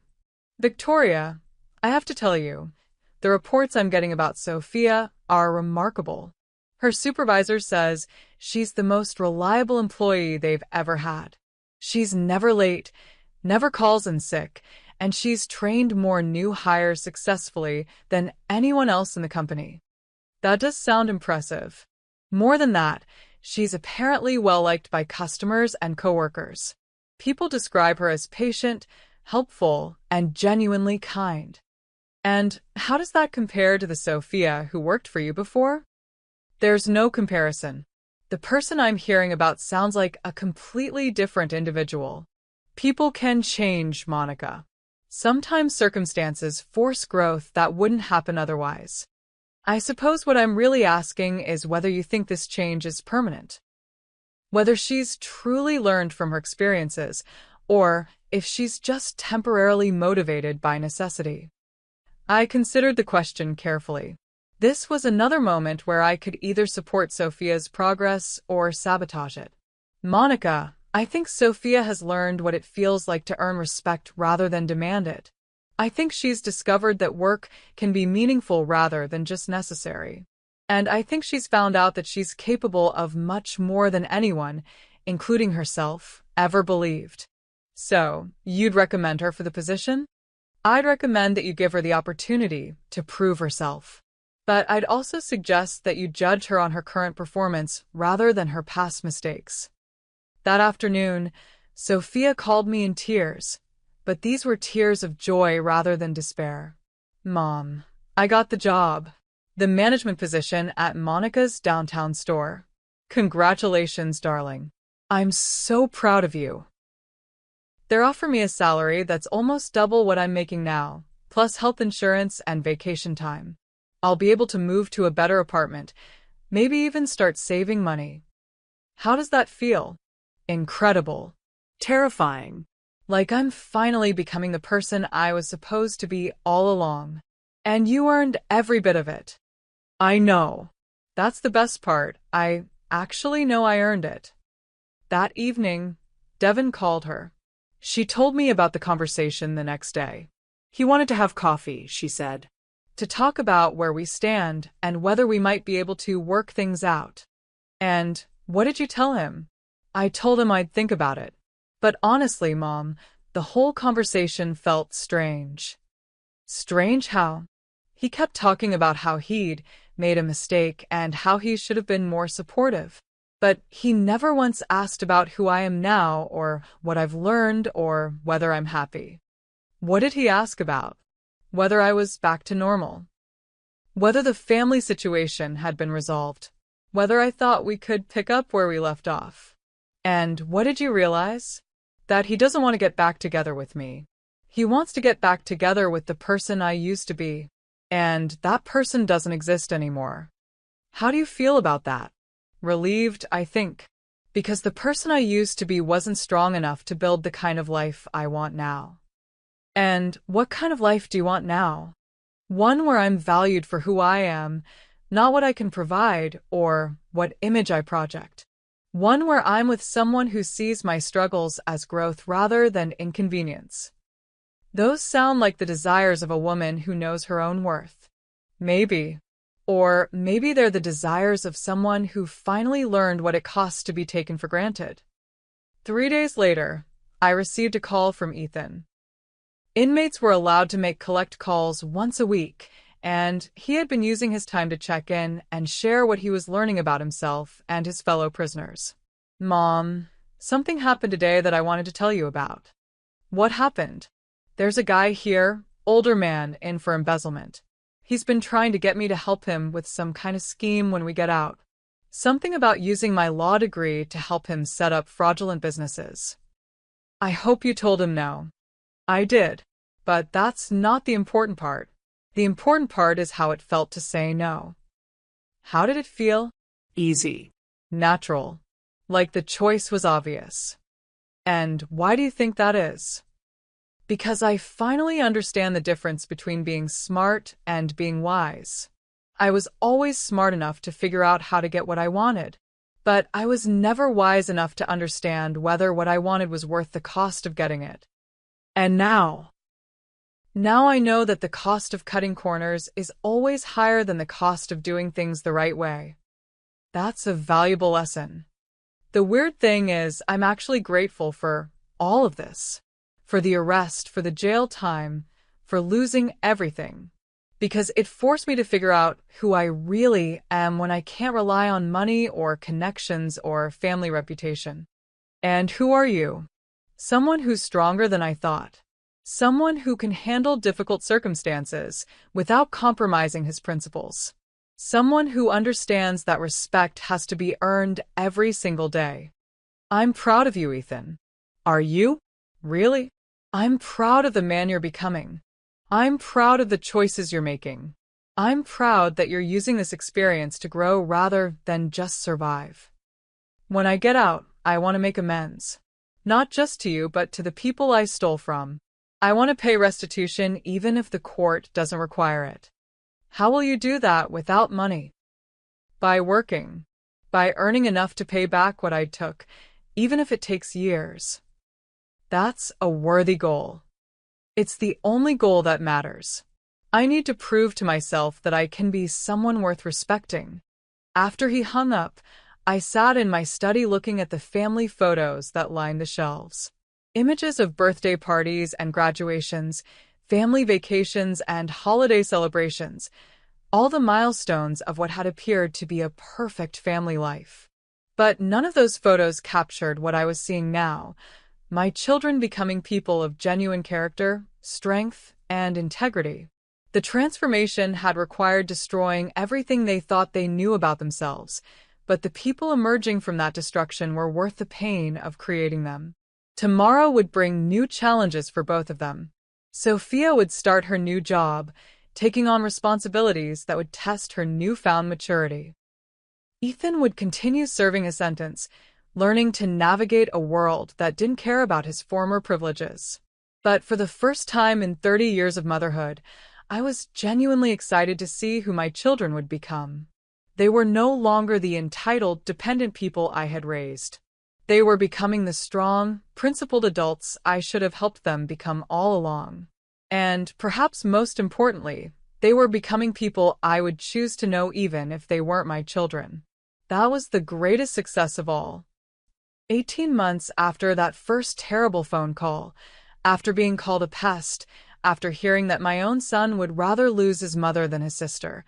Victoria, I have to tell you, the reports I'm getting about Sophia are remarkable. Her supervisor says she's the most reliable employee they've ever had. She's never late, never calls in sick, and she's trained more new hires successfully than anyone else in the company. That does sound impressive. More than that, she's apparently well-liked by customers and coworkers. People describe her as patient, helpful, and genuinely kind. And how does that compare to the Sophia who worked for you before? There's no comparison. The person I'm hearing about sounds like a completely different individual. People can change, Monica. Sometimes circumstances force growth that wouldn't happen otherwise. I suppose what I'm really asking is whether you think this change is permanent. Whether she's truly learned from her experiences, or if she's just temporarily motivated by necessity. I considered the question carefully. This was another moment where I could either support Sophia's progress or sabotage it. Monica, I think Sophia has learned what it feels like to earn respect rather than demand it. I think she's discovered that work can be meaningful rather than just necessary. And I think she's found out that she's capable of much more than anyone, including herself, ever believed. So, you'd recommend her for the position? I'd recommend that you give her the opportunity to prove herself. But I'd also suggest that you judge her on her current performance rather than her past mistakes. That afternoon, Sophia called me in tears, but these were tears of joy rather than despair. Mom, I got the job. The management position at Monica's downtown store. Congratulations, darling. I'm so proud of you. They're offering me a salary that's almost double what I'm making now, plus health insurance and vacation time. I'll be able to move to a better apartment, maybe even start saving money. How does that feel? Incredible. Terrifying. Like I'm finally becoming the person I was supposed to be all along. And you earned every bit of it. I know. That's the best part. I actually know I earned it. That evening, Devin called her. She told me about the conversation the next day. He wanted to have coffee, she said. To talk about where we stand and whether we might be able to work things out. And what did you tell him? I told him I'd think about it. But honestly, Mom, the whole conversation felt strange. Strange how? He kept talking about how he'd made a mistake and how he should have been more supportive. But he never once asked about who I am now or what I've learned or whether I'm happy. What did he ask about? Whether I was back to normal. Whether the family situation had been resolved. Whether I thought we could pick up where we left off. And what did you realize? That he doesn't want to get back together with me. He wants to get back together with the person I used to be. And that person doesn't exist anymore. How do you feel about that? Relieved, I think. Because the person I used to be wasn't strong enough to build the kind of life I want now. And what kind of life do you want now? One where I'm valued for who I am, not what I can provide or what image I project. One where I'm with someone who sees my struggles as growth rather than inconvenience. Those sound like the desires of a woman who knows her own worth. Maybe. Or maybe they're the desires of someone who finally learned what it costs to be taken for granted. 3 days later, I received a call from Ethan. Inmates were allowed to make collect calls once a week, and he had been using his time to check in and share what he was learning about himself and his fellow prisoners. Mom, something happened today that I wanted to tell you about. What happened? There's a guy here, older man, in for embezzlement. He's been trying to get me to help him with some kind of scheme when we get out. Something about using my law degree to help him set up fraudulent businesses. I hope you told him no. I did, but that's not the important part. The important part is how it felt to say no. How did it feel? Easy. Natural. Like the choice was obvious. And why do you think that is? Because I finally understand the difference between being smart and being wise. I was always smart enough to figure out how to get what I wanted, but I was never wise enough to understand whether what I wanted was worth the cost of getting it. And now I know that the cost of cutting corners is always higher than the cost of doing things the right way. That's a valuable lesson. The weird thing is, I'm actually grateful for all of this. For the arrest, for the jail time, for losing everything. Because it forced me to figure out who I really am when I can't rely on money or connections or family reputation. And who are you? Someone who's stronger than I thought. Someone who can handle difficult circumstances without compromising his principles. Someone who understands that respect has to be earned every single day. I'm proud of you, Ethan. Are you? Really? I'm proud of the man you're becoming. I'm proud of the choices you're making. I'm proud that you're using this experience to grow rather than just survive. When I get out, I want to make amends. Not just to you, but to the people I stole from. I want to pay restitution even if the court doesn't require it. How will you do that without money? By working. By earning enough to pay back what I took, even if it takes years. That's a worthy goal. It's the only goal that matters. I need to prove to myself that I can be someone worth respecting. After he hung up, I sat in my study looking at the family photos that lined the shelves. Images of birthday parties and graduations, family vacations and holiday celebrations, all the milestones of what had appeared to be a perfect family life. But none of those photos captured what I was seeing now. My children becoming people of genuine character, strength, and integrity. The transformation had required destroying everything they thought they knew about themselves, but the people emerging from that destruction were worth the pain of creating them. Tomorrow would bring new challenges for both of them. Sophia would start her new job, taking on responsibilities that would test her newfound maturity. Ethan would continue serving a sentence, learning to navigate a world that didn't care about his former privileges. But for the first time in 30 years of motherhood, I was genuinely excited to see who my children would become. They were no longer the entitled, dependent people I had raised. They were becoming the strong, principled adults I should have helped them become all along. And, perhaps most importantly, they were becoming people I would choose to know even if they weren't my children. That was the greatest success of all. 18 months after that first terrible phone call, after being called a pest, after hearing that my own son would rather lose his mother than his sister,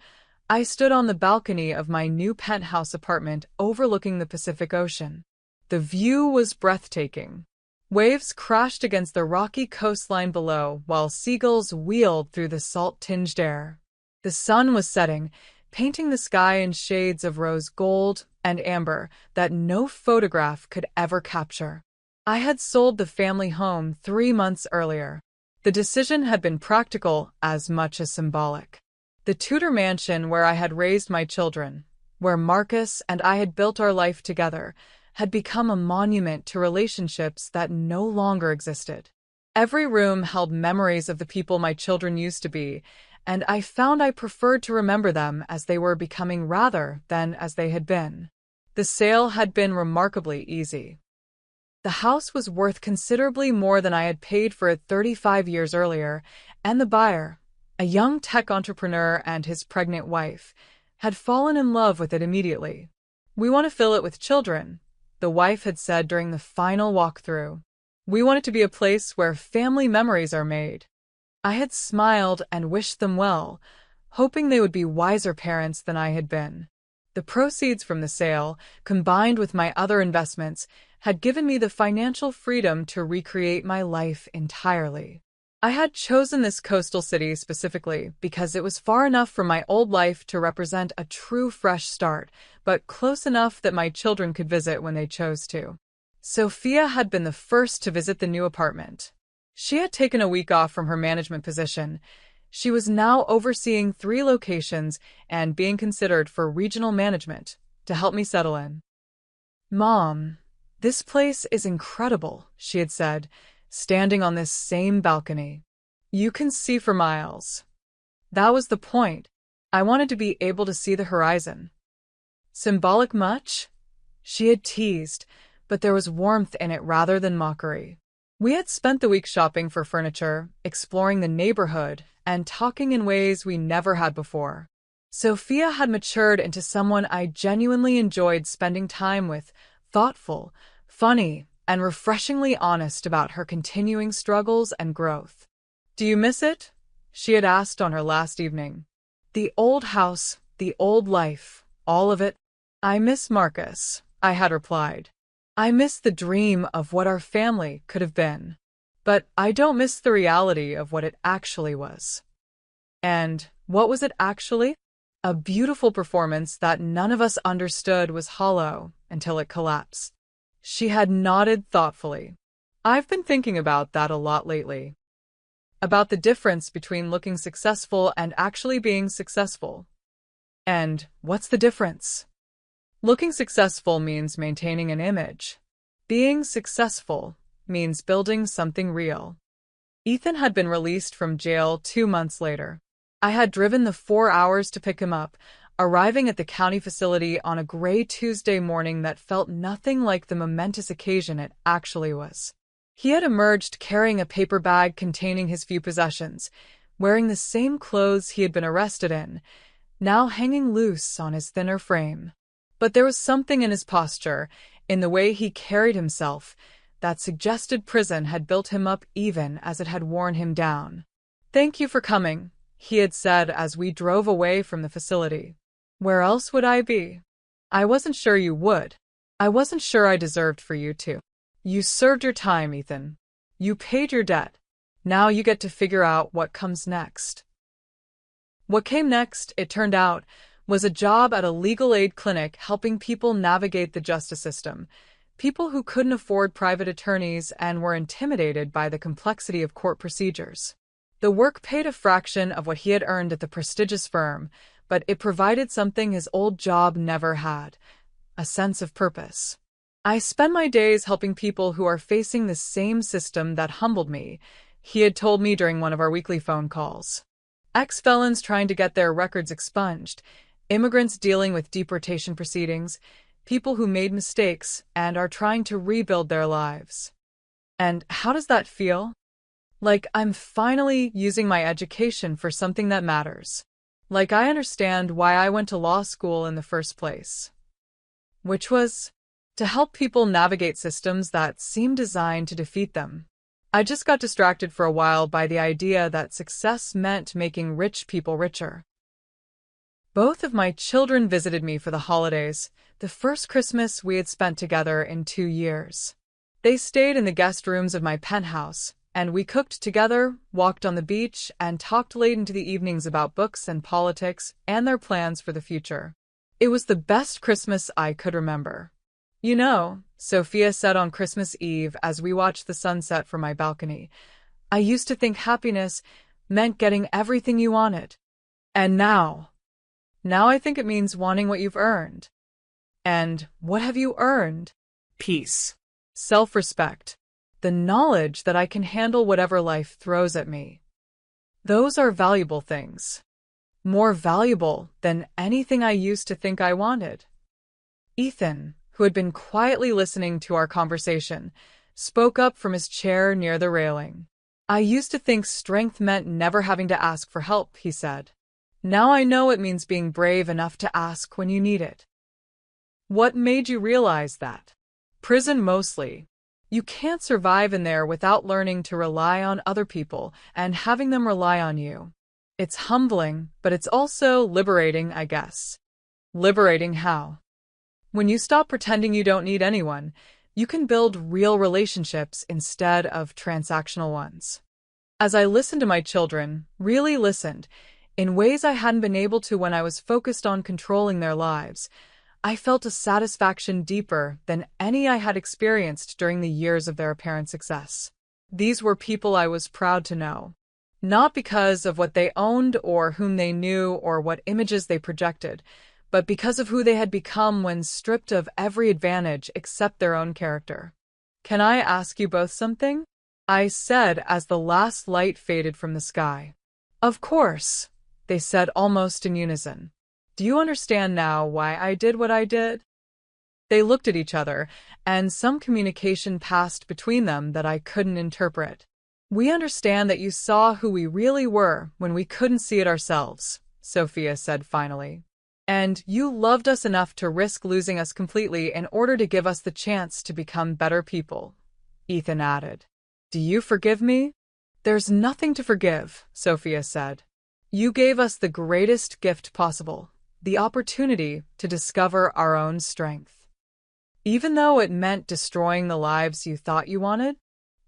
I stood on the balcony of my new penthouse apartment overlooking the Pacific Ocean. The view was breathtaking. Waves crashed against the rocky coastline below while seagulls wheeled through the salt-tinged air. The sun was setting, painting the sky in shades of rose gold and amber that no photograph could ever capture. I had sold the family home 3 months earlier. The decision had been practical as much as symbolic. The Tudor mansion where I had raised my children, where Marcus and I had built our life together, had become a monument to relationships that no longer existed. Every room held memories of the people my children used to be, and I found I preferred to remember them as they were becoming rather than as they had been. The sale had been remarkably easy. The house was worth considerably more than I had paid for it 35 years earlier, and the buyer, a young tech entrepreneur and his pregnant wife, had fallen in love with it immediately. "We want to fill it with children," the wife had said during the final walkthrough. "We want it to be a place where family memories are made." I had smiled and wished them well, hoping they would be wiser parents than I had been. The proceeds from the sale, combined with my other investments, had given me the financial freedom to recreate my life entirely. I had chosen this coastal city specifically because it was far enough from my old life to represent a true fresh start, but close enough that my children could visit when they chose to. Sophia had been the first to visit the new apartment. She had taken a week off from her management position, She was now overseeing 3 locations and being considered for regional management to help me settle in. "Mom, this place is incredible," she had said, standing on this same balcony. "You can see for miles." That was the point. I wanted to be able to see the horizon. "Symbolic much?" she had teased, but there was warmth in it rather than mockery. We had spent the week shopping for furniture, exploring the neighborhood, and talking in ways we never had before. Sophia had matured into someone I genuinely enjoyed spending time with, thoughtful, funny, and refreshingly honest about her continuing struggles and growth. "Do you miss it?" she had asked on her last evening. "The old house, the old life, all of it?" "I miss Marcus," I had replied. "I miss the dream of what our family could have been. But I don't miss the reality of what it actually was." And what was it actually? A beautiful performance that none of us understood was hollow until it collapsed. She had nodded thoughtfully. "I've been thinking about that a lot lately. About the difference between looking successful and actually being successful." "And what's the difference?" "Looking successful means maintaining an image. Being successful means building something real." Ethan had been released from jail 2 months later. I had driven the 4 hours to pick him up, arriving at the county facility on a gray Tuesday morning that felt nothing like the momentous occasion it actually was. He had emerged carrying a paper bag containing his few possessions, wearing the same clothes he had been arrested in, now hanging loose on his thinner frame. But there was something in his posture, in the way he carried himself, that suggested prison had built him up even as it had worn him down. "Thank you for coming," he had said as we drove away from the facility. "Where else would I be? I wasn't sure you would. I wasn't sure I deserved for you to. You served your time, Ethan. You paid your debt. Now you get to figure out what comes next." What came next, it turned out, was a job at a legal aid clinic helping people navigate the justice system, people who couldn't afford private attorneys and were intimidated by the complexity of court procedures. The work paid a fraction of what he had earned at the prestigious firm, but it provided something his old job never had: a sense of purpose. "I spend my days helping people who are facing the same system that humbled me," he had told me during one of our weekly phone calls. "Ex-felons trying to get their records expunged, immigrants dealing with deportation proceedings, people who made mistakes and are trying to rebuild their lives." And how does that feel? Like I'm finally using my education for something that matters. Like I understand why I went to law school in the first place. Which was to help people navigate systems that seem designed to defeat them. I just got distracted for a while by the idea that success meant making rich people richer. Both of my children visited me for the holidays, the first Christmas we had spent together in 2 years. They stayed in the guest rooms of my penthouse, and we cooked together, walked on the beach, and talked late into the evenings about books and politics and their plans for the future. It was the best Christmas I could remember. "You know," Sophia said on Christmas Eve as we watched the sunset from my balcony, "I used to think happiness meant getting everything you wanted. And now I think it means wanting what you've earned." "And what have you earned?" Peace. "Self-respect. The knowledge that I can handle whatever life throws at me. Those are valuable things. More valuable than anything I used to think I wanted." Ethan, who had been quietly listening to our conversation, spoke up from his chair near the railing. "I used to think strength meant never having to ask for help," he said. "Now I know it means being brave enough to ask when you need it." "What made you realize that?" "Prison mostly. You can't survive in there without learning to rely on other people and having them rely on you. It's humbling, but it's also liberating, I guess." "Liberating how?" "When you stop pretending you don't need anyone, you can build real relationships instead of transactional ones." As I listened to my children, really listened, in ways I hadn't been able to when I was focused on controlling their lives, I felt a satisfaction deeper than any I had experienced during the years of their apparent success. These were people I was proud to know. Not because of what they owned or whom they knew or what images they projected, but because of who they had become when stripped of every advantage except their own character. "Can I ask you both something?" I said as the last light faded from the sky. "Of course," they said almost in unison. "Do you understand now why I did what I did?" They looked at each other, and some communication passed between them that I couldn't interpret. "We understand that you saw who we really were when we couldn't see it ourselves," Sophia said finally. "And you loved us enough to risk losing us completely in order to give us the chance to become better people," Ethan added. "Do you forgive me?" "There's nothing to forgive," Sophia said. "You gave us the greatest gift possible, the opportunity to discover our own strength. Even though it meant destroying the lives you thought you wanted?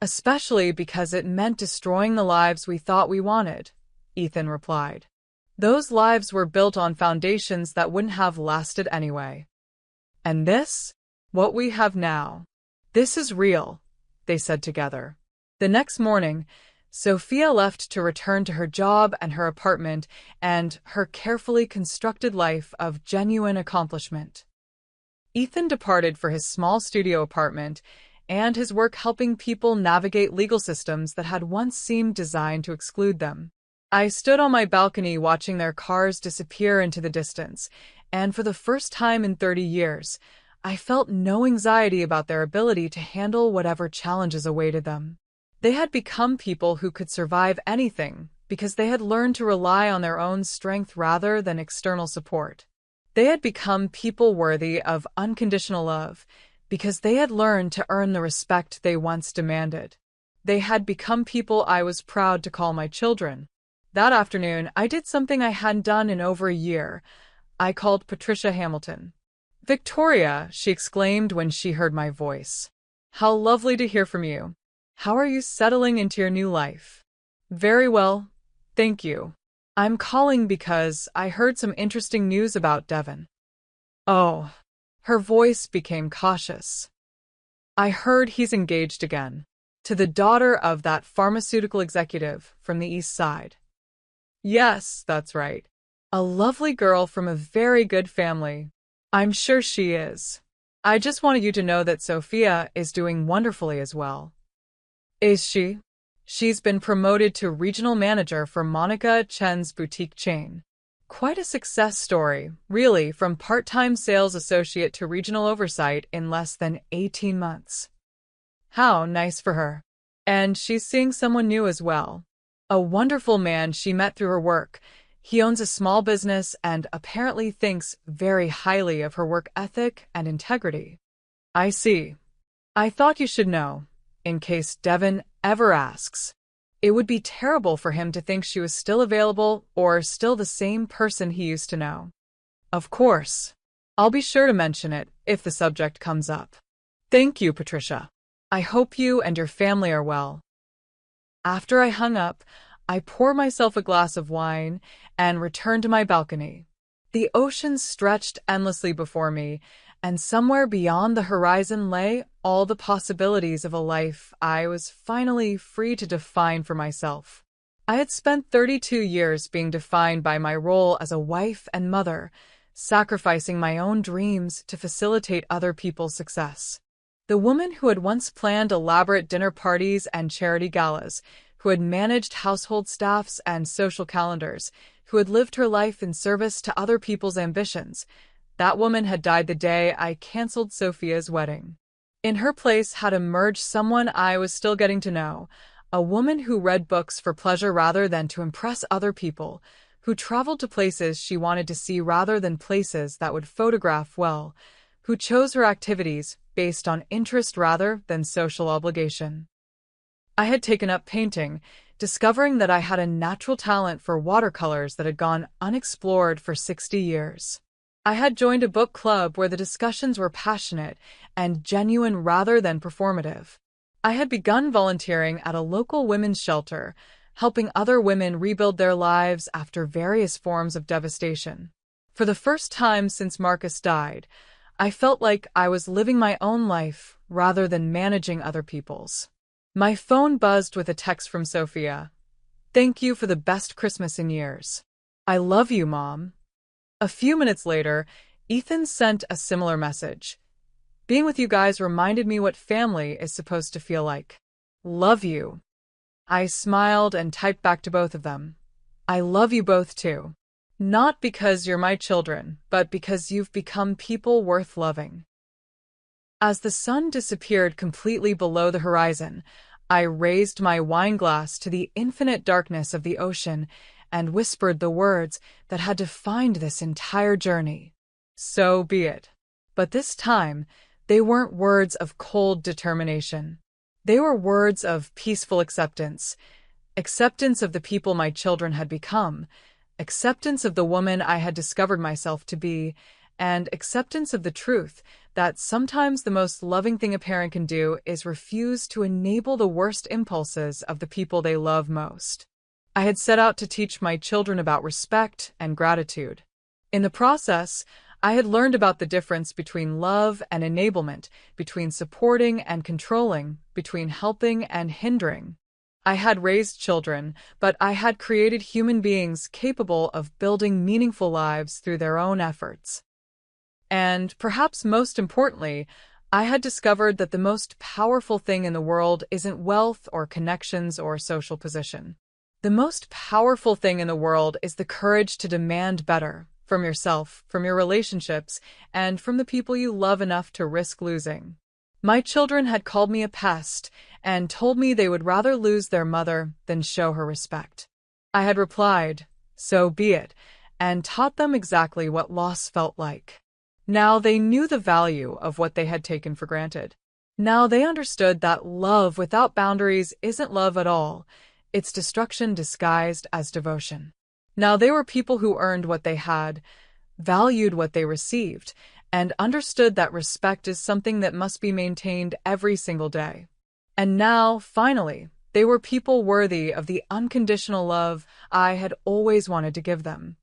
Especially because it meant destroying the lives we thought we wanted," Ethan replied. "Those lives were built on foundations that wouldn't have lasted anyway. And this? What we have now. This is real," they said together. The next morning, Sophia left to return to her job and her apartment and her carefully constructed life of genuine accomplishment. Ethan departed for his small studio apartment and his work helping people navigate legal systems that had once seemed designed to exclude them. I stood on my balcony watching their cars disappear into the distance, and for the first time in 30 years, I felt no anxiety about their ability to handle whatever challenges awaited them. They had become people who could survive anything because they had learned to rely on their own strength rather than external support. They had become people worthy of unconditional love because they had learned to earn the respect they once demanded. They had become people I was proud to call my children. That afternoon, I did something I hadn't done in over a year. I called Patricia Hamilton. "Victoria," she exclaimed when she heard my voice. "How lovely to hear from you. How are you settling into your new life?" "Very well, thank you. I'm calling because I heard some interesting news about Devon." "Oh." Her voice became cautious. "I heard he's engaged again. To the daughter of that pharmaceutical executive from the East Side." "Yes, that's right. A lovely girl from a very good family. I'm sure she is. I just wanted you to know that Sophia is doing wonderfully as well." "Is she?" "She's been promoted to regional manager for Monica Chen's boutique chain. Quite a success story, really, from part-time sales associate to regional oversight in less than 18 months. How nice for her. And she's seeing someone new as well. A wonderful man she met through her work. He owns a small business and apparently thinks very highly of her work ethic and integrity." "I see. I thought you should know, in case Devon ever asks. It would be terrible for him to think she was still available or still the same person he used to know." "Of course. I'll be sure to mention it if the subject comes up." "Thank you, Patricia. I hope you and your family are well." After I hung up, I poured myself a glass of wine and returned to my balcony. The ocean stretched endlessly before me, and somewhere beyond the horizon lay all the possibilities of a life I was finally free to define for myself. I had spent 32 years being defined by my role as a wife and mother, sacrificing my own dreams to facilitate other people's success. The woman who had once planned elaborate dinner parties and charity galas, who had managed household staffs and social calendars, who had lived her life in service to other people's ambitions, that woman had died the day I canceled Sophia's wedding. In her place had emerged someone I was still getting to know, a woman who read books for pleasure rather than to impress other people, who traveled to places she wanted to see rather than places that would photograph well, who chose her activities based on interest rather than social obligation. I had taken up painting, discovering that I had a natural talent for watercolors that had gone unexplored for 60 years. I had joined a book club where the discussions were passionate and genuine rather than performative. I had begun volunteering at a local women's shelter, helping other women rebuild their lives after various forms of devastation. For the first time since Marcus died, I felt like I was living my own life rather than managing other people's. My phone buzzed with a text from Sophia. Thank you for the best Christmas in years. I love you, Mom. A few minutes later, Ethan sent a similar message. Being with you guys reminded me what family is supposed to feel like. Love you. I smiled and typed back to both of them. I love you both too. Not because you're my children, but because you've become people worth loving. As the sun disappeared completely below the horizon, I raised my wine glass to the infinite darkness of the ocean and whispered the words that had defined this entire journey. So be it. But this time, they weren't words of cold determination. They were words of peaceful acceptance. Acceptance of the people my children had become, acceptance of the woman I had discovered myself to be, and acceptance of the truth that sometimes the most loving thing a parent can do is refuse to enable the worst impulses of the people they love most. I had set out to teach my children about respect and gratitude. In the process, I had learned about the difference between love and enablement, between supporting and controlling, between helping and hindering. I had raised children, but I had created human beings capable of building meaningful lives through their own efforts. And perhaps most importantly, I had discovered that the most powerful thing in the world isn't wealth or connections or social position. The most powerful thing in the world is the courage to demand better from yourself, from your relationships, and from the people you love enough to risk losing. My children had called me a pest and told me they would rather lose their mother than show her respect. I had replied, so be it, and taught them exactly what loss felt like. Now they knew the value of what they had taken for granted. Now they understood that love without boundaries isn't love at all. It's destruction disguised as devotion. Now they were people who earned what they had, valued what they received, and understood that respect is something that must be maintained every single day. And now, finally, they were people worthy of the unconditional love I had always wanted to give them.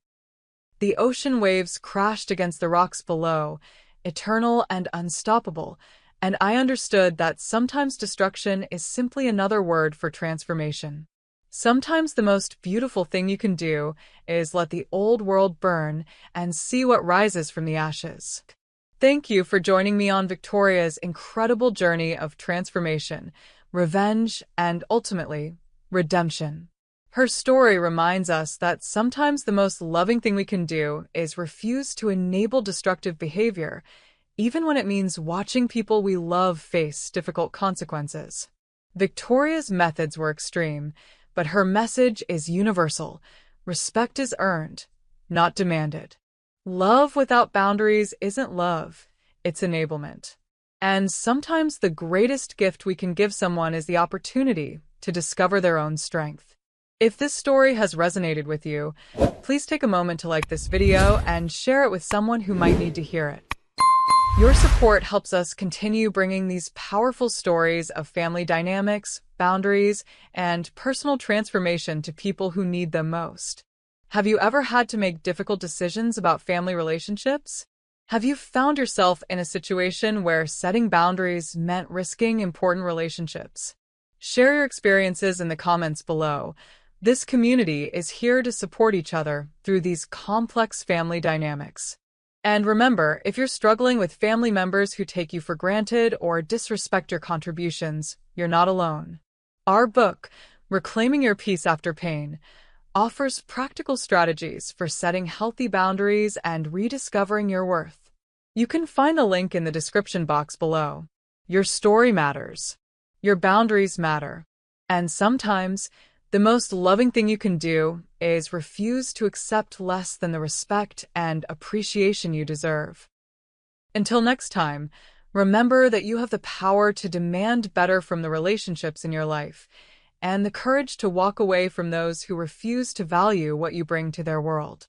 The ocean waves crashed against the rocks below, eternal and unstoppable, and I understood that sometimes destruction is simply another word for transformation. Sometimes the most beautiful thing you can do is let the old world burn and see what rises from the ashes. Thank you for joining me on Victoria's incredible journey of transformation, revenge, and ultimately, redemption. Her story reminds us that sometimes the most loving thing we can do is refuse to enable destructive behavior, even when it means watching people we love face difficult consequences. Victoria's methods were extreme, but her message is universal. Respect is earned, not demanded. Love without boundaries isn't love, it's enablement. And sometimes the greatest gift we can give someone is the opportunity to discover their own strength. If this story has resonated with you, please take a moment to like this video and share it with someone who might need to hear it. Your support helps us continue bringing these powerful stories of family dynamics, boundaries, and personal transformation to people who need them most. Have you ever had to make difficult decisions about family relationships? Have you found yourself in a situation where setting boundaries meant risking important relationships? Share your experiences in the comments below. This community is here to support each other through these complex family dynamics. And remember, if you're struggling with family members who take you for granted or disrespect your contributions, you're not alone. Our book, Reclaiming Your Peace After Pain, offers practical strategies for setting healthy boundaries and rediscovering your worth. You can find the link in the description box below. Your story matters. Your boundaries matter. And sometimes, the most loving thing you can do is refuse to accept less than the respect and appreciation you deserve. Until next time, remember that you have the power to demand better from the relationships in your life and the courage to walk away from those who refuse to value what you bring to their world.